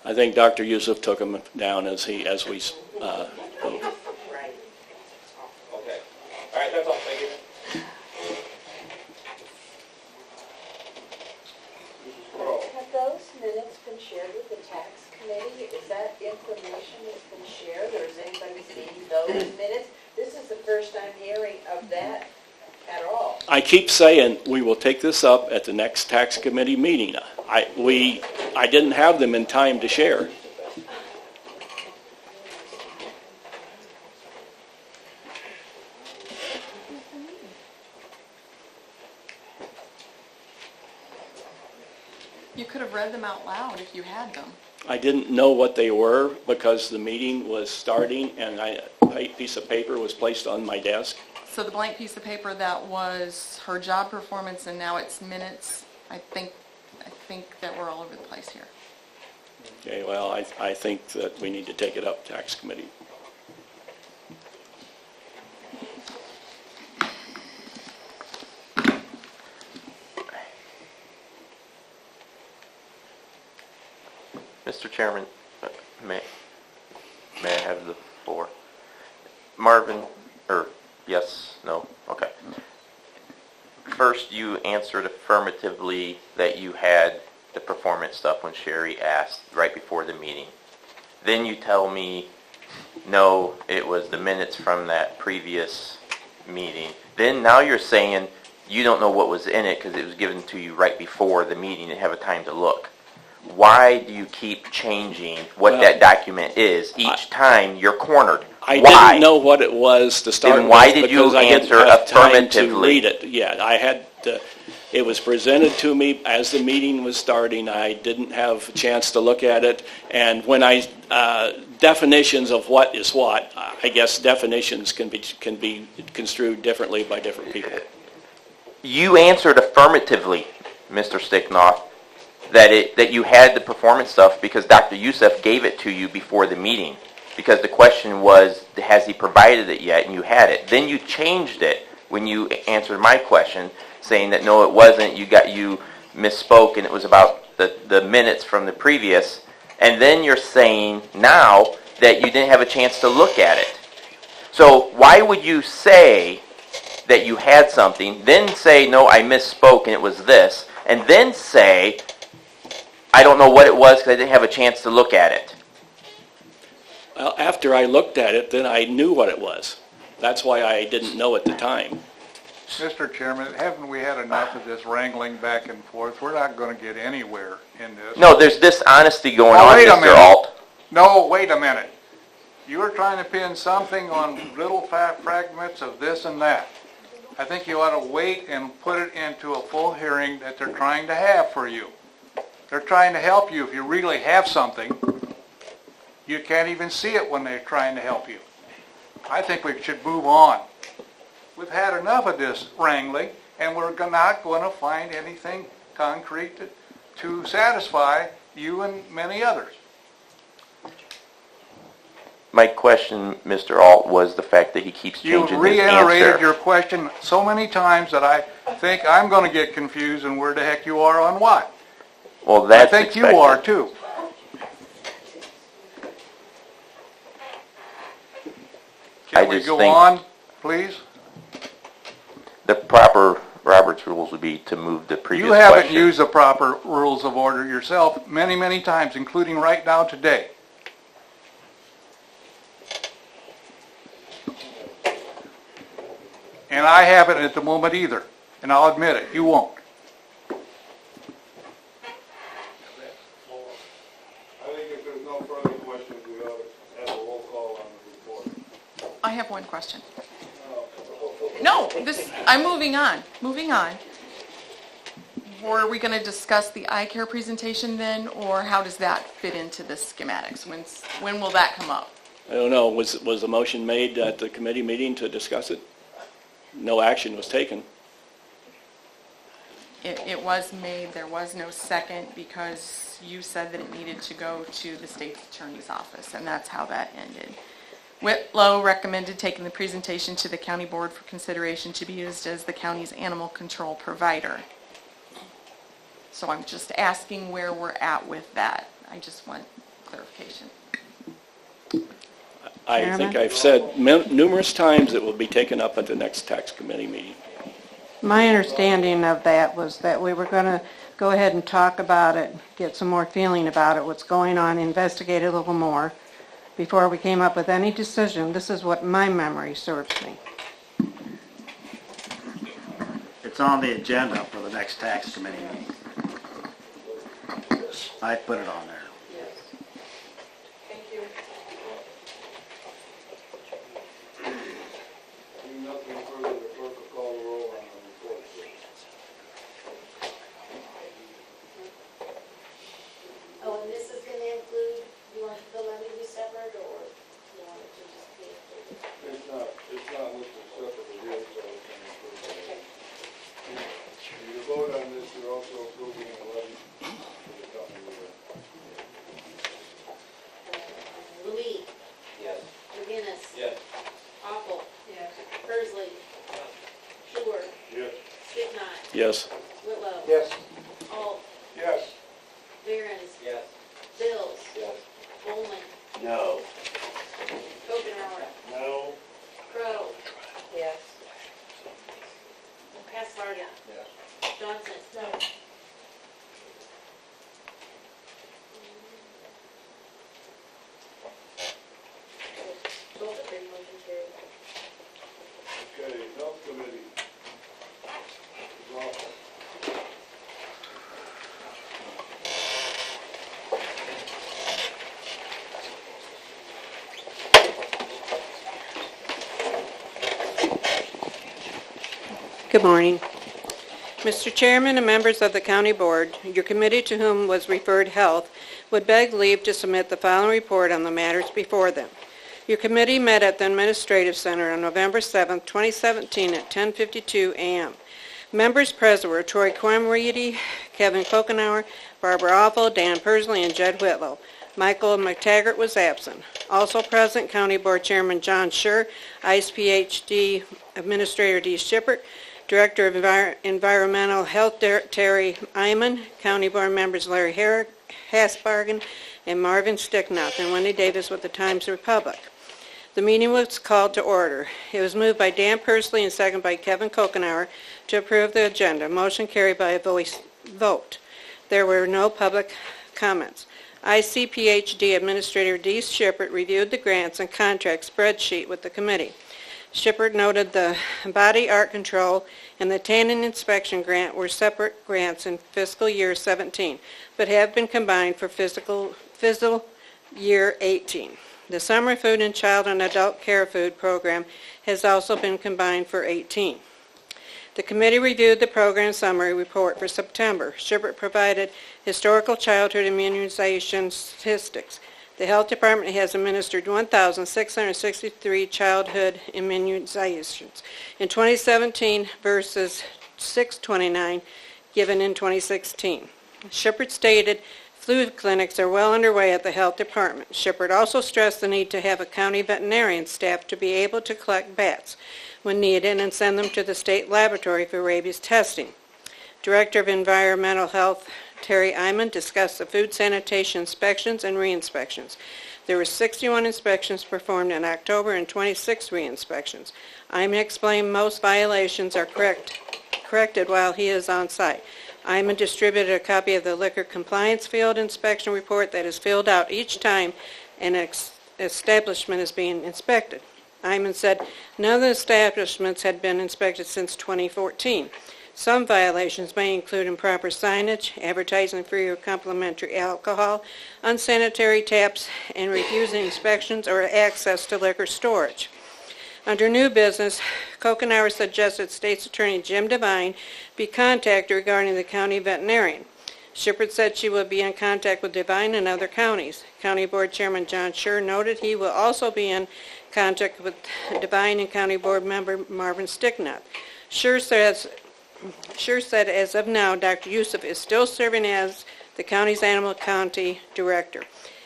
I think Dr. Youssef took them down as we spoke. Okay. All right, that's all. information that's been shared, or has anybody seen those minutes? This is the first I'm hearing of that at all. I keep saying we will take this up at the next tax committee meeting. I didn't have them in time to share. You could have read them out loud if you had them. I didn't know what they were because the meeting was starting and a piece of paper was placed on my desk. So the blank piece of paper that was her job performance and now it's minutes, I think that we're all over the place here. Okay, well, I think that we need to take it up, tax committee. Mr. Chairman, may I have the floor? Marvin, or yes, no, okay. First, you answered affirmatively that you had the performance stuff when Sherry asked right before the meeting. Then you tell me, no, it was the minutes from that previous meeting. Then now you're saying you don't know what was in it because it was given to you right before the meeting and have a time to look. Why do you keep changing what that document is each time you're cornered? I didn't know what it was to start with. Then why did you answer affirmatively? To read it. Yeah, I had to, it was presented to me as the meeting was starting. I didn't have a chance to look at it. And when definitions of what is what, I guess definitions can be construed differently by different people. You answered affirmatively, Mr. Sticknoff, that you had the performance stuff because Dr. Youssef gave it to you before the meeting. Because the question was, has he provided it yet? And you had it. Then you changed it when you answered my question, saying that no, it wasn't. You misspoke, and it was about the minutes from the previous. And then you're saying now that you didn't have a chance to look at it. So why would you say that you had something, then say, no, I misspoke, and it was this, and then say, I don't know what it was because I didn't have a chance to look at it? Well, after I looked at it, then I knew what it was. That's why I didn't know at the time. Mr. Chairman, haven't we had enough of this wrangling back and forth? We're not going to get anywhere in this. No, there's dishonesty going on, Mr. Alt. No, wait a minute. You were trying to pin something on little fragments of this and that. I think you ought to wait and put it into a full hearing that they're trying to have for you. They're trying to help you if you really have something. You can't even see it when they're trying to help you. I think we should move on. We've had enough of this wrangling, and we're not going to find anything concrete to satisfy you and many others. My question, Mr. Alt, was the fact that he keeps changing his answer. You've reiterated your question so many times that I think I'm going to get confused in where the heck you are on what. Well, that's I think you are too. Can we go on, please? The proper Robert's rules would be to move the previous You question. haven't used the proper rules of order yourself many, many times, including right now today. And I haven't at the moment either, and I'll admit it, you won't. I think if there's no further questions, we ought to have a roll call on the report. I have one question. No, I'm moving on. Were we going to discuss the eye care presentation then, or how does that fit into the schematics? When will that come up? I don't know. Was the motion made at the committee meeting to discuss it? No action was taken. It was made, there was no second because you said that it needed to go to the state's attorney's office, and that's how that ended. Whitlow recommended taking the presentation to the county board for consideration to be used as the county's animal control provider. So I'm just asking where we're at with that. I just want clarification. I think I've said numerous times it will be taken up at the next tax committee meeting. My understanding of that was that we were going to go ahead and talk about it, get some more feeling about it, what's going on, investigate a little more before we came up with any decision. This is what my memory serves me. It's on the agenda for the next tax committee meeting. I put it on there. Thank you. Nothing further, the clerk will call the roll on the report. Oh, and this is gonna include, you want the levy to be separate, or you want it to just be included? It's not listed separately here, so we can approve it. When you vote on this, you're also approving a levy for the coming year. Louis. Yes. McGinnis. Yes. Awful. Yes. Persley. Sure. Yes. Sticknot. Yes. Whitlow. Yes. Alt. Yes. Behrens. Yes. Bills. Yes. Bowman. No. Kokenauer. No. Crow. Yes. Pascardi. Yes. Johnson. No. Both agree, motion carried. Okay, Health Committee. Awful. Good morning. Mr. Chairman and members of the County Board, your committee to whom was referred Health would beg leave to submit the following report on the matters before them. Your committee met at the Administrative Center on November 7, 2017 at 10:52 a.m. Members present were Troy Quamreedy, Kevin Kokenauer, Barbara Awful, Dan Persley, and Jed Whitlow. Michael McTaggart was absent. Also present, County Board Chairman John Schur, ICE PhD Administrator Dee Shippert, Director of Environmental Health Terry Iman, County Board members Larry Hasbargen, and Marvin Sticknoth, and Wendy Davis with the Times-Republic. The meeting was called to order. It was moved by Dan Persley and seconded by Kevin Kokenauer to approve the agenda. Motion carried by a voice vote. There were no public comments. ICPHD Administrator Dee Shippert reviewed the grants and contract spreadsheet with the committee. Shippert noted the body art control and the tanning inspection grant were separate grants in fiscal year 17, but have been combined for fiscal year 18. The summer food and child and adult care food program has also been combined for 18. The committee reviewed the program summary report for September. Shippert provided historical childhood immunization statistics. The Health Department has administered 1,663 childhood immunizations in 2017 versus 629 given in 2016. Shippert stated flu clinics are well underway at the Health Department. Shippert also stressed the need to have a county veterinarian staff to be able to collect bats when needed and send them to the state laboratory for rabies testing. Director of Environmental Health Terry Iman discussed the food sanitation inspections and re-inspections. There were 61 inspections performed in October and 26 re-inspections. Iman explained most violations are corrected while he is on site. Iman distributed a copy of the liquor compliance field inspection report that is filled out each time an establishment is being inspected. Iman said none of the establishments had been inspected since 2014. Some violations may include improper signage, advertising free or complimentary alcohol, unsanitary taps, and refusing inspections or access to liquor storage. Under new business, Kokenauer suggested State's Attorney Jim Devine be contacted regarding the county veterinarian. Shippert said she will be in contact with Devine and other counties. County Board Chairman John Schur noted he will also be in contact with Devine and County Board member Marvin Sticknut. Schur said as of now, Dr. Youssef is still serving as the county's animal county director.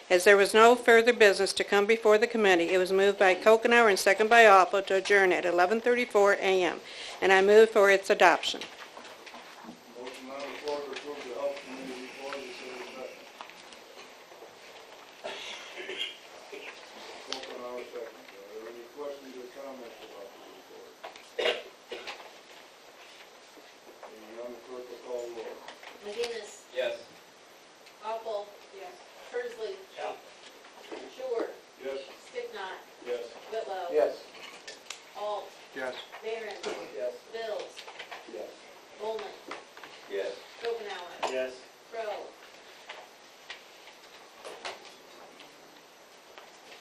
As there was no further business to come before the committee, it was moved by Kokenauer and seconded by Awful to adjourn at 11:34 a.m., and I move for its adoption. Motion on the floor to approve the Health Committee report is second. Kokenauer second. Are there any questions or comments about the report? Seeing none, the clerk will call the roll. McGinnis. Yes. Alt. Yes. Barron. Yes. Bills. Yes. Bowman. Yes. Omenauer. Yes. Crow.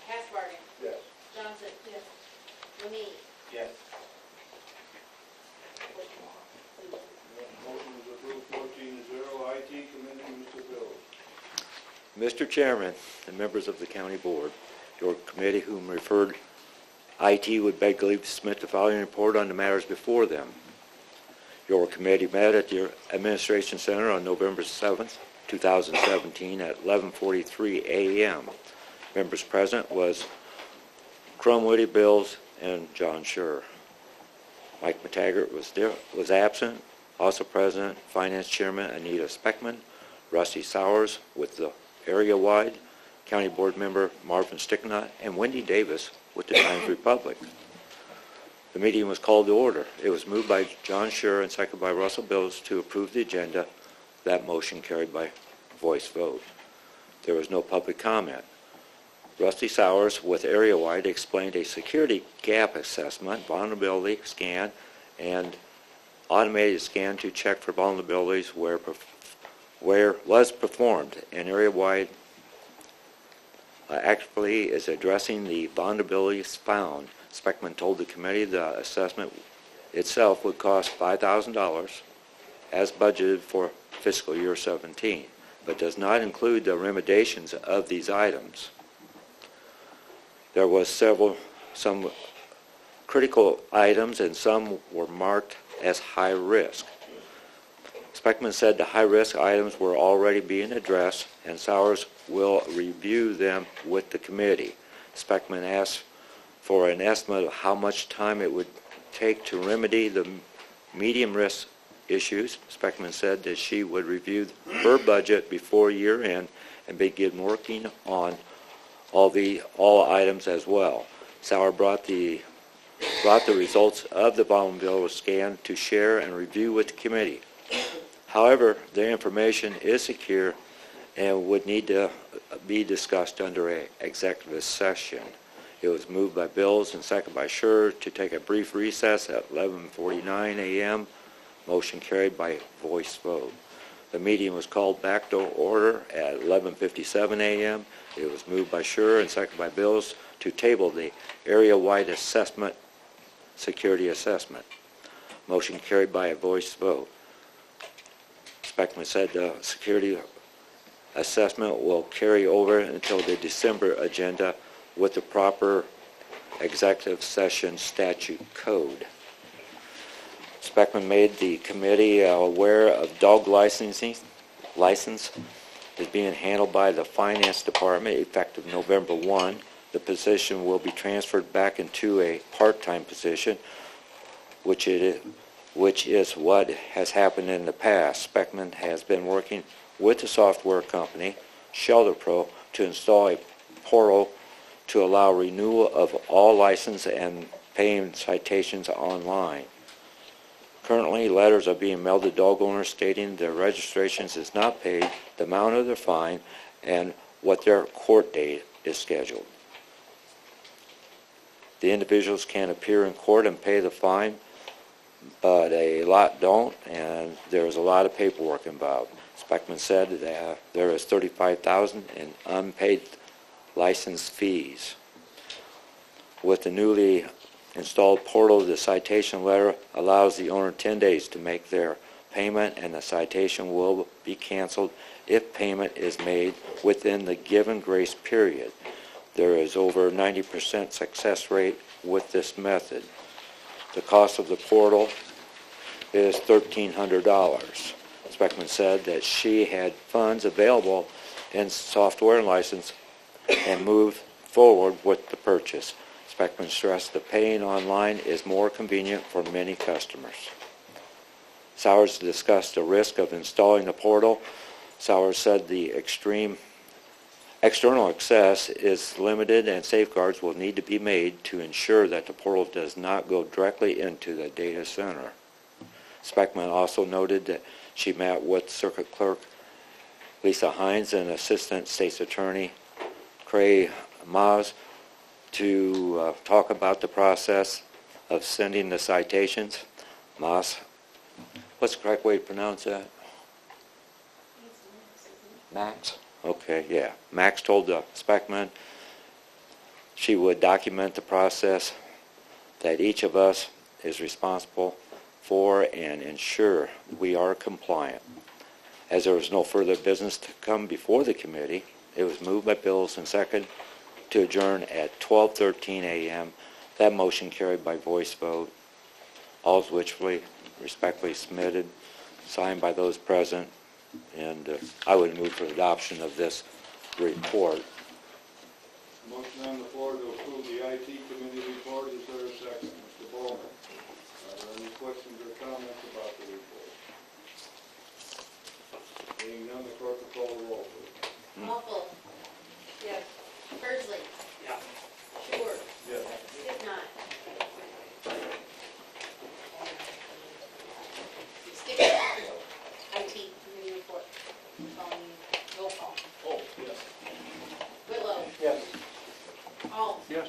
Hasbargen. Yes. Johnson. Yes. Lemay. Yes. Motion is approved 14-0. IT Committee, Mr. Bills. Mr. Chairman and members of the County Board, your committee whom referred IT would beg leave to submit the following report on the matters before them. Your committee met at your Administration Center on November 7th, 2017 at 11:43 a.m. Members present was Crumwoody, Bills, and John Schur. Mike McTaggart was absent. Also present, Finance Chairman Anita Speckman, Rusty Sowers with the area-wide, County Board Member Marvin Sticknott, and Wendy Davis with the Times Republic. The meeting was called to order. It was moved by John Schur and seconded by Russell Bills to approve the agenda. That motion carried by voice vote. There was no public comment. Rusty Sowers with area-wide explained a security gap assessment, vulnerability scan, and automated scan to check for vulnerabilities where was performed. And area-wide actively is addressing the vulnerabilities found. Speckman told the committee the assessment itself would cost $5,000 as budgeted for fiscal year 17, but does not include the remediations of these items. There was some critical items, and some were marked as high risk. Speckman said the high-risk items were already being addressed, and Sowers will review them with the committee. Speckman asked for an estimate of how much time it would take to remedy the medium-risk issues. Speckman said that she would review her budget before year-end and begin working on all items as well. Sauer brought the results of the vulnerability scan to share and review with the committee. However, the information is secure and would need to be discussed under an executive session. It was moved by Bills and seconded by Schur to take a brief recess at 11:49 a.m. Motion carried by voice vote. The meeting was called back to order at 11:57 a.m. It was moved by Schur and seconded by Bills to table the area-wide assessment, security assessment. Motion carried by a voice vote. Speckman said the security assessment will carry over until the December agenda with the proper executive session statute code. Speckman made the committee aware of dog license is being handled by the Finance Department effective November 1. The position will be transferred back into a part-time position, which is what has happened in the past. Speckman has been working with the software company, Shelter Pro, to install a portal to allow renewal of all license and paying citations online. Currently, letters are being mailed to dog owners stating their registrations is not paid, the amount of their fine, and what their court date is scheduled. The individuals can appear in court and pay the fine, but a lot don't, and there's a lot of paperwork involved. Speckman said that there is $35,000 in unpaid license fees. With the newly installed portal, the citation letter allows the owner 10 days to make their payment, and the citation will be canceled if payment is made within the given grace period. There is over 90% success rate with this method. The cost of the portal is $1,300. Speckman said that she had funds available in software and license and moved forward with the purchase. Speckman stressed that paying online is more convenient for many customers. Sowers discussed the risk of installing the portal. Sowers said the external access is limited and safeguards will need to be made to ensure that the portal does not go directly into the data center. Speckman also noted that she met with Circuit Clerk Lisa Hines and Assistant State's Attorney Craig Maas to talk about the process of sending the citations. Moss, what's the correct way to pronounce that? Max? Okay, yeah. Max told the Speckman she would document the process that each of us is responsible for and ensure we are compliant. As there was no further business to come before the committee, it was moved by Bills and second to adjourn at 12:13 a.m. That motion carried by voice vote, all of which respectfully submitted, signed by those present, and I would move for adoption of this report. Motion on the floor to approve the IT committee report. Is there a second? Mr. Bowman, are there any questions or comments about the report? Being none, the clerk will call the roll, please. Awful. Yes. Pursley. Yeah. Shore. Yes. Sticknot. Sticknot. IT committee report. Roll call. Oh, yes. Whitlow. Yes. Alt. Yes.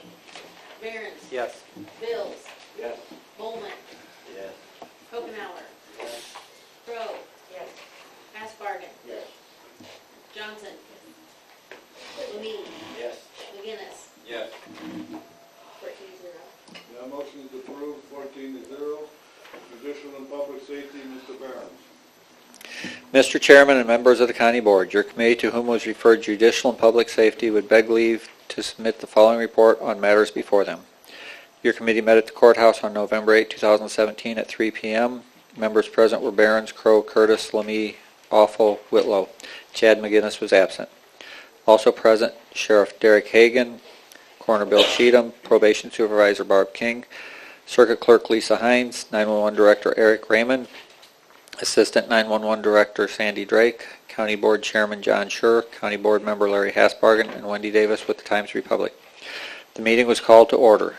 Barons. Yes. Bills. Yes. Bowman. Yes. Kokenauer. Crow. Yes. Aspargan. Yes. Johnson. Lemie. Yes. McGinnis. Yes. 14-0. That motion is approved, 14-0. Judicial and Public Safety, Mr. Barnes. Mr. Chairman and members of the County Board, your committee to whom was referred Judicial and Public Safety would beg leave to submit the following report on matters before them. Your committee met at the courthouse on November 8, 2017 at 3 p.m. Members present were Barons, Crow, Curtis, Lemie, Awful, Whitlow. Chad McGinnis was absent. Also present, Sheriff Derek Hagan, Coroner Bill Cheatham, Probation Supervisor Barb King, Circuit Clerk Lisa Hines, 911 Director Eric Raymond, Assistant 911 Director Sandy Drake, County Board Chairman John Schur, County Board Member Larry Hasbargen, and Wendy Davis with the Times Republic. The meeting was called to order.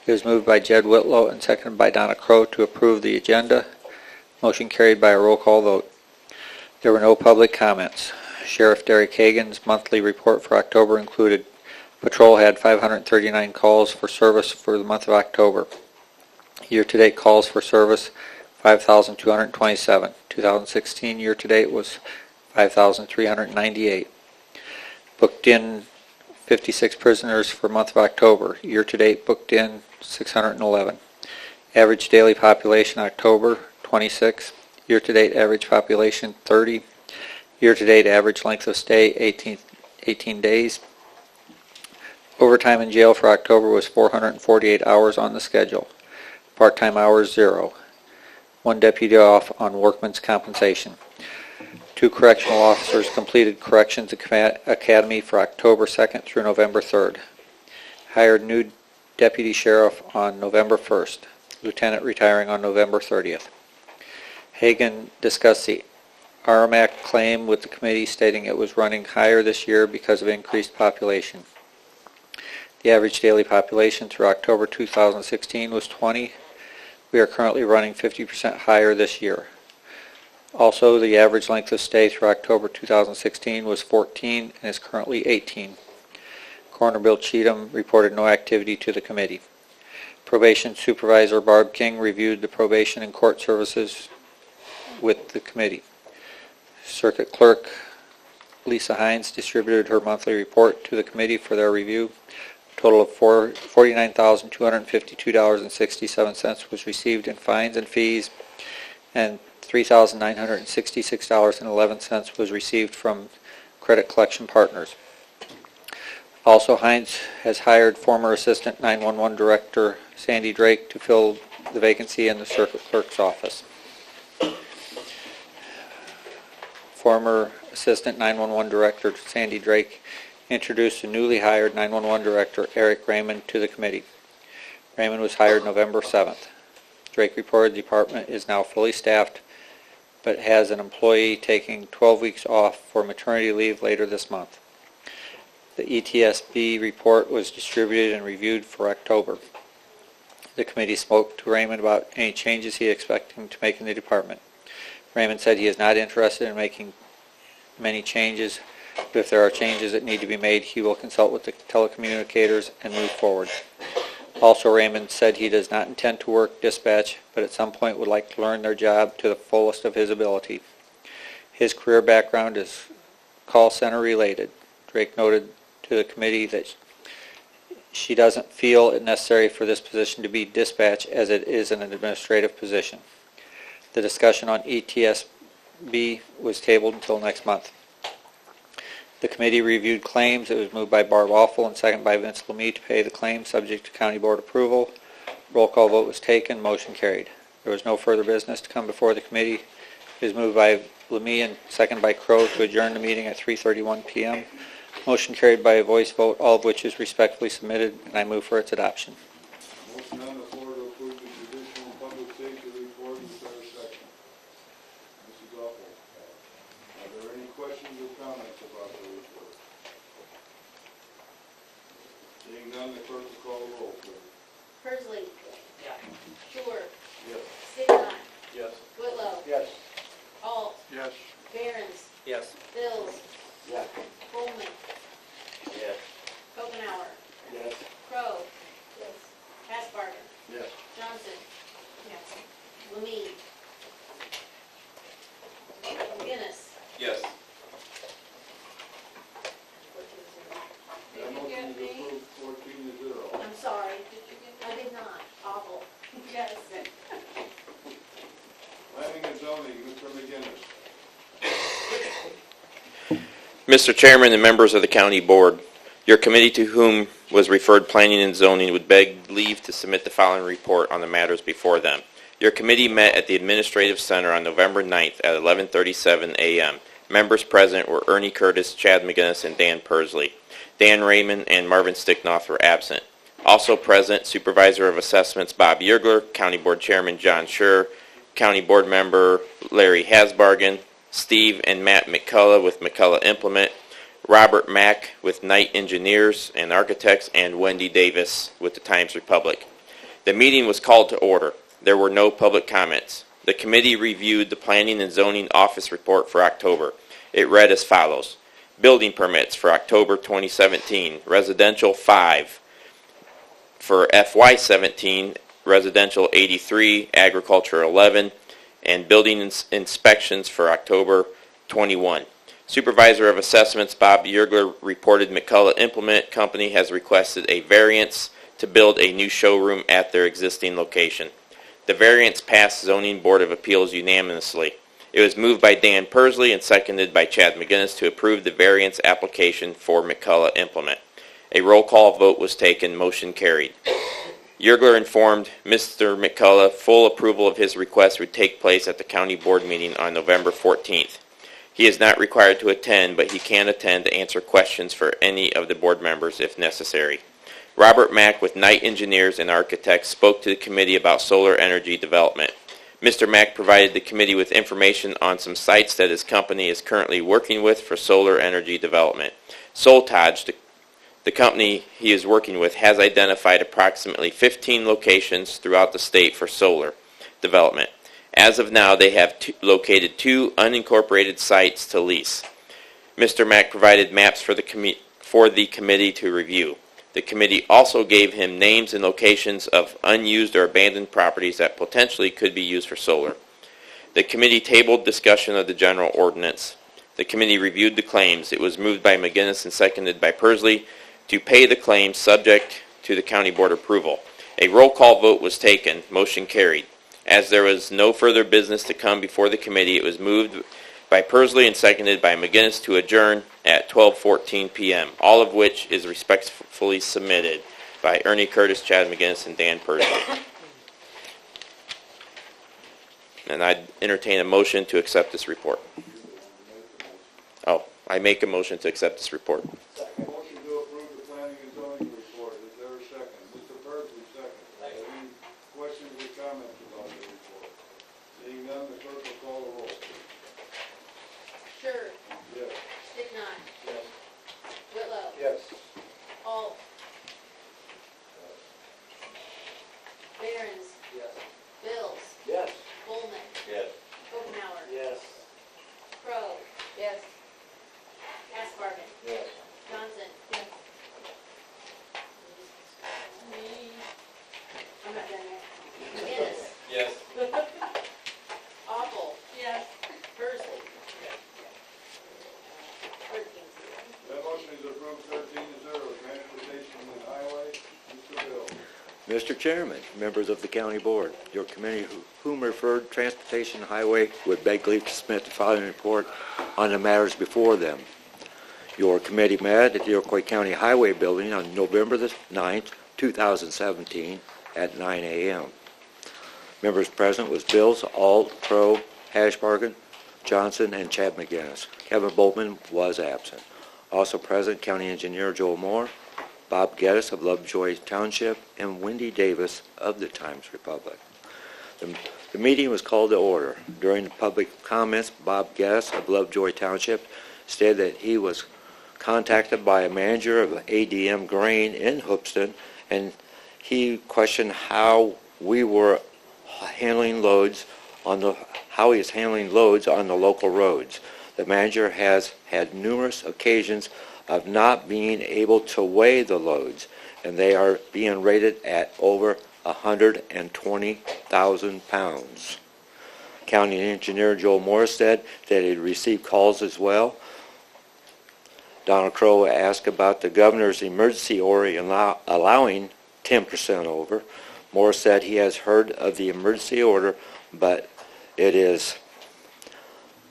It was moved by Jed Whitlow and seconded by Donna Crow to approve the agenda. Motion carried by a roll call vote. There were no public comments. Sheriff Derek Hagan's monthly report for October included patrol had 539 calls for service for the month of October. Year-to-date calls for service 5,227. 2016 year-to-date was 5,398. Booked in 56 prisoners for month of October. Year-to-date booked in 611. Average daily population October 26. Year-to-date average population 30. Year-to-date average length of stay 18 days. Overtime in jail for October was 448 hours on the schedule. Part-time hours 0. 1 deputy off on workman's compensation. 2 correctional officers completed Corrections Academy for October 2nd through November 3rd. Hired new deputy sheriff on November 1st. Lieutenant retiring on November 30th. Hagan discussed the RMAC claim with the committee, stating it was running higher this year because of increased population. The average daily population through October 2016 was 20. We are currently running 50% higher this year. Also, the average length of stay through October 2016 was 14 and is currently 18. Coroner Bill Cheatham reported no activity to the committee. Probation Supervisor Barb King reviewed the probation and court services with the committee. Circuit Clerk Lisa Hines distributed her monthly report to the committee for their review. A total of $49,252.67 was received in fines and fees, and $3,966.11 was received from credit collection partners. Also, Hines has hired former Assistant 911 Director Sandy Drake to fill the vacancy in the Circuit Clerk's office. Former Assistant 911 Director Sandy Drake introduced the newly hired 911 Director Eric Raymond to the committee. Raymond was hired November 7th. Drake reported the department is now fully staffed, but has an employee taking 12 weeks off for maternity leave later this month. The ETSB report was distributed and reviewed for October. The committee spoke to Raymond about any changes he is expecting to make in the department. Raymond said he is not interested in making many changes, but if there are changes that need to be made, he will consult with the telecommunicators and move forward. Also, Raymond said he does not intend to work dispatch, but at some point would like to learn their job to the fullest of his ability. His career background is call center related. Drake noted to the committee that she doesn't feel it necessary for this position to be dispatch as it is an administrative position. The discussion on ETSB was tabled until next month. The committee reviewed claims. It was moved by Barb Awful and seconded by Vince Lemie to pay the claims subject to county board approval. Roll call vote was taken. Motion carried. There was no further business to come before the committee. It was moved by Lemie and seconded by Crowe to adjourn the meeting at 3:31 p.m. Motion carried by a voice vote, all of which is respectfully submitted, and I move for its adoption. Motion on the floor to approve the judicial and public safety report. Is there a second? Mrs. Awful. Are there any questions or comments about the report? Seeing none, the clerk will call the roll, please. Persley. Yeah. Shore. Yes. Signot. Yes. Whitlow. Yes. Alt. Yes. Behrens. Yes. Bills. Yes. Coleman. Yes. Omenauer. Yes. Crowe. Yes. Hasbarger. Yes. Johnson. Yes. Lemie. McGinnis. Yes. That motion is approved 14-0. I'm sorry. Did you get? I did not. Awful. Yes. Planning and zoning, Mr. McGinnis. Mr. Chairman and members of the County Board, your committee to whom was referred Planning and Zoning would beg leave to submit the following report on the matters before them. Your committee met at the Administrative Center on November 9th at 11:37 a.m. Members present were Ernie Curtis, Chad McGinnis, and Dan Persley. Dan Raymond and Marvin Sticknoff were absent. Also present, Supervisor of Assessments Bob Yergler, County Board Chairman John Schur, County Board Member Larry Hasbargen, Steve and Matt McCullough with McCullough Implement, Robert Mack with Knight Engineers and Architects, and Wendy Davis with the Times Republic. The meeting was called to order. There were no public comments. The committee reviewed the Planning and Zoning Office Report for October. It read as follows. Building permits for October 2017, residential 5. For FY17, residential 83, agriculture 11, and building inspections for October 21. Supervisor of Assessments Bob Yergler reported McCullough Implement Company has requested a variance to build a new showroom at their existing location. The variance passed Zoning Board of Appeals unanimously. It was moved by Dan Persley and seconded by Chad McGinnis to approve the variance application for McCullough Implement. A roll call vote was taken. Motion carried. Yergler informed Mr. McCullough full approval of his request would take place at the County Board meeting on November 14th. He is not required to attend, but he can attend to answer questions for any of the board members if necessary. Robert Mack with Knight Engineers and Architects spoke to the committee about solar energy development. Mr. Mack provided the committee with information on some sites that his company is currently working with for solar energy development. Soltage, the company he is working with, has identified approximately 15 locations throughout the state for solar development. As of now, they have located 2 unincorporated sites to lease. Mr. Mack provided maps for the committee to review. The committee also gave him names and locations of unused or abandoned properties that potentially could be used for solar. The committee tabled discussion of the general ordinance. The committee reviewed the claims. It was moved by McGinnis and seconded by Persley to pay the claims subject to the county board approval. A roll call vote was taken. Motion carried. As there was no further business to come before the committee, it was moved by Persley and seconded by McGinnis to adjourn at 12:14 p.m., all of which is respectfully submitted by Ernie Curtis, Chad McGinnis, and Dan Persley. And I'd entertain a motion to accept this report. Oh, I make a motion to accept this report. Motion to approve the planning and zoning report. Is there a second? Mr. Persley, second. Any questions or comments about the report? Seeing none, the clerk will call the roll. Sure. Yes. Sticknot. Yes. Whitlow. Yes. Alt. Behrens. Yes. Bills. Yes. Coleman. Yes. Omenauer. Yes. Crowe. Yes. Hasbarger. McGinnis. Yes. Awful. Yes. Percy. 13-0. That motion is approved 13-0. Transportation and Highway, Mr. Bill. Mr. Chairman, members of the County Board, your committee whom referred Transportation and Highway would beg leave to submit the following report on the matters before them. Your committee met at the Iroquois County Highway Building on November the 9th, 2017 at 9 a.m. Members present was Bills, Alt, Crow, Hashbargen, Johnson, and Chad McGinnis. Kevin Boltman was absent. Also present, County Engineer Joel Moore, Bob Geddes of Lovejoy Township, and Wendy Davis of the Times-Republic. The meeting was called to order. During the public comments, Bob Geddes of Lovejoy Township stated that he was contacted by a manager of ADM Grain in Hoopeston, and he questioned how we were handling loads on the local roads. The manager has had numerous occasions of not being able to weigh the loads, and they are being rated at over 120,000 pounds. County Engineer Joel Morris said that he received calls as well. Donald Crowe asked about the governor's emergency order allowing 10% over. Morris said he has heard of the emergency order, but it is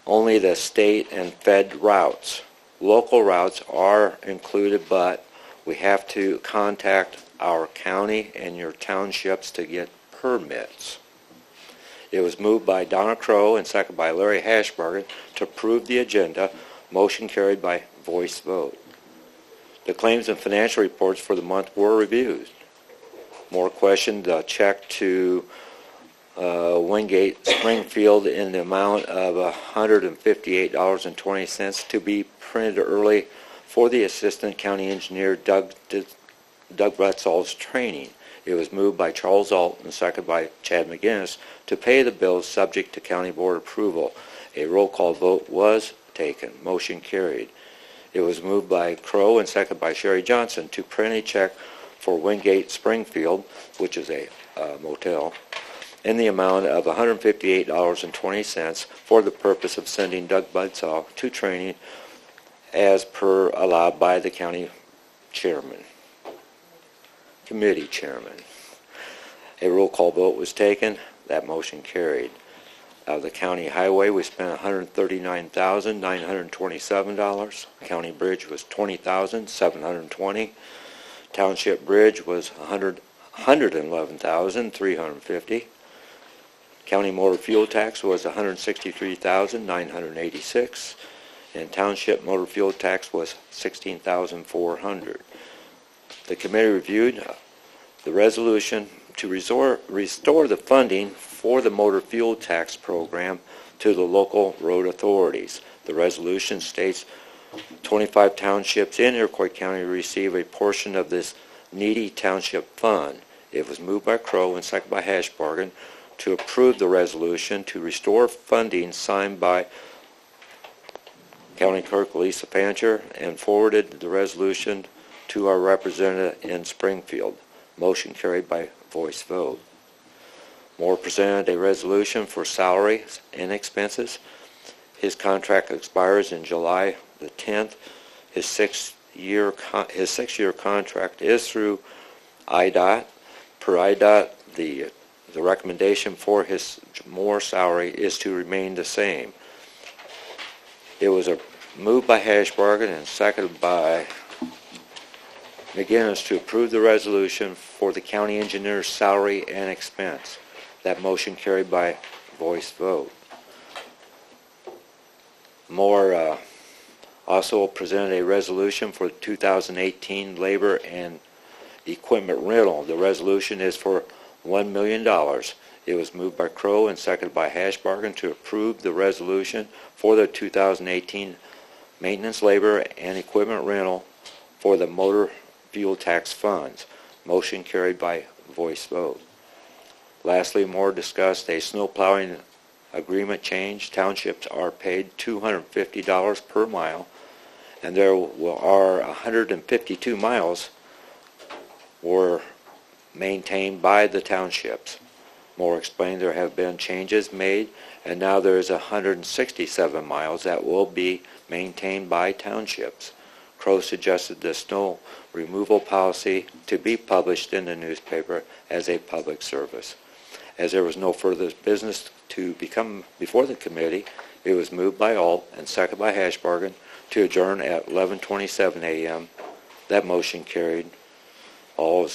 only the state and fed routes. Local routes are included, but we have to contact our county and your townships to get permits. It was moved by Donna Crowe and seconded by Larry Hashbargen to approve the agenda. Motion carried by voice vote. The claims and financial reports for the month were reviewed. More questioned the check to Wingate Springfield in the amount of $158.20 to be printed early for the Assistant County Engineer Doug Bretzall's training. It was moved by Charles Alt and seconded by Chad McGinnis to pay the bills subject to County Board approval. A roll call vote was taken. Motion carried. It was moved by Crowe and seconded by Sherry Johnson to print a check for Wingate Springfield, which is a motel, in the amount of $158.20 for the purpose of sending Doug Bretzall to training as per allowed by the county chairman, committee chairman. A roll call vote was taken. That motion carried. Out of the county highway, we spent $139,927. County bridge was $20,720. Township bridge was $111,350. County motor fuel tax was $163,986, and township motor fuel tax was $16,400. The committee reviewed the resolution to restore the funding for the motor fuel tax program to the local road authorities. The resolution states 25 townships in Iroquois County receive a portion of this needy township fund. It was moved by Crowe and seconded by Hashbargen to approve the resolution to restore funding signed by County Clerk Lisa Pancher and forwarded the resolution to our representative in Springfield. Motion carried by voice vote. Moore presented a resolution for salaries and expenses. His contract expires in July the 10th. His six-year contract is through IDOT. Per IDOT, the recommendation for his Moore salary is to remain the same. It was moved by Hashbargen and seconded by McGinnis to approve the resolution for the county engineer's salary and expense. That motion carried by voice vote. Moore also presented a resolution for 2018 labor and equipment rental. The resolution is for $1 million. It was moved by Crowe and seconded by Hashbargen to approve the resolution for the 2018 maintenance labor and equipment rental for the motor fuel tax funds. Motion carried by voice vote. Lastly, Moore discussed a snow plowing agreement change. Townships are paid $250 per mile, and there are 152 miles where maintained by the townships. Moore explained there have been changes made, and now there is 167 miles that will be maintained by townships. Crowe suggested the snow removal policy to be published in the newspaper as a public service. As there was no further business to become before the committee, it was moved by Alt and seconded by Hashbargen to adjourn at 11:27 a.m. That motion carried. All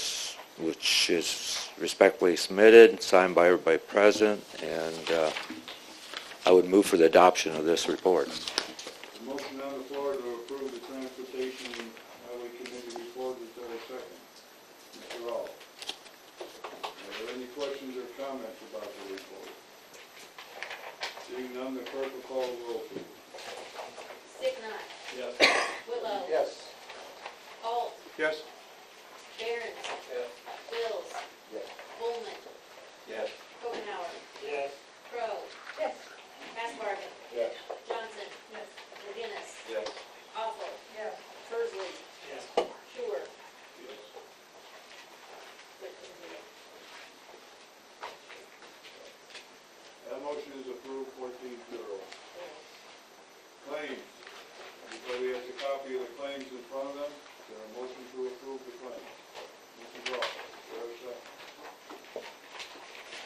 which is respectfully submitted, signed by everybody present, and I would move for the adoption of this report. The motion on the floor to approve the Transportation and Highway Committee report, is there a second? Mr. All. Are there any questions or comments about the report? Seeing none, the clerk will call the roll, please. Sticknot. Yes. Whitlow. Yes. Alt. Yes. Barron's. Yes. Bills. Yes. Pullman. Yes. Kopenauer. Yes. Crowe. Yes. Hasbargen. Yes. Johnson. Yes. McGinnis. Yes. Awful. Yes. Persley. Yes. Sure. Yes. That motion is approved 14-0. Claims. Everybody has a copy of the claims in front of them. Is there a motion to approve the claims? Mr. Goff, is there a second?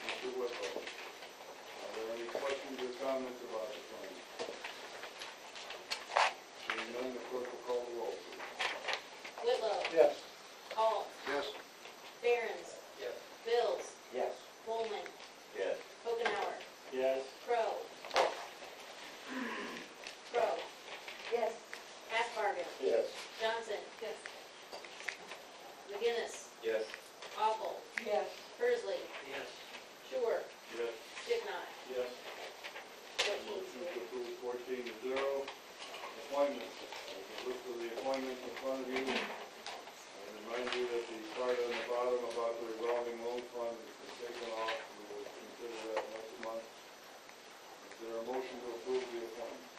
Mr. Whitlow. Are there any questions or comments about the claims? Seeing none, the clerk will call the roll, please. Whitlow. Yes. Alt. Yes. Barron's. Yes. Bills. Yes. Pullman. Yes. Kopenauer. Yes. Crowe. Crowe. Yes. Hasbargen. Yes. Johnson. Yes. McGinnis. Yes. Awful. Yes. Persley. Yes. Sure. Yes. Sticknot. Yes. 14-0. Motion to approve 14-0. Appointments. There's a list of the appointments in front of you. I remind you that the part on the bottom about the revolving loan fund has been taken off. We will consider that next month. Is there a motion to approve the appointment?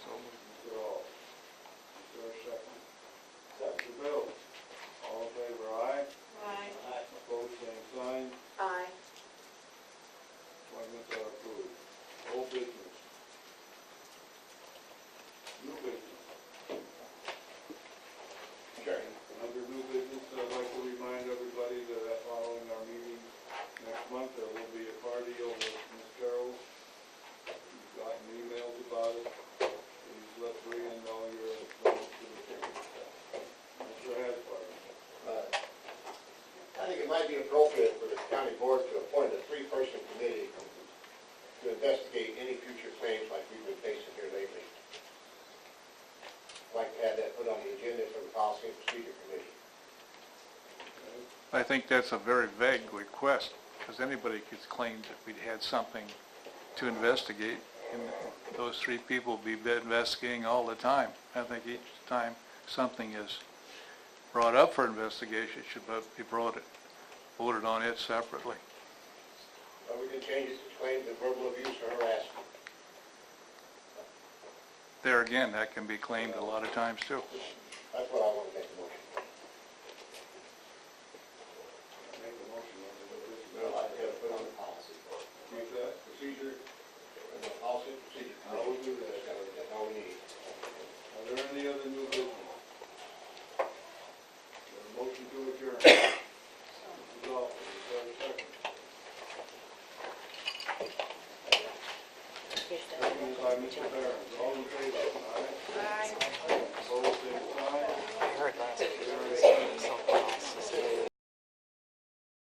So moved. Mr. Hall. Is there a second? Mr. Bill. All in favor, aye? Aye. Opposed, same sign. Aye. Appointments are approved. Old business. New business. Sure. Under new business, I'd like to remind everybody that following our meeting next month, there will be a party over at Ms. Carroll's. You've gotten emails about it. Please let Brian know you're invited to the party. Mr. Hasbargen. I think it might be appropriate for the county board to appoint a three-person committee to investigate any future claims like we've been facing here lately. I'd like to have that put on the agenda for the Policy and Procedure Committee. I think that's a very vague request, because anybody could claim that we'd had something to investigate, and those three people will be investigating all the time. I think each time something is brought up for investigation, it should be voted on it separately. Or we can change it to claims of verbal abuse or harassment. There again, that can be claimed a lot of times too. That's what I want to make a motion for. Make a motion on this. No, I'd have to put on the policy. Keep that. Procedure, the Policy and Procedure I will Committee. do that. That's all we need. Are there any other new business? There a motion to adjourn? Mr. Goff, is there a second? Second by Mr. Barron. All in